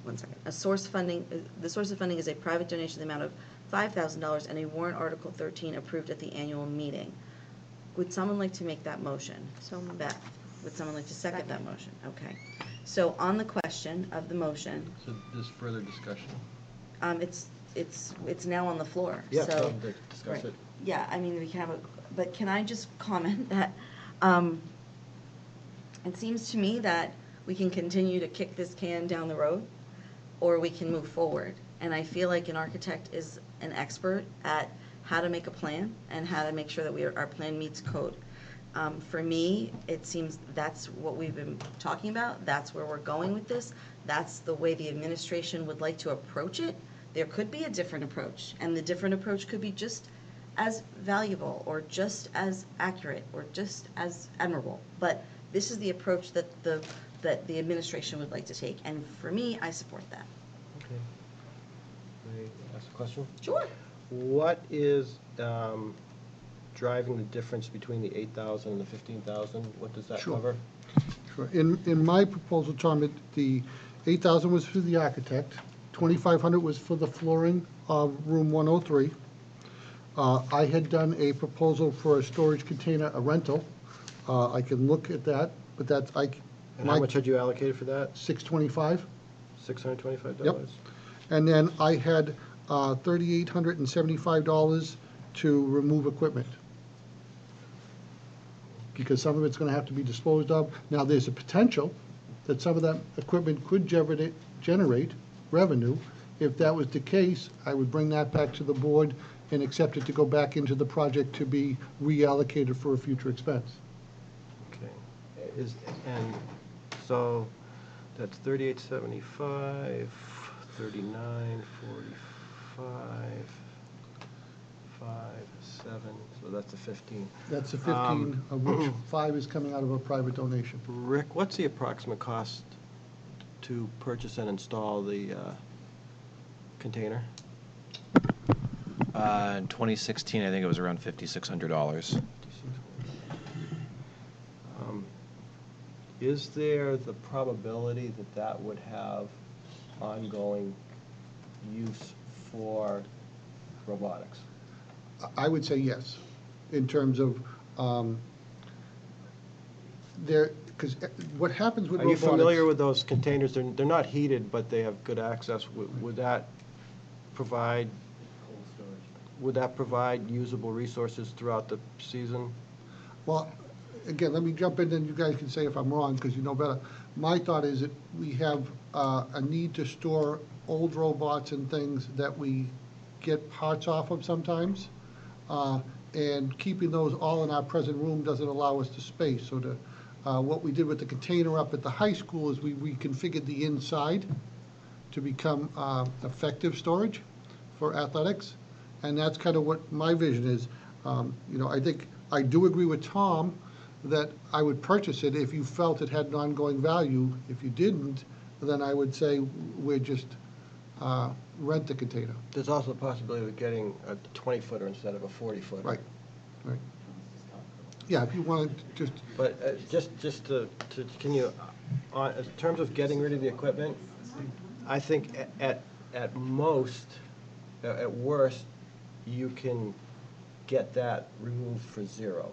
One second. The source of funding is a private donation in the amount of $5,000 and a warrant Article 13 approved at the annual meeting. Would someone like to make that motion? So Beth, would someone like to second that motion? Okay. So on the question of the motion.
So there's further discussion?
It's now on the floor.
Yeah,
so
discuss
right.
it.
Yeah, I mean, we can have but can I just comment that it seems to me that we can continue to kick this can down the road, or we can move forward. And I feel like an architect is an expert at how to make a plan and how to make sure that our plan meets code. For me, it seems that's what we've been talking about. That's where we're going with this. That's the way the administration would like to approach it. There could be a different approach, and the different approach could be just as valuable or just as accurate or just as admirable. But this is the approach that the administration would like to take. And for me, I support that.
Okay. May I ask a question?
Sure.
What is driving the difference between the 8,000 and the 15,000? What does that cover?
Sure. In my proposal, Tom, the 8,000 was for the architect, 2,500 was for the flooring of room 103. I had done a proposal for a storage container, a rental. I can look at that, but that's
And how much had you allocated for that?
$625.
$625?
Yep. And then I had $3,875 to remove equipment, because some of it's going to have to be disposed of. Now, there's a potential that some of that equipment could generate revenue. If that was the case, I would bring that back to the board and accept it to go back into the project to be reallocated for a future expense.
Okay. And so that's 3875, 3945, 7. So that's a 15.
That's a 15, of which 5 is coming out of a private donation.
Rick, what's the approximate cost to purchase and install the container?
In 2016, I think it was around $5,600.
Is there the probability that that would have ongoing use for robotics?
I would say yes, in terms of because what happens with robotics...
Are you familiar with those containers? They're not heated, but they have good access. Would that provide usable resources throughout the season?
Well, again, let me jump in, and you guys can say if I'm wrong, because you know better. My thought is that we have a need to store old robots and things that we get parts off of sometimes, and keeping those all in our present room doesn't allow us to space. So what we did with the container up at the high school is we reconfigured the inside to become effective storage for athletics, and that's kind of what my vision is. I think I do agree with Tom that I would purchase it if you felt it had an ongoing value. If you didn't, then I would say we'd just rent the container.
There's also the possibility of getting a 20-footer instead of a 40-footer.
Right. Yeah, if you want to just...
But just to can you, in terms of getting rid of the equipment, I think at most, at worst, you can get that removed for zero.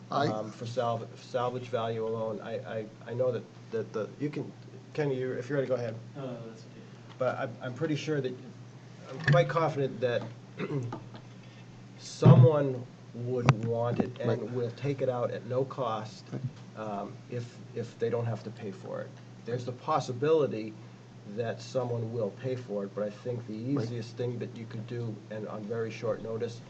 For salvage value alone, I know that you can, if you're ready, go ahead.
No, that's okay.
But I'm pretty sure that, I'm quite confident that someone would want it, and will take it out at no cost if they don't have to pay for it. There's the possibility that someone will pay for it, but I think the easiest thing that you could do, and on very short notice,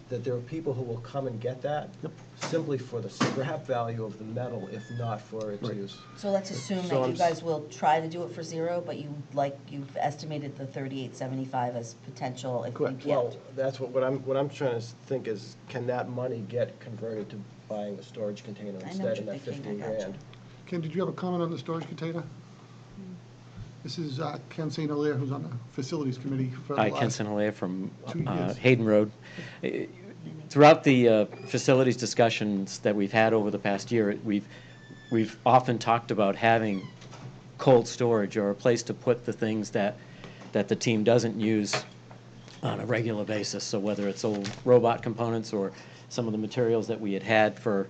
that there are people who will come and get that simply for the scrap value of the metal, if not for its use.
So let's assume that you guys will try to do it for zero, but you've estimated the $38.75 as potential if you can't.
Well, that's what I'm trying to think is, can that money get converted to buying a storage container instead of that 15 grand?
Ken, did you have a comment on the storage container? This is Ken St. Hilaire, who's on the Facilities Committee for the
Hi, Ken
last
St. Hilaire from
2 years.
Hayden Road. Throughout the facilities discussions that we've had over the past year, we've often talked about having cold storage or a place to put the things that the team doesn't use on a regular basis. So whether it's old robot components or some of the materials that we had for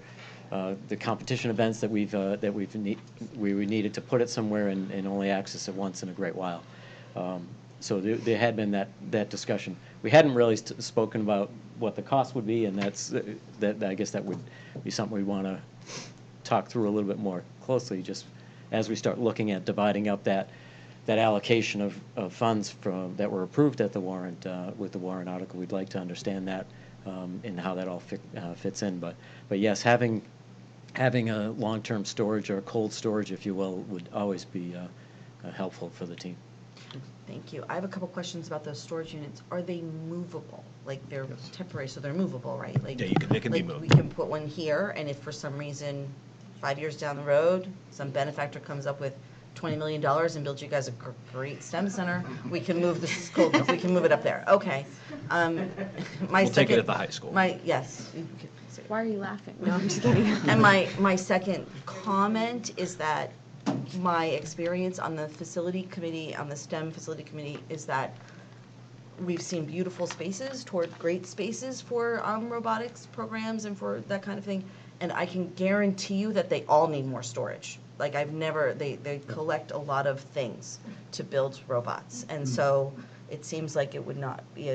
the competition events that we needed to put it somewhere and only access it once in a great while. So there had been that discussion. We hadn't really spoken about what the cost would be, and I guess that would be something we want to talk through a little bit more closely, just as we start looking at dividing up that allocation of funds that were approved at the warrant with the warrant article. We'd like to understand that and how that all fits in. But yes, having a long-term storage or cold storage, if you will, would always be helpful for the team.
Thank you. I have a couple questions about those storage units. Are they movable? Like they're temporary, so they're movable, right? Like,
Yeah, they can be moved.
We can put one here, and if for some reason 5 years down the road, some benefactor comes up with $20 million and builds you guys a great STEM center, we can move this school. We can move it up there. Okay.
We'll take it at the high school.
Yes.
Why are you laughing?
No, I'm just kidding. And my second comment is that my experience on the facility committee, on the STEM facility committee, is that we've seen beautiful spaces toward great spaces for robotics programs and for that kind of thing. And I can guarantee you that they all need more storage. Like they collect a lot of things to build robots. And so it seems like it would be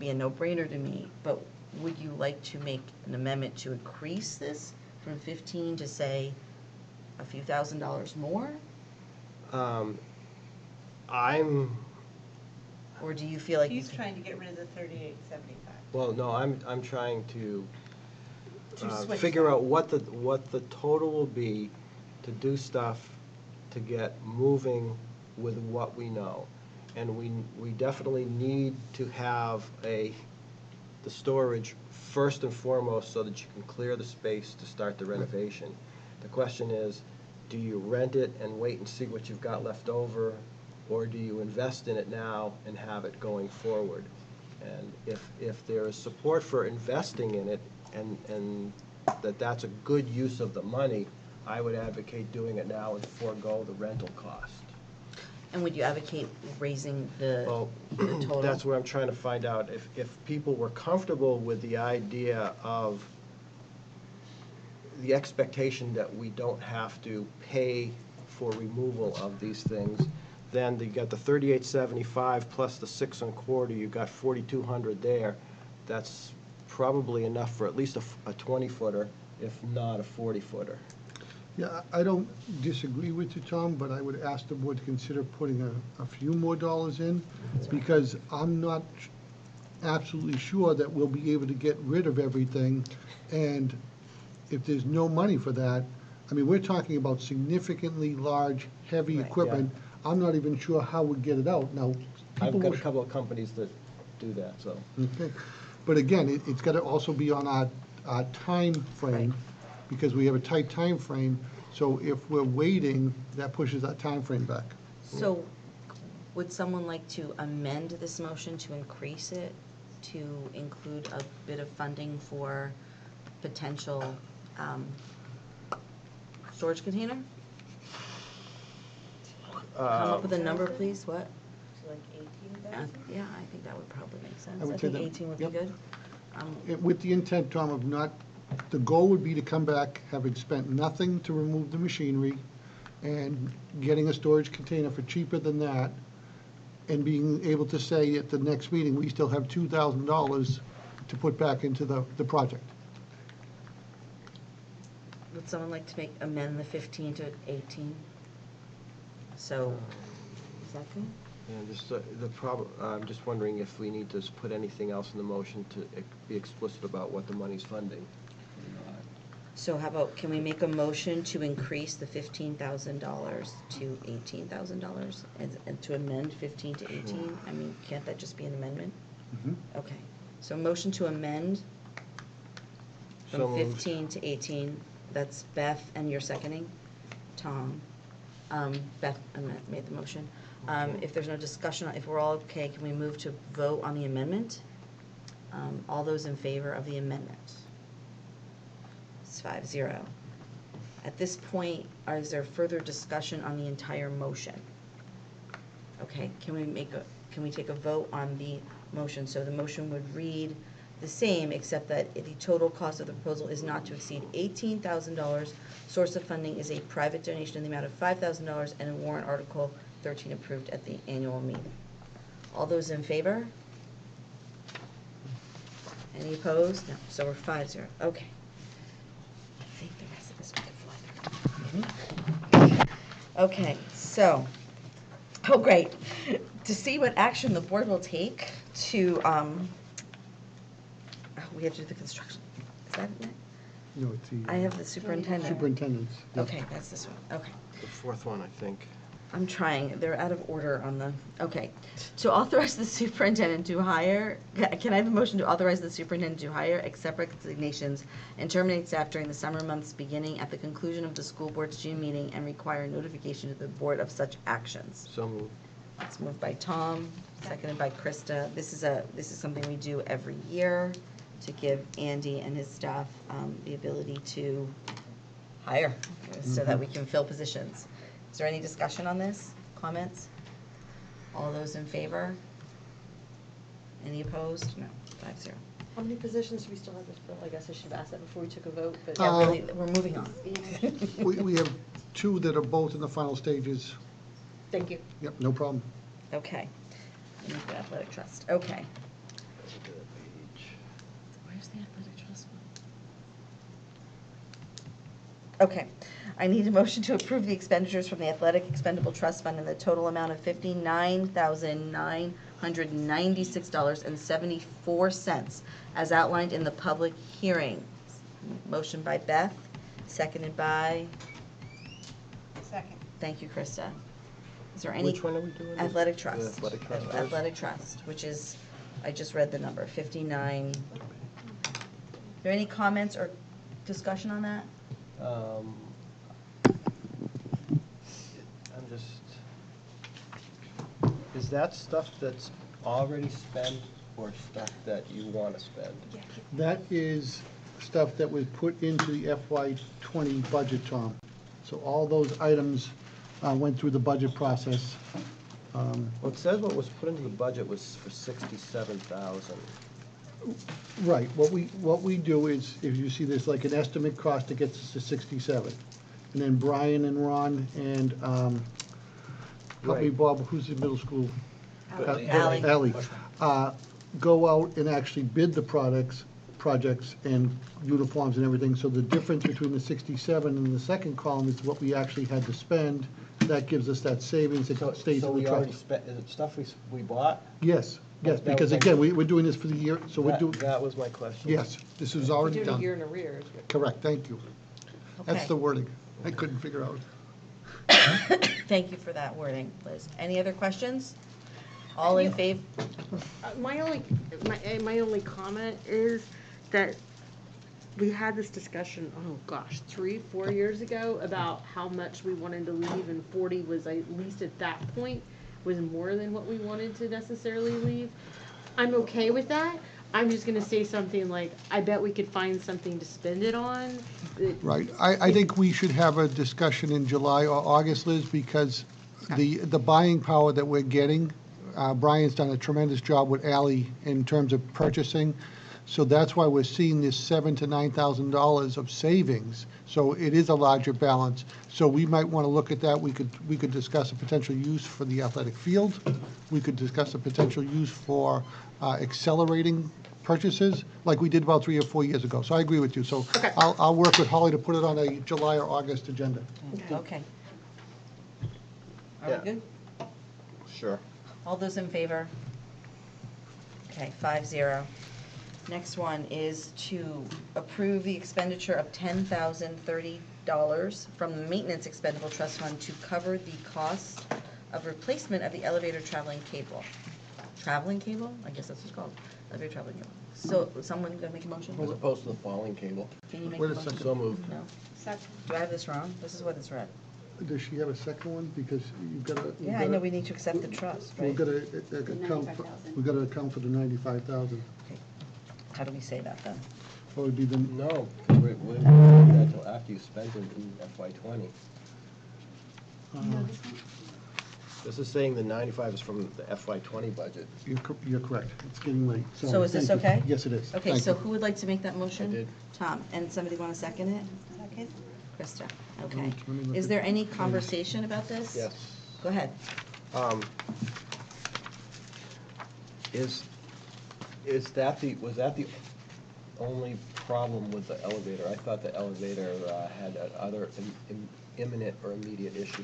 a no-brainer to me, but would you like to make an amendment to increase this from 15 to say a few $1,000s more? Or do you feel like
he's trying to get rid of the $38.75?
Well, no, I'm trying to figure out what the total will be to do stuff to get moving with what we know, and we definitely need to have the storage first and foremost so that you can clear the space to start the renovation. The question is, do you rent it and wait and see what you've got left over, or do you invest in it now and have it going forward? And if there is support for investing in it and that's a good use of the money, I would advocate doing it now and forego the rental cost.
And would you advocate raising the total?
That's what I'm trying to find out. If people were comfortable with the idea of the expectation that we don't have to pay for removal of these things, then you got the $38.75 plus the $6 1/4. You got $4,200 there. That's probably enough for at least a 20-footer, if not a 40-footer.
Yeah, I don't disagree with you, Tom, but I would ask the board to consider putting a few more dollars in, because I'm not absolutely sure that we'll be able to get rid of everything, and if there's no money for that, I mean, we're talking about significantly large, heavy equipment. Yeah. I'm not even sure how we'd get it out. Now,
I've got a couple of companies that do that, so.
Okay. But again, it's got to also be on our time frame, because we have a tight time frame. So if we're waiting, that pushes that time frame back.
So would someone like to amend this motion to increase it to include a bit of funding for potential storage container? Come up with a number, please. What?
Like 18,000?
Yeah, I think that would probably make sense.
I would
I
say
think
that,
18 would be good.
With the intent, Tom, of the goal would be to come back having spent nothing to remove the machinery and getting a storage container for cheaper than that, and being able to say at the next meeting, we still have $2,000 to put back into the project.
Would someone like to amend the 15 to 18? So, is that good?
Yeah, just the problem, I'm just wondering if we need to put anything else in the motion to be explicit about what the money's funding.
So how about, can we make a motion to increase the $15,000 to $18,000 and to amend 15 to 18? I mean, can't that just be an amendment? Okay, so motion to amend
So
from
moved.
15 to 18, that's Beth, and you're seconding? Tom. Beth made the motion. If there's no discussion, if we're all okay, can we move to vote on the amendment? All those in favor of the amendment? It's 5-0. At this point, is there further discussion on the entire motion? Okay, can we take a vote on the motion? So the motion would read the same, except that the total cost of the proposal is not to exceed $18,000. Source of funding is a private donation in the amount of $5,000 and a warrant article 13 approved at the annual meeting. All those in favor? Any opposed? No. So we're 5-0. Okay. I think the rest of this we can fly through. Okay, so, oh great. To see what action the board will take to, we have to do the construction. Is that it?
No, it's the.
I have the superintendent.
Superintendents. yeah.
Okay, that's this one. Okay.
The fourth one, I think.
I'm trying. They're out of order on the, okay. To authorize the superintendent to hire, can I have a motion to authorize the superintendent to hire, accept resignations, and terminate staff during the summer months beginning at the conclusion of the school board's June meeting and require notification to the board of such actions?
So moved.
It's moved by Tom, seconded by Krista. This is something we do every year to give Andy and his staff the ability to hire so that we can fill positions. Is there any discussion on this? Comments? All those in favor? Any opposed? No. 5-0.
How many positions do we still have to fill? I guess I should have asked that before we took a vote, but.
Yeah, really, we're moving on.
We have two that are both in the final stages.
Thank you.
Yep, no problem.
Okay. Move the athletic trust. Okay.
Where's the athletic trust one?
Okay. I need a motion to approve the expenditures from the Athletic Expendable Trust Fund in the total amount of $59,996.74 as outlined in the public hearing. Motion by Beth, seconded by?
Second.
Thank you, Krista. Is there any?
Which one are we doing?
Athletic
The
Trust.
Athletic Trust first?
Athletic Trust, which is, I just read the number, 59. Is there any comments or discussion on that?
I'm just, is that stuff that's already spent or stuff that you want to spend?
That is stuff that was put into the FY20 budget, Tom. So all those items went through the budget process.
Well, it says what was put into the budget was for 67,000.
Right, what we do is, if you see there's like an estimate cost that gets us to 67. And then Brian and Ron and, help me,
Right.
Bob, who's the middle school?
Ally.
Ally. Go out and actually bid the projects and uniforms and everything. So the difference between the 67 and the second column is what we actually had to spend. That gives us that savings that stays
So
in the
we already
trust.
spent, is it stuff we bought?
Yes, yes,
That
because
was
again, we're doing this for the year, so we're
That-
doing,
That was my question.
yes, this is
We're
already
doing a
done.
year in arrears.
Correct, thank you. That's
Okay.
the wording. I couldn't figure out.
Thank you for that wording, Liz. Any other questions? All in favor?
My only comment is that we had this discussion, oh gosh, 3-4 years ago about how much we wanted to leave, and 40 was, at least at that point, was more than what we wanted to necessarily leave. I'm okay with that. I'm just gonna say something like, I bet we could find something to spend it on.
Right, I think we should have a discussion in July or August, Liz, because the buying power that we're getting, Brian's done a tremendous job with Ally in terms of purchasing. So that's why we're seeing this $7,000 to $9,000 of savings. So it is a larger balance. So we might want to look at that. We could discuss a potential use for the athletic field. We could discuss a potential use for accelerating purchases like we did about 3 or 4 years ago. So I agree with you. So I'll work with Holly to put it on a July or August agenda.
Okay. Are
Yeah.
we good?
Sure.
All those in favor? Okay, 5-0. Next one is to approve the expenditure of $10,030 from the Maintenance Expendable Trust Fund to cover the cost of replacement of the elevator traveling cable. Traveling cable? I guess that's what it's called. Elevator traveling cable. So, someone gonna make a motion?
As opposed to the falling cable.
Can you make
Wait
a
a
motion?
second.
So moved.
No? Do I have this wrong? This is what it's read.
Does she have a second one? Because you've got to.
Yeah, I know we need to accept the trust, right?
We've got to account for the 95,000.
Okay. How do we say that then?
What would be the?
No, we won't do that until after you spend it in FY '20. This is saying the 95 is from the FY '20 budget.
You're correct. It's getting late.
So is this
thank you.
okay?
Yes, it is.
Okay,
Thank
so
you.
who would like to make that motion?
I did.
Tom, and somebody want to second it? Second. Krista, okay.
Let me look
Is
at
there
the
any
plans.
conversation about this?
Yes.
Go ahead.
Was that the only problem with the elevator? I thought the elevator had other imminent or immediate issue.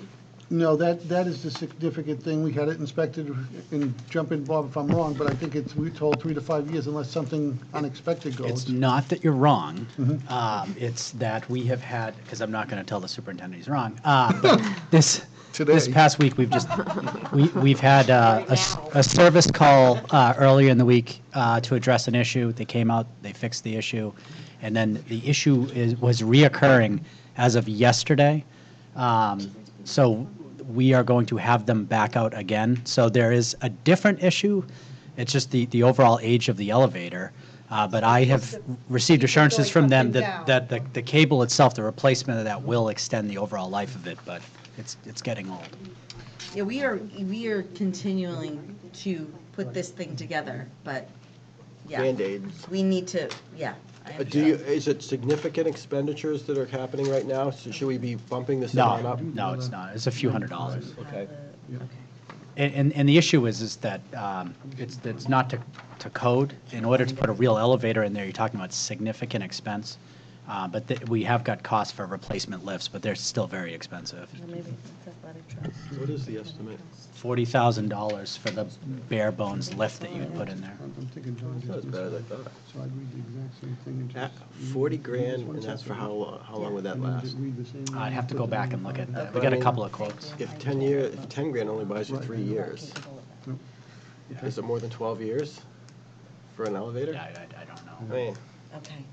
No, that is the significant thing. We had it inspected, and jump in, Bob, if I'm wrong, but I think we're told 3 to 5 years unless something unexpected goes.
It's not that you're wrong.
Mhm.
It's that we have had, because I'm not going to tell the superintendent he's wrong. But this
Today.
past week, we've had a service call earlier in the week to address an issue. They came out, they fixed the issue, and then the issue was reoccurring as of yesterday. So we are going to have them back out again. So there is a different issue. It's just the overall age of the elevator. But I have received assurances from them that the cable itself, the replacement of that, will extend the overall life of it, but it's getting old.
Yeah, we are continuing to put this thing together, but, yeah.
Band-Aids.
We need to, yeah. I understand.
Is it significant expenditures that are happening right now? So should we be bumping this amount up?
No, it's not. It's a few $100s.
Okay.
And the issue is that it's not to code. In order to put a real elevator in there, you're talking about significant expense. But we have got costs for replacement lifts, but they're still very expensive.
Maybe it's athletic trust.
What is the estimate?
$40,000 for the bare bones lift that you would put in there.
I'm thinking John
It's not as
just
bad as I thought.
So I'd read the exact same thing and just.
40 grand, and that's for how long would that
And then
last?
just read the same
I'd have to
put
go
the
back and look at
95.
that. We got a couple of quotes.
If 10 grand only buys you 3 years, is it more than 12 years for an elevator?
I don't know.
I mean,
Okay.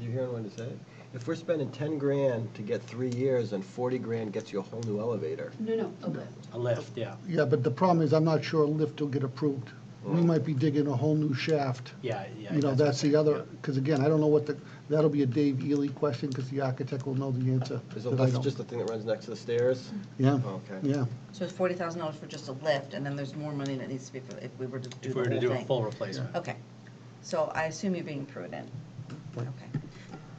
you hearing what I said? If we're spending 10 grand to get 3 years and 40 grand gets you a whole new elevator.
No, a lift.
A lift, yeah.
Yeah, but the problem is, I'm not sure a lift will get approved. We might be digging a whole new shaft.
Yeah.
You know, that's the other, because again, I don't know what that'll be a Dave Ely question, because the architect will know the answer.
Is the
that I
lift
don't.
just the thing that runs next to the stairs?
Yeah,
Okay.
yeah.
So it's $40,000 for just a lift, and then there's more money that needs to be for, if we were to do the
If
whole
we
thing.
were to do a full replacement.
Okay. So I assume you're being prudent. Okay.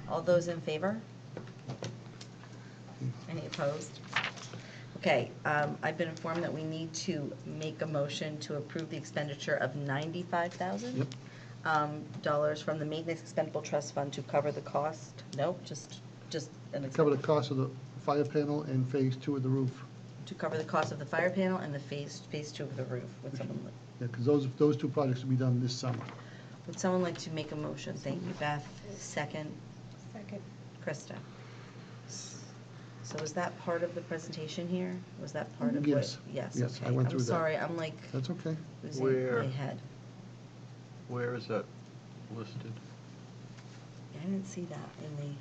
All those in favor? Any opposed? Okay, I've been informed that we need to make a motion to approve the expenditure of $95,000 dollars from the Maintenance Expendable Trust Fund to cover the cost. Nope, just an
Cover the cost of the fire panel and phase 2 of the roof.
to cover the cost of the fire panel and the phase 2 of the roof. Would someone
Yeah, because those 2 projects will be done this summer.
like to make a motion? Thank you, Beth. Second. Second. Krista. So was that part of the presentation here? Was that part of what?
Yes.
Yes,
Yes, I
okay.
went through that.
I'm sorry, I'm like
That's okay.
losing
Where-
my head.
Where is that listed?
I didn't see that in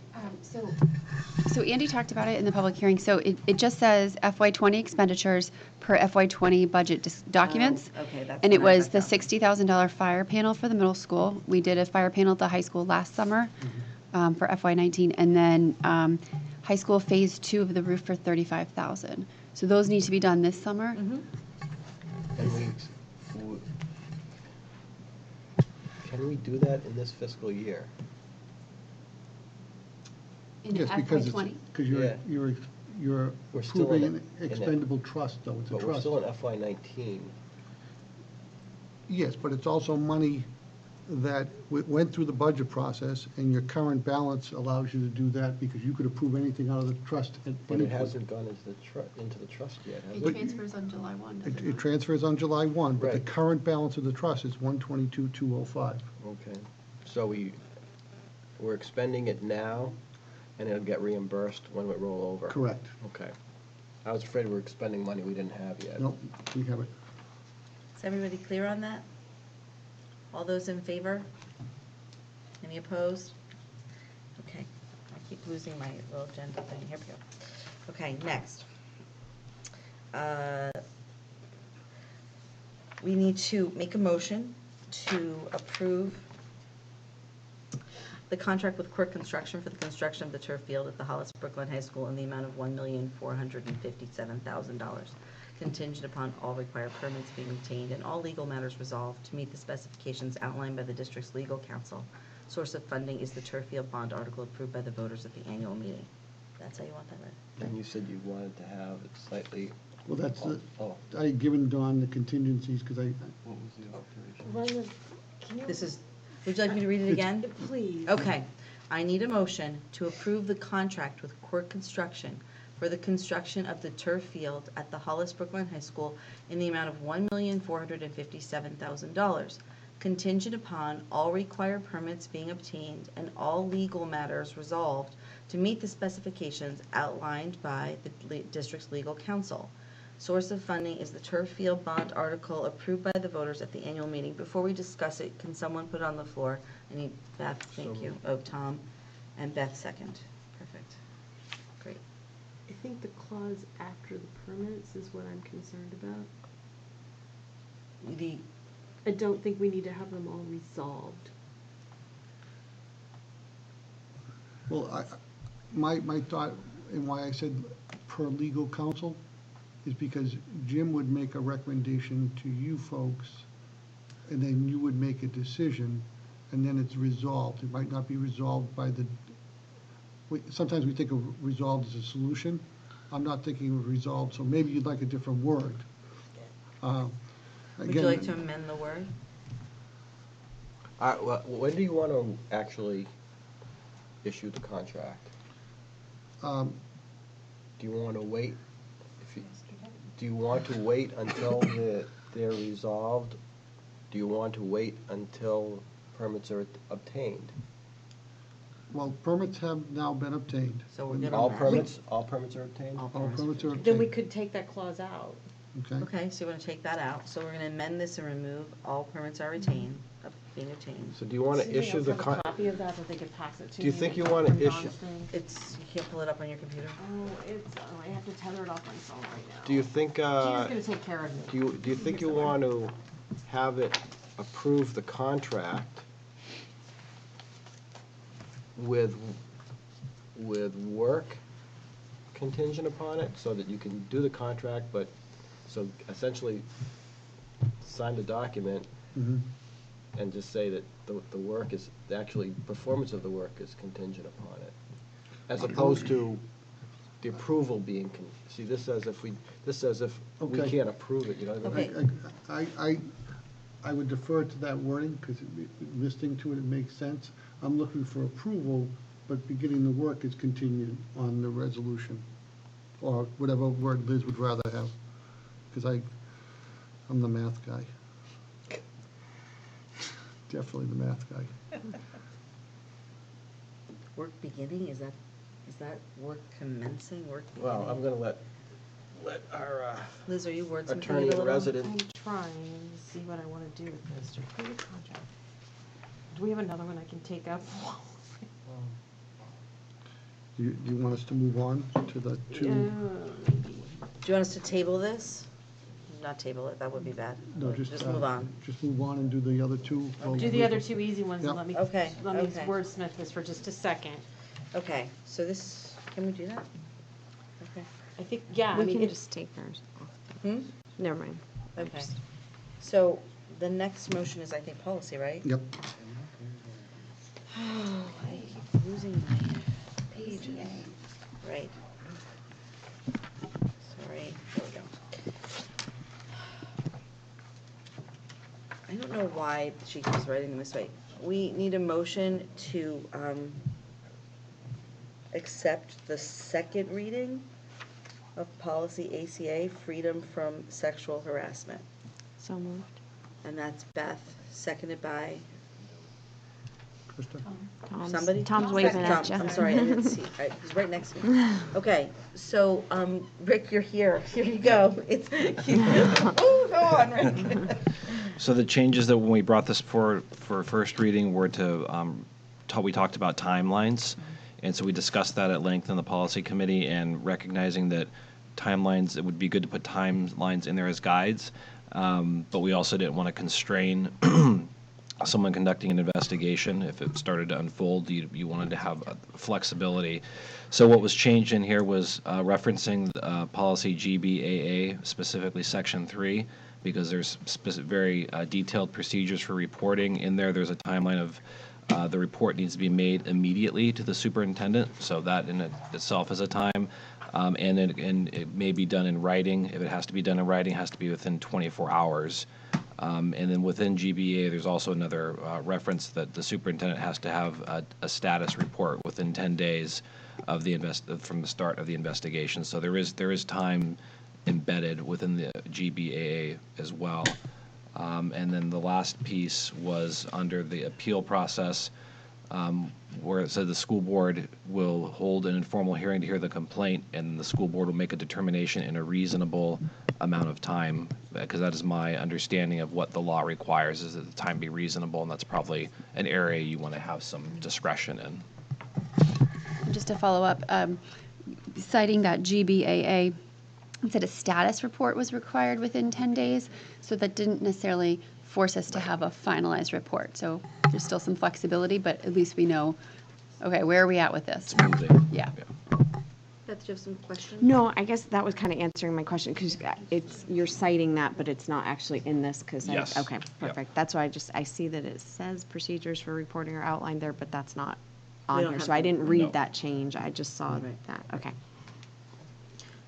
So Andy talked about it in the public hearing. So it just says FY20 expenditures per FY20 budget documents.
okay, that's
And it
what I
was the
got.
$60,000 fire panel for the middle school. We did a fire panel at the high school last summer for FY19. And then high school phase 2 of the roof for $35,000. So those need to be done this summer.
Mm-hmm.
Can we do that in this fiscal year?
In
Yes, because
FY20.
you're
We're still in
approving
it-
an
in it.
expendable trust, though, it's a
But we're
trust.
still in FY '19.
Yes, but it's also money that went through the budget process, and your current balance allows you to do that, because you could approve anything out of the trust at
But
any
it
point.
hasn't gone into the trust yet, has
It
it?
transfers on July 1, doesn't it?
It transfers on July 1, but the
Right.
current balance of the trust is 122,205.
Okay, so we're expending it now, and it'll get reimbursed when we roll over?
Correct.
Okay. I was afraid we were expending money we didn't have yet.
No, we have it.
Is everybody clear on that? All those in favor? Any opposed? Okay, I keep losing my little agenda thing. Here we go. Okay, next. We need to make a motion to approve the contract with Quirk Construction for the construction of the turf field at the Hollis Brookline High School in the amount of $1,457,000, contingent upon all required permits being obtained and all legal matters resolved to meet the specifications outlined by the district's legal counsel. Source of funding is the turf field bond article approved by the voters at the annual meeting. That's how you want that read?
And you said you wanted to have it slightly...
Well, that's the,
Oh.
I had given Dawn the contingencies, because I,
What was the alteration?
Run the,
This is, would you like me to read it again?
please.
Okay. I need a motion to approve the contract with Quirk Construction for the construction of the turf field at the Hollis Brookline High School in the amount of $1,457,000, contingent upon all required permits being obtained and all legal matters resolved to meet the specifications outlined by the district's legal counsel. Source of funding is the turf field bond article approved by the voters at the annual meeting. Before we discuss it, can someone put it on the floor? I need Beth, thank you. Oh, Tom, and Beth second. Perfect. Great.
I think the clause after the permits is what I'm concerned about. I don't think we need to have them all resolved.
well, my thought, and why I said per legal counsel, is because Jim would make a recommendation to you folks, and then you would make a decision, and then it's resolved. It might not be resolved by the, sometimes we think of resolved as a solution. I'm not thinking of resolved, so maybe you'd like a different word.
Would you like to amend the word?
Well, when do you want to actually issue the contract? Do you want to wait? Do you want to wait until they're resolved? Do you want to wait until permits are obtained?
Well, permits have now been obtained.
So we're good
All
on that.
permits are obtained?
All permits are obtained.
Then we could take that clause out.
Okay.
Okay, so we're gonna take that out. So we're gonna amend this and remove all permits are retained, being obtained.
So do you want to issue the
Have a copy of that they could pass it to
Do you
me
think you
from
want to
Don's
issue?
thing?
It's, you can't pull it up on your computer?
I have to tether it off my phone right now.
Do you think?
Gina's gonna take care of me.
Do you think you want to have it approve the contract with work contingent upon it, so that you can do the contract, but, so essentially sign the document
Mhm.
and just say that the work is, actually, performance of the work is contingent upon it, as opposed to the approval being, see, this says if we
Okay.
can't approve it, you know what I mean?
I would defer to that wording, because listening to it, it makes sense. I'm looking for approval, but beginning the work is contingent on the resolution, or whatever word Liz would rather have, because I'm the math guy. Definitely the math guy.
Work beginning, is that work commencing, work beginning?
Well, I'm gonna let our
Liz, are you wordsmithing
attorney
it a
in
little?
resident.
I'm trying to see what I want to do with this. To approve the contract. Do we have another one I can take up?
Do you want us to move on to the two?
Do you want us to table this? Not table it, that would be bad.
No, just
move on.
Just move on and do the other two.
Do the other two easy ones and
Yep.
let me
Okay,
let me
okay.
wordsmith this for just a second.
Okay, so this, can we do that? Okay.
I think yeah.
We
I mean,
can
it-
just take ours off.
Hmm?
Never mind.
Okay. So the next motion is, I think, policy, right?
Yep.
Oh, I keep losing my pages. Right. Sorry, there we go. I don't know why she keeps writing them this way. We need a motion to accept the second reading of policy ACA, freedom from sexual harassment.
So moved.
And that's Beth, seconded by
Krista?
somebody?
Tom's waving at
Tom,
you.
I'm sorry, I didn't see, he's right next to me. Okay, so, Rick, you're here. Here you go. It's, oh, go on, Rick.
So the changes that when we brought this for first reading were to, we talked about timelines. And so we discussed that at length in the policy committee, and recognizing that timelines, it would be good to put timelines in there as guides. But we also didn't want to constrain someone conducting an investigation. If it started to unfold, you wanted to have flexibility. So what was changed in here was referencing policy GBAA, specifically section 3, because there's very detailed procedures for reporting. In there, there's a timeline of the report needs to be made immediately to the superintendent, so that in itself is a time. And it may be done in writing. If it has to be done in writing, it has to be within 24 hours. And then within GBA, there's also another reference that the superintendent has to have a status report within 10 days of from the start of the investigation. So there is time embedded within the GBAA as well. And then the last piece was under the appeal process, where it said the school board will hold an informal hearing to hear the complaint, and the school board will make a determination in a reasonable amount of time, because that is my understanding of what the law requires, is that the time be reasonable, and that's probably an area you want to have some discretion in.
Just to follow up, citing that GBAA, it said a status report was required within 10 days, so that didn't necessarily force us to have a finalized report. So there's still some flexibility, but at least we know, okay, where are we at with this? Yeah.
Beth, do you have some questions?
No, I guess that was kind of answering my question, because you're citing that, but it's not actually in this, because
Yes.
okay, perfect. That's why I see that it says procedures for reporting are outlined there, but that's not on
don't
here.
have
So I
them.
didn't read
No.
that change. I just saw that. Okay.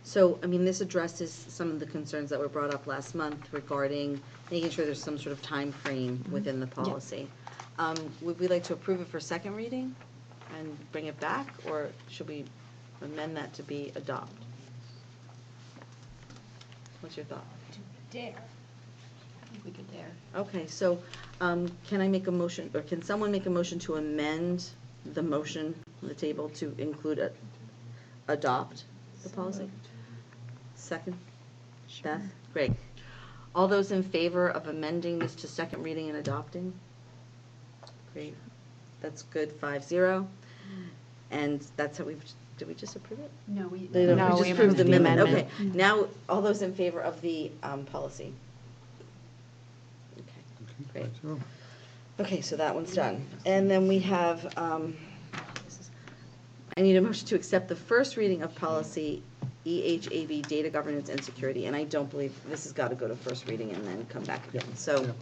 So, I mean, this addresses some of the concerns that were brought up last month regarding making sure there's some sort of time frame within the policy. Would we like to approve it for second reading and bring it back, or should we amend that to be adopt? What's your thought?
Dare. I think we could dare.
Okay, so can I make a motion, or can someone make a motion to amend the motion on the table to include adopt the policy? Second? Beth? Great. All those in favor of amending this to second reading and adopting? Great. That's good, 5-0. And that's how did we just approve it?
No, we.
No, we just approved the amendment. Okay,
Mm-hmm.
now, all those in favor of the policy? Okay, great.
So,
Okay, so that one's done. And then we have, I need a motion to accept the first reading of policy EHAB, data governance and security. And I don't believe, this has got to go to first reading and then come back again. So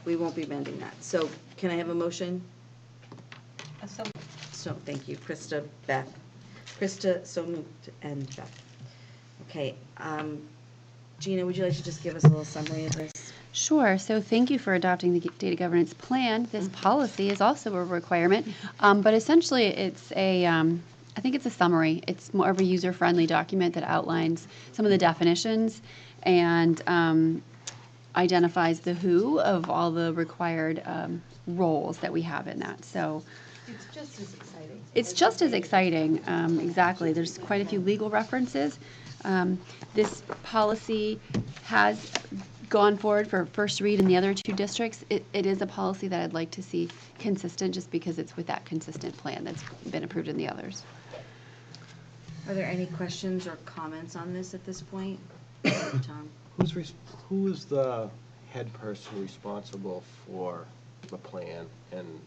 we won't be amending that. So can I have a motion? So, thank you, Krista, Beth. Krista, so moved, and Beth. Okay, Gina, would you like to just give us a little summary of this?
Sure. So thank you for adopting the data governance plan. This policy is also a requirement, but essentially it's I think it's a summary. It's more of a user-friendly document that outlines some of the definitions and identifies the who of all the required roles that we have in that. So
It's just as exciting.
it's just as exciting, exactly. There's quite a few legal references. This policy has gone forward for first read in the other two districts. It is a policy that I'd like to see consistent, just because it's with that consistent plan that's been approved in the others.
Are there any questions or comments on this at this point? Tom?
Who is the head person responsible for the plan and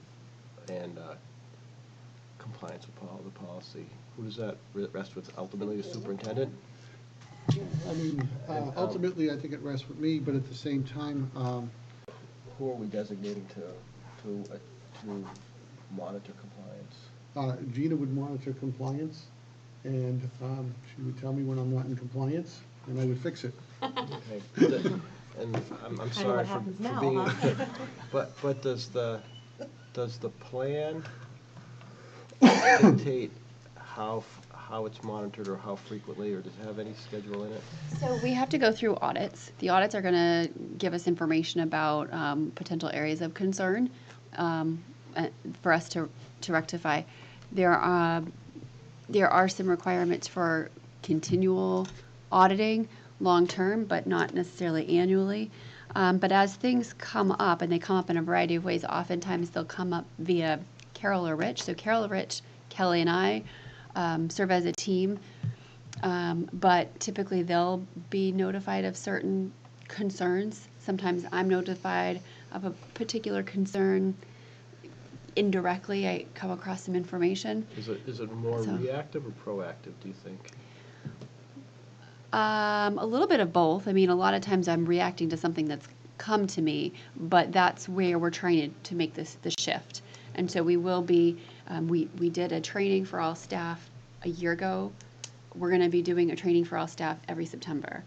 compliance with all the policy? Who does that rest with? Ultimately, the superintendent?
I mean, ultimately, I think it rests with me, but at the same time,
Who are we designating to monitor compliance?
Gina would monitor compliance, and she would tell me when I'm not in compliance. and I would fix it.
Okay. And I'm sorry for being, but does the plan dictate how it's monitored or how frequently, or does it have any schedule in it?
So we have to go through audits. The audits are going to give us information about potential areas of concern for us to rectify. There are some requirements for continual auditing, long-term, but not necessarily annually. But as things come up, and they come up in a variety of ways, oftentimes they'll come up via Carole or Rich. So Carole or Rich, Kelly and I serve as a team, but typically they'll be notified of certain concerns. Sometimes I'm notified of a particular concern indirectly. I come across some information.
Is it more reactive or proactive, do you think?
A little bit of both. I mean, a lot of times I'm reacting to something that's come to me, but that's where we're trying to make the shift. And so we will be, we did a training for all staff a year ago. We're going to be doing a training for all staff every September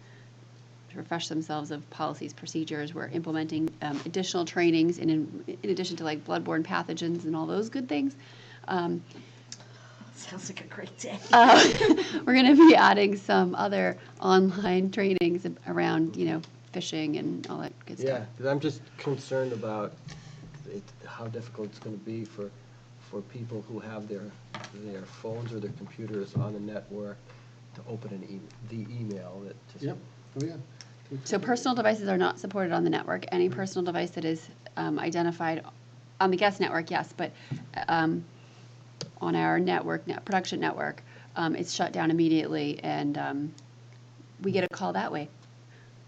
to refresh themselves of policies, procedures. We're implementing additional trainings in addition to like bloodborne pathogens and all those good things.
Sounds like a great day.
We're going to be adding some other online trainings around, fishing and all that good stuff.
Yeah, because I'm just concerned about how difficult it's going to be for people who have their phones or their computers on the network to open the email that just.
Yep. Oh, yeah.
So personal devices are not supported on the network. Any personal device that is identified on the guest network, yes, but on our network, production network, it's shut down immediately, and we get a call that way.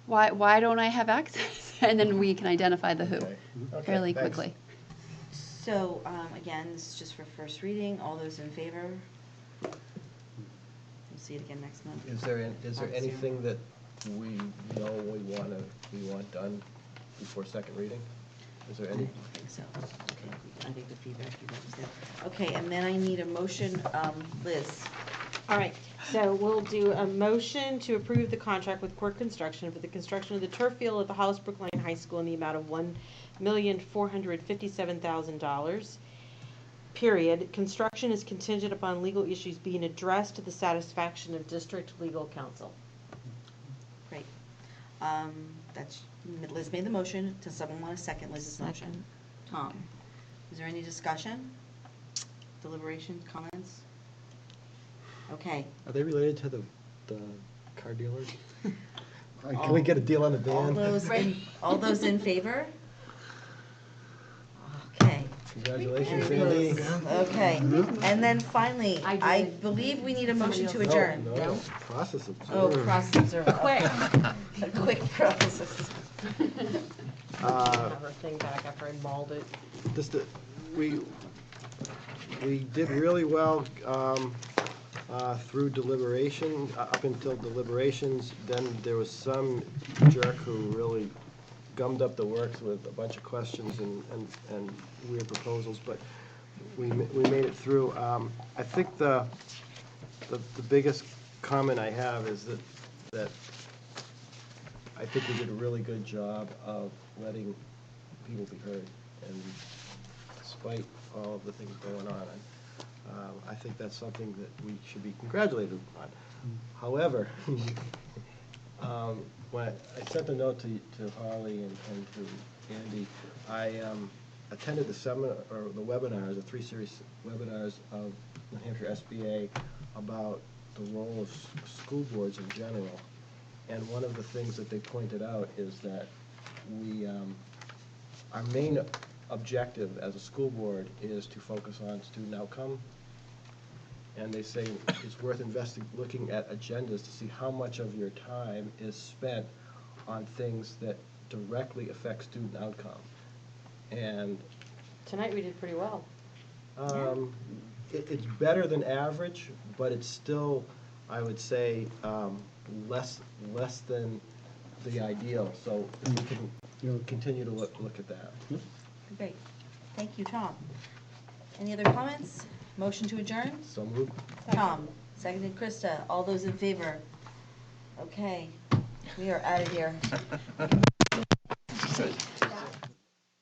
Why don't I have access? And then we can identify the who fairly quickly.
So, again, this is just for first reading. All those in favor? We'll see it again next month.
Is there anything that we know we want done before second reading? Is there any?
I don't think so. Okay, I think the feedback you got was good. Okay, and then I need a motion, Liz.
All right, so we'll do a motion to approve the contract with Court Construction for the construction of the turf field at the Hollis Brookline High School in the amount of $1,457,000. Period. Construction is contingent upon legal issues being addressed to the satisfaction of district legal counsel.
Great. Liz made the motion. Does someone want to second Liz's motion? Tom. Is there any discussion? Deliberations, comments? Okay.
Are they related to the car dealers? Can we get a deal on the van?
All those in favor? Okay.
Congratulations, Andy.
Okay. And then finally, I believe we need a motion to adjourn.
No? Process observer.
Oh, process observer.
Quick.
A quick process.
Have her thing back after I mauled it.
We did really well through deliberation, up until deliberations. Then there was some jerk who really gummed up the works with a bunch of questions and weird proposals, but we made it through. I think the biggest comment I have is that I think we did a really good job of letting people be heard, and despite all of the things going on, I think that's something that we should be congratulated on. However, when I sent a note to Harley and to Andy, I attended the seminar, or the webinars, the 3 series webinars of New Hampshire SBA about the role of school boards in general. And one of the things that they pointed out is that our main objective as a school board is to focus on student outcome. And they say it's worth looking at agendas to see how much of your time is spent on things that directly affect student outcome. And
Tonight we did pretty well.
it's better than average, but it's still, I would say, less than the ideal. So we can continue to look at that.
Great. Thank you, Tom. Any other comments? Motion to adjourn?
So moved.
Tom, seconded Krista. All those in favor? Okay. We are out of here.